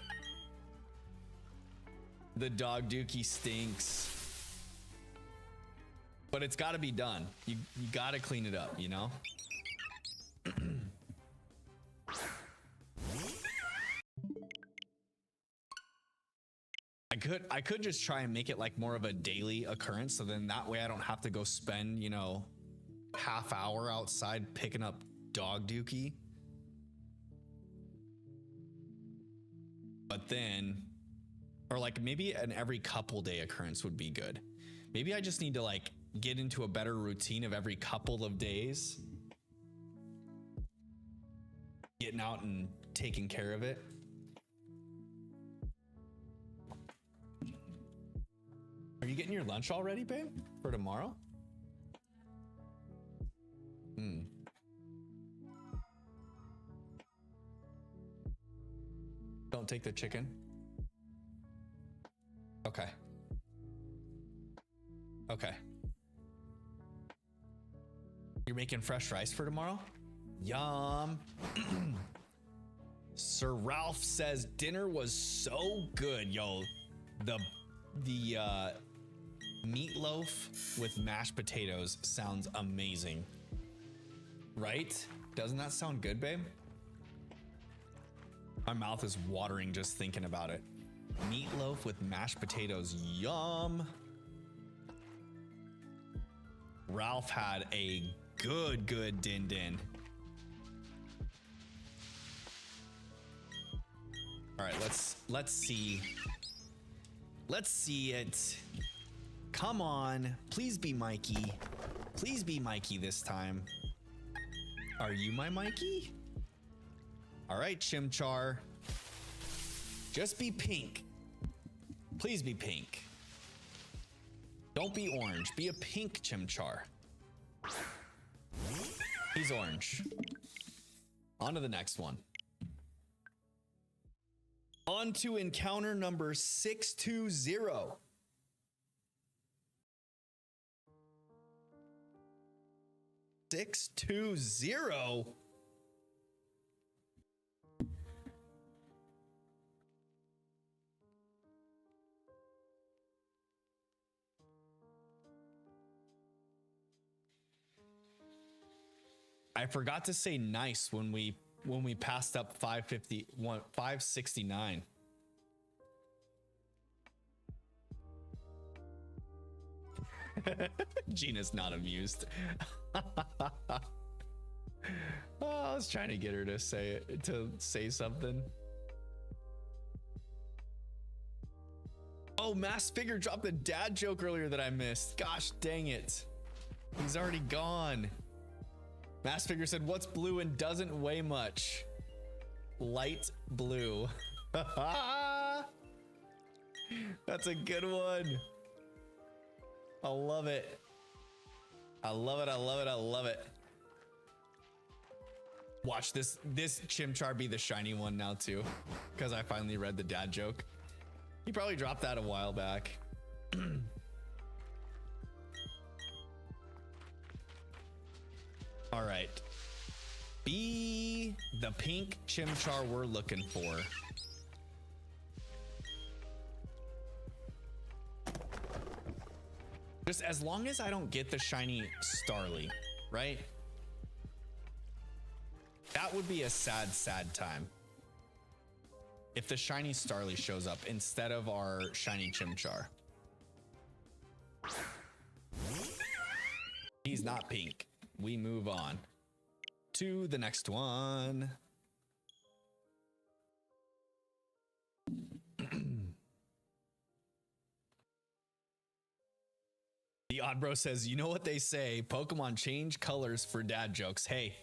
The dog dookie stinks. But it's got to be done. You got to clean it up, you know? I could just try and make it like more of a daily occurrence, so then that way I don't have to go spend, you know, half hour outside picking up dog dookie. But then, or like maybe an every couple day occurrence would be good. Maybe I just need to like get into a better routine of every couple of days getting out and taking care of it. Are you getting your lunch already, babe? For tomorrow? Don't take the chicken. Okay. Okay. You're making fresh rice for tomorrow? Yum. Sir Ralph says dinner was so good, yo. The meatloaf with mashed potatoes sounds amazing. Right? Doesn't that sound good, babe? My mouth is watering just thinking about it. Meatloaf with mashed potatoes, yum. Ralph had a good din din. All right, let's see. Let's see it. Come on, please be Mikey. Please be Mikey this time. Are you my Mikey? All right, Chimchar. Just be pink. Please be pink. Don't be orange. Be a pink Chimchar. He's orange. On to the next one. On to encounter number 620. I forgot to say nice when we passed up 569. Gina's not amused. Oh, I was trying to get her to say something. Oh, Mass Figure dropped the dad joke earlier that I missed. Gosh dang it. He's already gone. Mass Figure said, what's blue and doesn't weigh much? Light blue. That's a good one. I love it. I love it. I love it. I love it. Watch this Chimchar be the shiny one now too, because I finally read the dad joke. He probably dropped that a while back. All right. Be the pink Chimchar we're looking for. Just as long as I don't get the shiny Starly, right? That would be a sad time. If the shiny Starly shows up instead of our shiny Chimchar. He's not pink. We move on to the next one. The Odd Bro says, you know what they say, Pokemon change colors for dad jokes. Hey,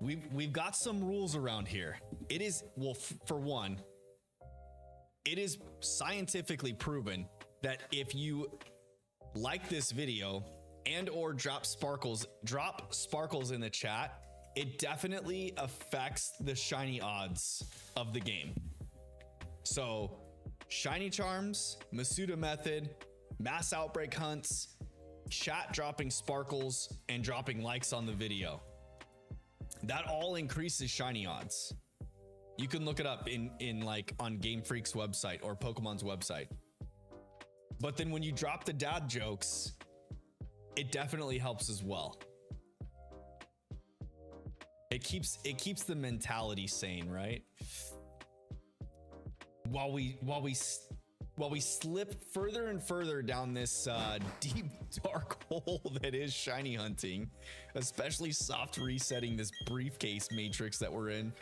we've got some rules around here. It is, well, for one, it is scientifically proven that if you like this video and or drop sparkles in the chat, it definitely affects the shiny odds of the game. So shiny charms, Masuda method, mass outbreak hunts, chat dropping sparkles, and dropping likes on the video. That all increases shiny odds. You can look it up in like on Game Freak's website or Pokemon's website. But then when you drop the dad jokes, it definitely helps as well. It keeps the mentality sane, right? While we slip further and further down this deep dark hole that is shiny hunting, especially soft resetting this briefcase matrix that we're in.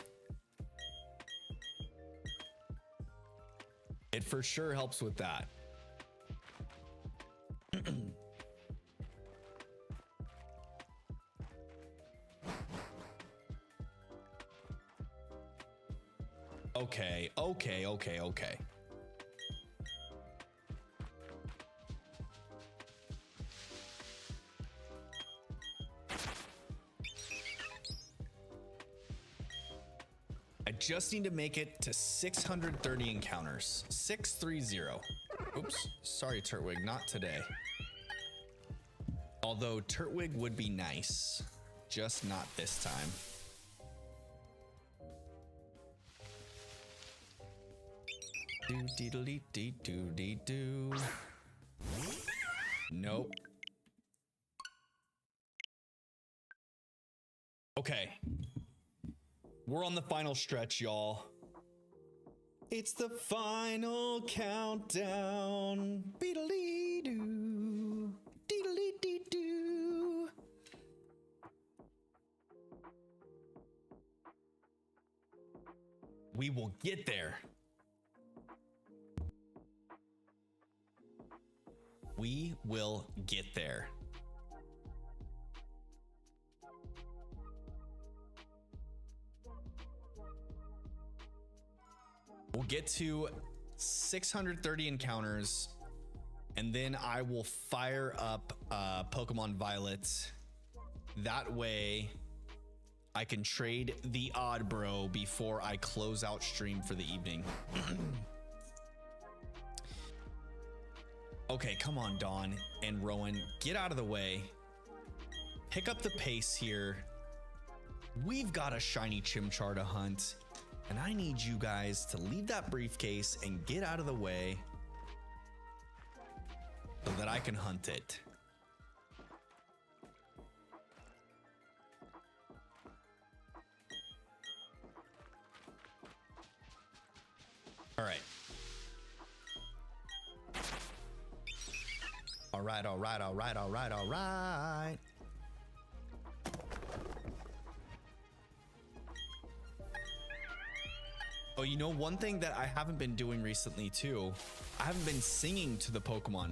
It for sure helps with that. Okay. I just need to make it to 630 encounters. 630. Oops, sorry Turtwig, not today. Although Turtwig would be nice, just not this time. Do. Nope. Okay. We're on the final stretch, y'all. It's the final countdown. Beedly-doo. Deedly-dee-doo. We will get there. We will get there. We'll get to 630 encounters, and then I will fire up Pokemon Violet. That way, I can trade the odd bro before I close out stream for the evening. Okay, come on, Dawn and Rowan, get out of the way. Pick up the pace here. We've got a shiny Chimchar to hunt, and I need you guys to leave that briefcase and get out of the way so that I can hunt it. All right. All right. Oh, you know, one thing that I haven't been doing recently too, I haven't been singing to the Pokemon.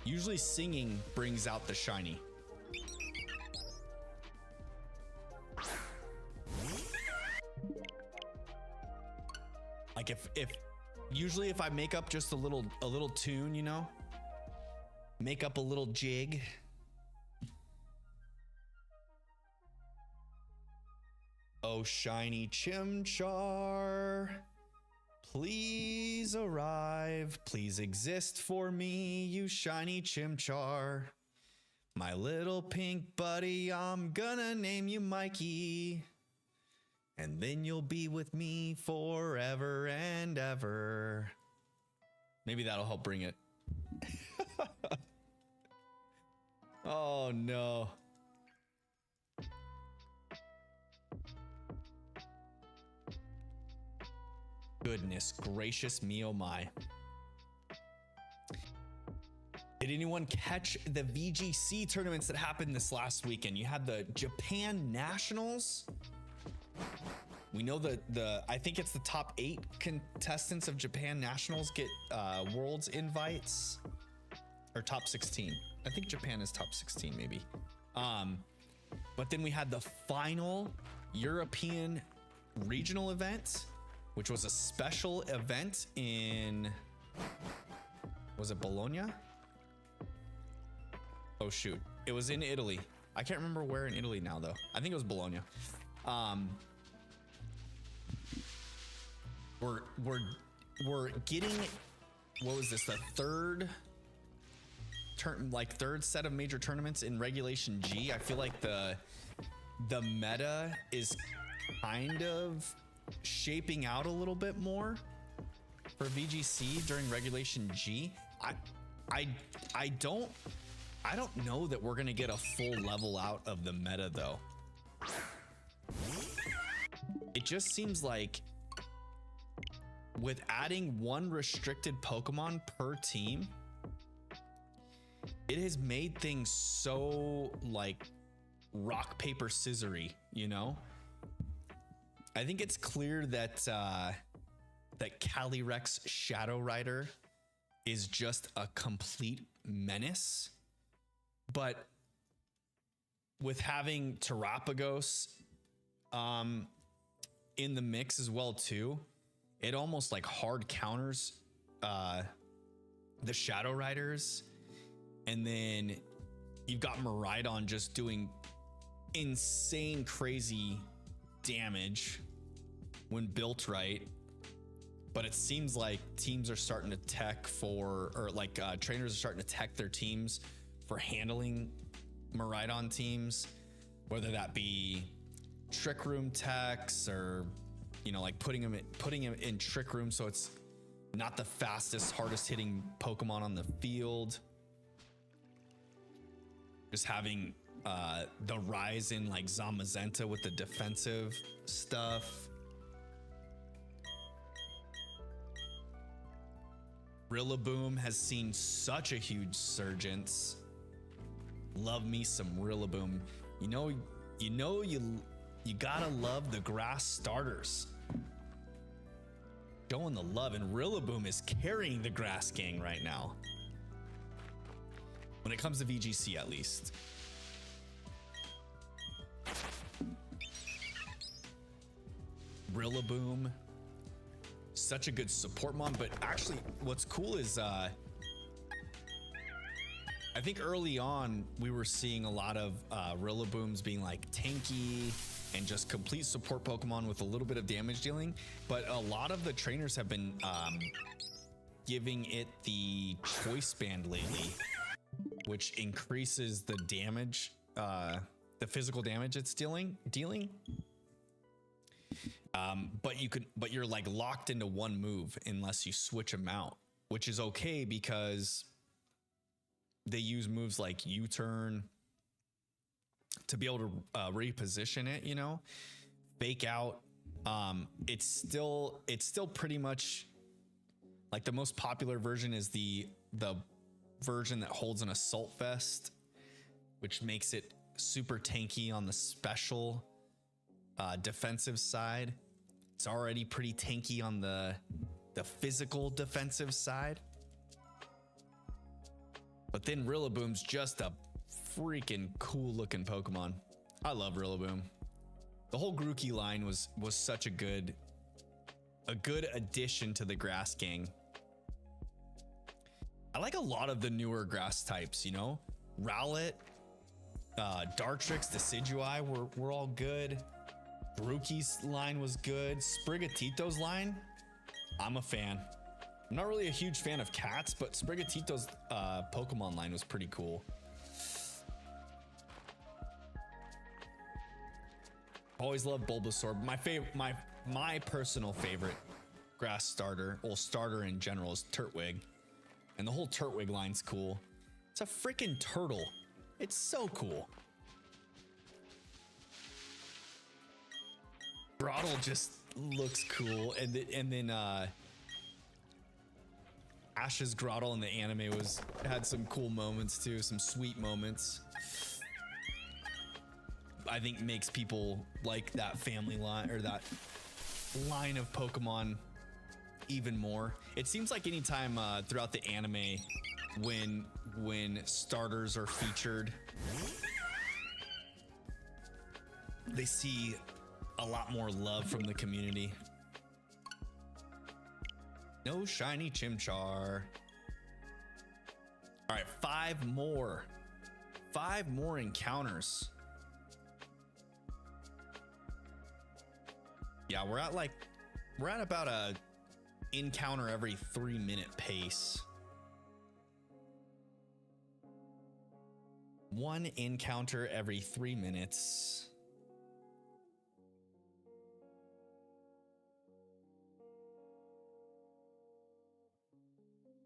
Usually singing brings out the shiny. Like usually if I make up just a little tune, you know, make up a little jig. Oh, shiny Chimchar, please arrive. Please exist for me, you shiny Chimchar. My little pink buddy, I'm gonna name you Mikey. And then you'll be with me forever and ever. Maybe that'll help bring it. Oh no. Goodness gracious me, oh my. Did anyone catch the VGC tournaments that happened this last weekend? You had the Japan Nationals. We know the I think it's the top 8 contestants of Japan Nationals get Worlds invites, or top 16. I think Japan is top 16 maybe. But then we had the final European regional event, which was a special event in, was it Bologna? Oh shoot, it was in Italy. I can't remember where in Italy now though. I think it was Bologna. We're getting, what was this, the third set of major tournaments in Regulation G. I feel like the meta is kind of shaping out a little bit more for VGC during Regulation G. I don't know that we're gonna get a full level out of the meta though. It just seems like with adding one restricted Pokemon per team, it has made things so like rock, paper, scissory, you know? I think it's clear that that Calyrex Shadow Rider is just a complete menace. But with having Terapagos in the mix as well too, it almost like hard counters the Shadow Riders. And then you've got Miraidon just doing insane crazy damage when built right. But it seems like teams are starting to tech for, or like trainers are starting to tech their teams for handling Miraidon teams, whether that be Trick Room techs or, you know, like putting him in Trick Room so it's not the fastest, hardest hitting Pokemon on the field. Just having the rise in like Zamazenta with the defensive stuff. Rillaboom has seen such a huge surgence. Love me some Rillaboom. You gotta love the grass starters. Showing the love, and Rillaboom is carrying the grass gang right now. When it comes to VGC, at least. Rillaboom, such a good support mon, but actually what's cool is I think early on we were seeing a lot of Rillabooms being like tanky and just complete support Pokemon with a little bit of damage dealing, but a lot of the trainers have been giving it the choice band lately, which increases the damage, the physical damage it's dealing. But you're like locked into one move unless you switch them out, which is okay because they use moves like U-turn to be able to reposition it, you know, fake out. It's still pretty much like the most popular version is the version that holds an assault vest, which makes it super tanky on the special defensive side. It's already pretty tanky on the physical defensive side. But then Rillaboom's just a freaking cool looking Pokemon. I love Rillaboom. The whole Grookey line was such a good addition to the grass gang. I like a lot of the newer grass types, you know, Rowlet, Dartrix, Decidueye were all good. Grookey's line was good. Sprigatito's line, I'm a fan. I'm not really a huge fan of cats, but Sprigatito's Pokemon line was pretty cool. Always love Bulbasaur. My personal favorite grass starter, well, starter in general, is Turtwig. And the whole Turtwig line's cool. It's a freaking turtle. It's so cool. Grottle just looks cool, and then Ash's Grottle in the anime had some cool moments too, some sweet moments. I think makes people like that family line or that line of Pokemon even more. It seems like anytime throughout the anime when starters are featured, they see a lot more love from the community. No shiny Chimchar. All right, 5 more 5 more encounters. Yeah, we're at about a encounter every 3-minute pace. 1 encounter every 3 minutes.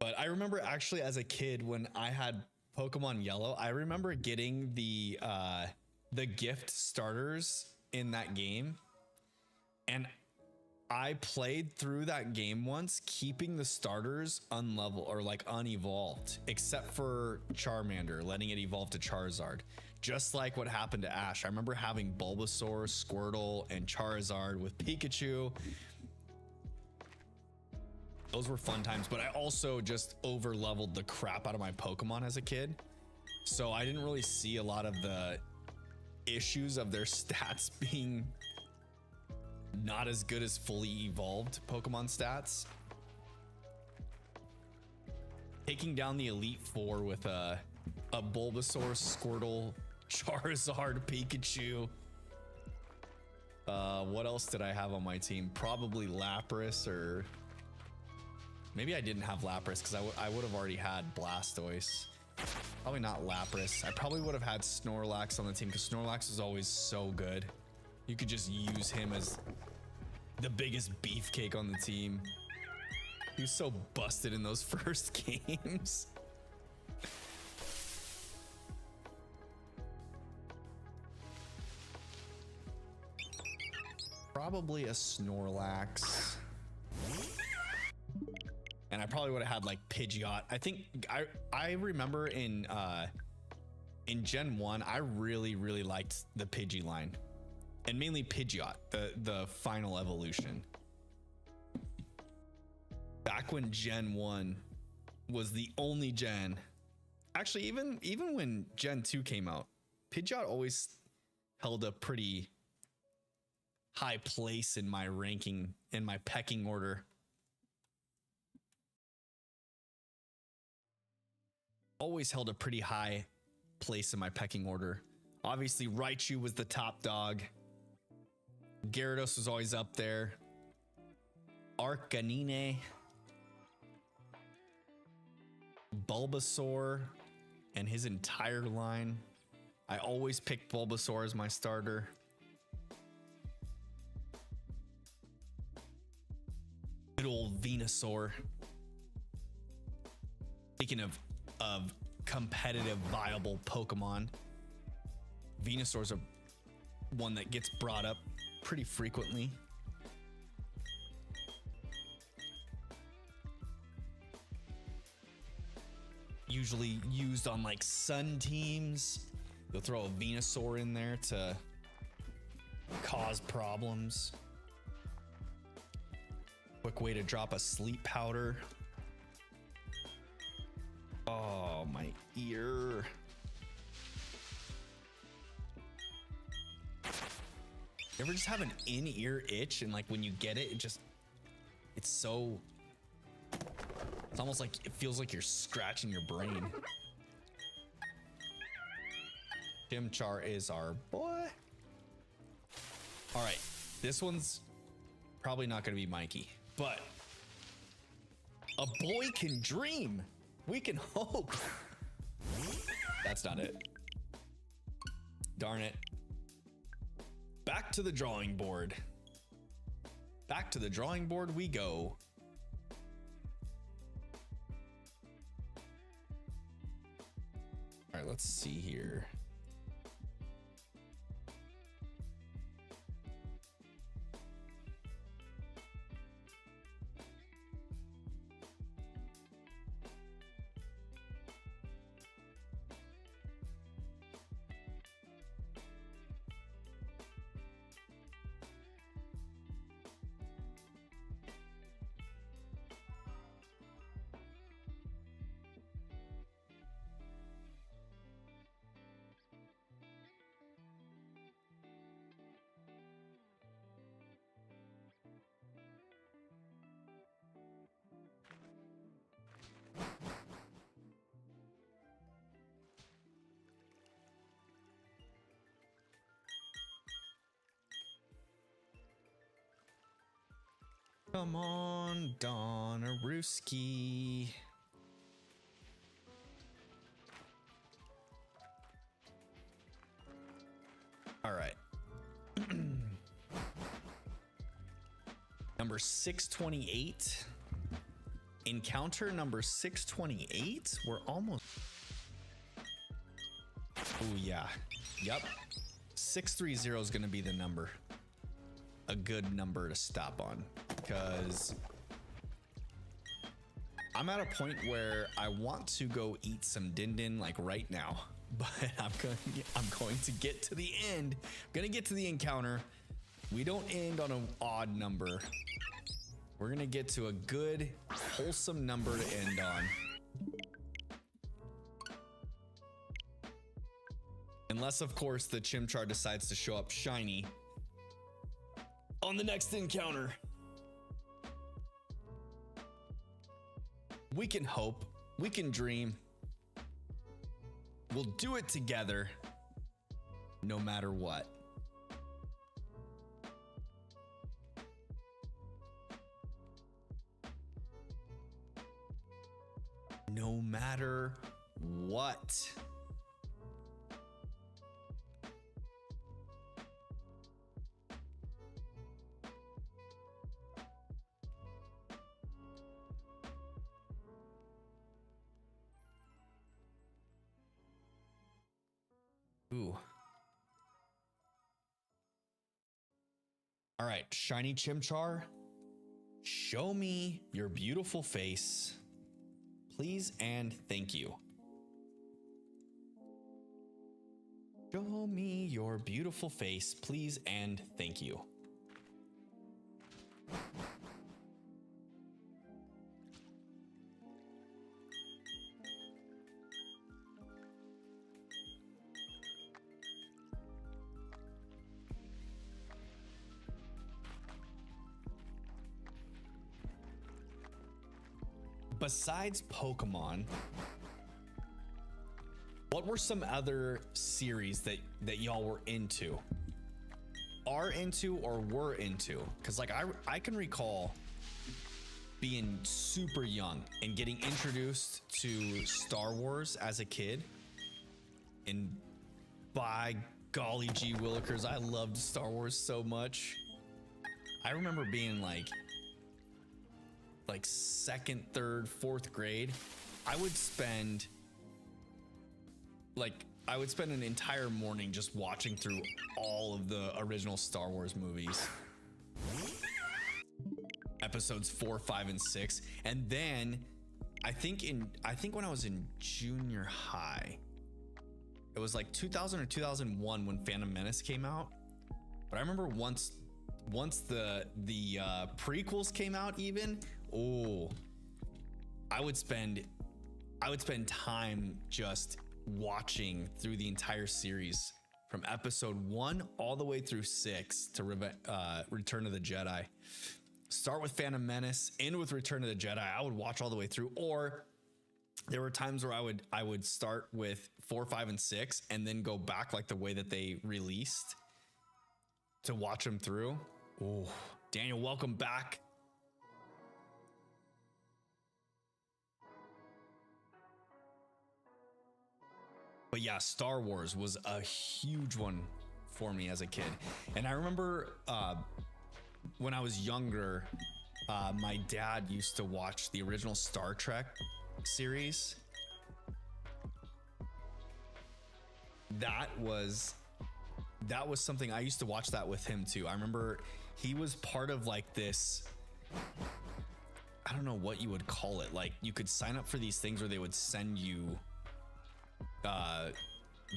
But I remember actually as a kid when I had Pokemon Yellow, I remember getting the gift starters in that game. And I played through that game once, keeping the starters unlevel or like unevolved, except for Charmander, letting it evolve to Charizard. Just like what happened to Ash. I remember having Bulbasaur, Squirtle, and Charizard with Pikachu. Those were fun times, but I also just over leveled the crap out of my Pokemon as a kid. So I didn't really see a lot of the issues of their stats being not as good as fully evolved Pokemon stats. Taking down the Elite Four with a Bulbasaur, Squirtle, Charizard, Pikachu. What else did I have on my team? Probably Lapras, or maybe I didn't have Lapras because I would have already had Blastoise. Probably not Lapras. I probably would have had Snorlax on the team because Snorlax is always so good. You could just use him as the biggest beefcake on the team. He was so busted in those first games. Probably a Snorlax. And I probably would have had like Pidgeot. I think I remember in Gen 1, I really liked the Pidgey line. And mainly Pidgeot, the final evolution. Back when Gen 1 was the only gen. Actually, even when Gen 2 came out, Pidgeot always held a pretty high place in my ranking, in my pecking order. Always held a pretty high place in my pecking order. Obviously, Raichu was the top dog. Gyarados was always up there. Arcanine. Bulbasaur and his entire line. I always picked Bulbasaur as my starter. Good old Venusaur. Speaking of competitive, viable Pokemon, Venusaur's a one that gets brought up pretty frequently. Usually used on like sun teams. They'll throw a Venusaur in there to cause problems. Quick way to drop a sleep powder. Oh, my ear. You ever just have an in-ear itch and like when you get it, it's so, it's almost like it feels like you're scratching your brain. Chimchar is our boy. All right, this one's probably not going to be Mikey, but a boy can dream. We can hope. That's not it. Darn it. Back to the drawing board. Back to the drawing board we go. All right, let's see here. Come on, Donnaruski. All right. Number 628. Encounter number 628. We're almost. Oh, yeah. Yep. 630 is going to be the number. A good number to stop on. Because I'm at a point where I want to go eat some din din like right now. But I'm going to get to the end. I'm going to get to the encounter. We don't end on an odd number. We're going to get to a good, wholesome number to end on. Unless, of course, the Chimchar decides to show up shiny on the next encounter. We can hope. We can dream. We'll do it together, no matter what. No matter what. Ooh. All right, shiny Chimchar, show me your beautiful face, please and thank you. Show me your beautiful face, please and thank you. Besides Pokemon, what were some other series that y'all were into? Are into or were into? Because like I can recall being super young and getting introduced to Star Wars as a kid. And by golly gee willikers, I loved Star Wars so much. I remember being like second, third, fourth grade. I would spend an entire morning just watching through all of the original Star Wars movies. Episodes 4, 5, and 6. And then I think when I was in junior high, it was like 2000 or 2001 when Phantom Menace came out. But I remember once the prequels came out even, I would spend time just watching through the entire series from episode 1 all the way through 6 to Return of the Jedi. Start with Phantom Menace, end with Return of the Jedi. I would watch all the way through, or there were times where I would start with 4, 5, and 6 and then go back like the way that they released to watch them through. Oh, Daniel, welcome back. But yeah, Star Wars was a huge one for me as a kid. And I remember when I was younger, my dad used to watch the original Star Trek series. That was something I used to watch that with him too. I remember he was part of like this, I don't know what you would call it. Like you could sign up for these things where they would send you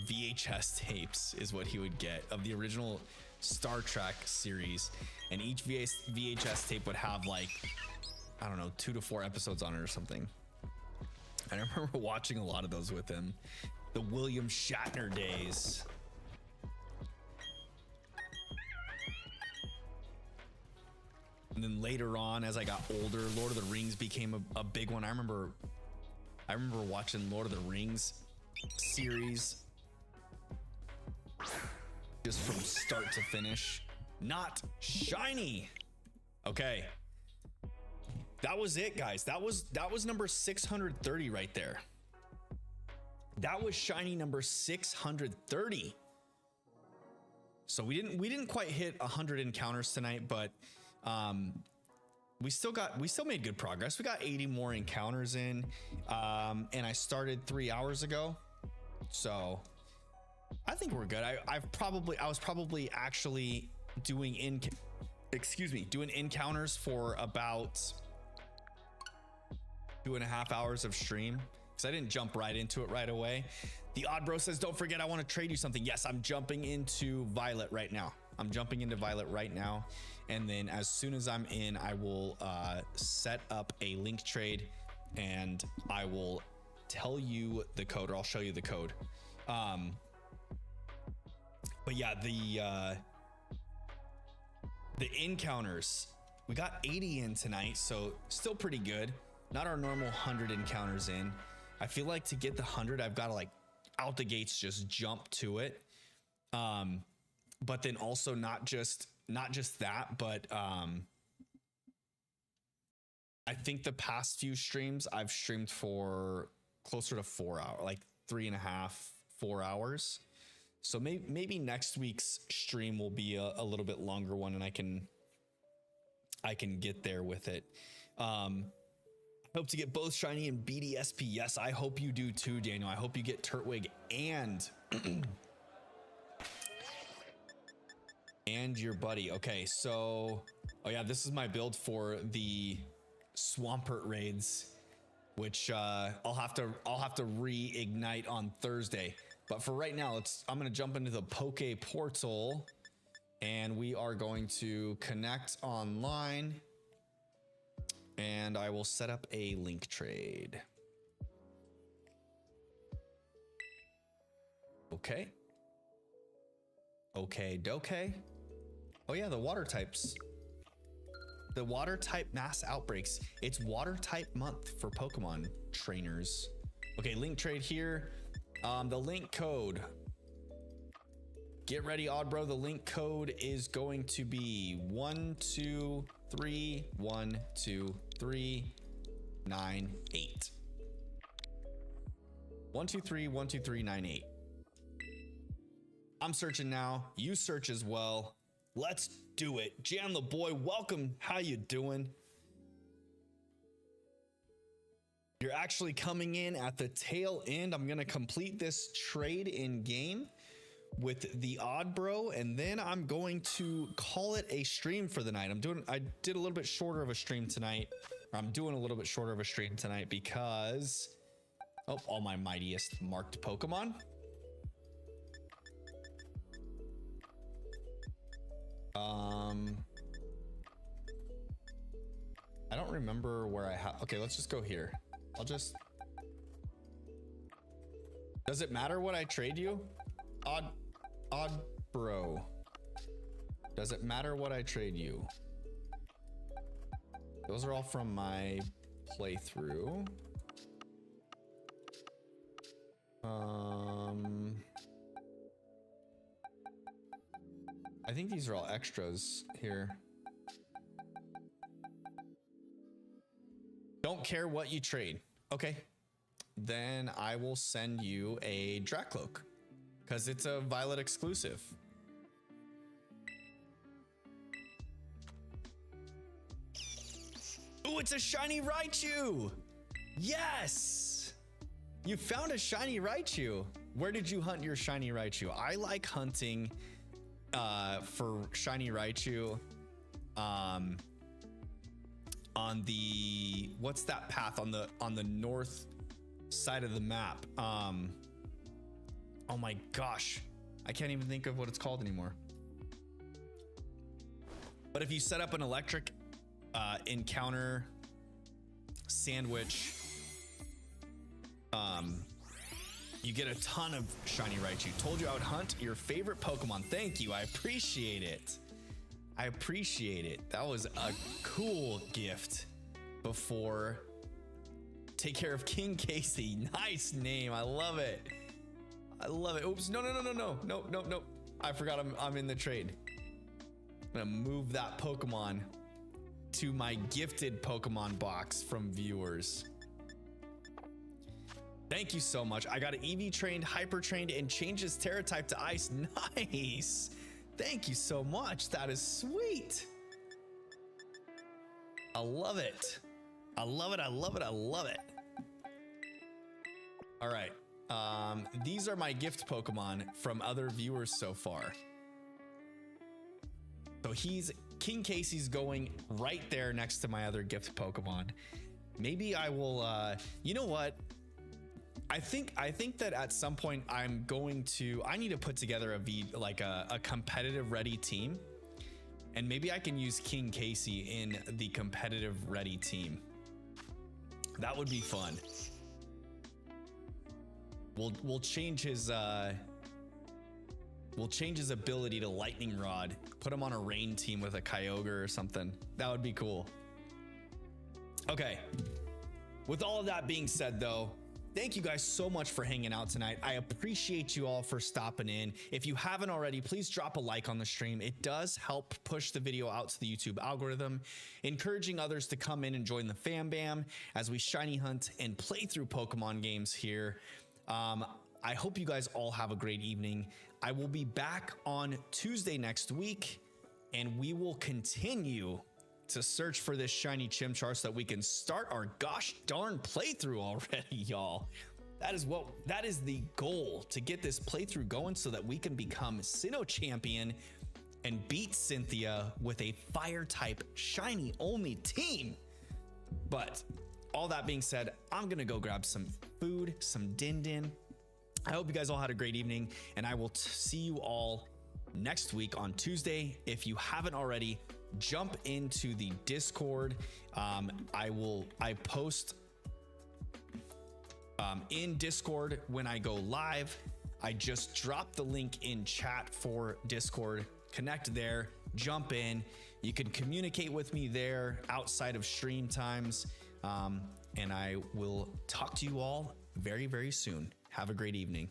VHS tapes is what he would get of the original Star Trek series, and each VHS tape would have like, I don't know, 2 to 4 episodes on it or something. I remember watching a lot of those with him. The William Shatner days. And then later on, as I got older, Lord of the Rings became a big one. I remember watching Lord of the Rings series just from start to finish. Not shiny. Okay, that was it, guys. That was number 630 right there. That was shiny number 630. So we didn't quite hit 100 encounters tonight, but we still made good progress. We got 80 more encounters in, and I started 3 hours ago, so I think we're good. I was probably actually doing encounters for about 2.5 hours of stream, because I didn't jump right into it right away. The Odd Bro says, don't forget, I want to trade you something. Yes, I'm jumping into Violet right now. And then as soon as I'm in, I will set up a link trade, and I will tell you the code, or I'll show you the code. But yeah, the encounters, we got 80 in tonight, so still pretty good. Not our normal 100 encounters in. I feel like to get the 100, I've got to like out the gates just jump to it. But then also not just that, but I think the past few streams I've streamed for closer to 4 hours, like 3.5, 4 hours. So maybe next week's stream will be a little bit longer one, and I can get there with it. Hope to get both shiny and BDSP. Yes, I hope you do too, Daniel. I hope you get Turtwig and and your buddy. Okay, so oh yeah, this is my build for the Swampert raids, which I'll have to reignite on Thursday. But for right now, I'm gonna jump into the Poke Portal, and we are going to connect online, and I will set up a link trade. Okay. Okay, doke. Oh yeah, the water types. The water type mass outbreaks. It's water type month for Pokemon trainers. Okay, link trade here. The link code. Get ready, Odd Bro. The link code is going to be 1231239 1231239. I'm searching now. You search as well. Let's do it. Jan the boy, welcome. How you doing? You're actually coming in at the tail end. I'm gonna complete this trade in game with the Odd Bro, and then I'm going to call it a stream for the night. I did a little bit shorter of a stream tonight. Or I'm doing a little bit shorter of a stream tonight because all my mightiest marked Pokemon. I don't remember where I have. Okay, let's just go here. Does it matter what I trade you? Odd Bro. Does it matter what I trade you? Those are all from my playthrough. I think these are all extras here. Don't care what you trade. Okay. Then I will send you a Dracloak because it's a Violet exclusive. Ooh, it's a shiny Raichu. Yes. You found a shiny Raichu. Where did you hunt your shiny Raichu? I like hunting for shiny Raichu on the, what's that path on the north side of the map? Oh my gosh, I can't even think of what it's called anymore. But if you set up an electric encounter sandwich, you get a ton of shiny Raichu. Told you I would hunt your favorite Pokemon. Thank you, I appreciate it. I appreciate it. That was a cool gift. Before, take care of King Casey. Nice name. I love it. I love it. Oops. No. I forgot I'm in the trade. I'm gonna move that Pokemon to my gifted Pokemon box from viewers. Thank you so much. I got an EV trained, hyper trained, and changes Terra type to ice. Nice. Thank you so much. That is sweet. I love it. I love it. I love it. I love it. All right. These are my gift Pokemon from other viewers so far. So King Casey's going right there next to my other gift Pokemon. Maybe I will, you know what? I think that at some point I need to put together a competitive ready team, and maybe I can use King Casey in the competitive ready team. That would be fun. We'll change his ability to Lightning Rod. Put him on a rain team with a Kyogre or something. That would be cool. Okay. With all of that being said, though, thank you guys so much for hanging out tonight. I appreciate you all for stopping in. If you haven't already, please drop a like on the stream. It does help push the video out to the YouTube algorithm, encouraging others to come in and join the fam bam as we shiny hunt and play through Pokemon games here. I hope you guys all have a great evening. I will be back on Tuesday next week, and we will continue to search for this shiny Chimchar so that we can start our gosh darn playthrough already, y'all. That is the goal, to get this playthrough going so that we can become Sinnoh champion and beat Cynthia with a fire type shiny only team. But all that being said, I'm gonna go grab some food, some din din. I hope you guys all had a great evening, and I will see you all next week on Tuesday. If you haven't already, jump into the Discord. I post in Discord when I go live. I just dropped the link in chat for Discord. Connect there, jump in. You can communicate with me there outside of stream times. And I will talk to you all very, very soon. Have a great evening.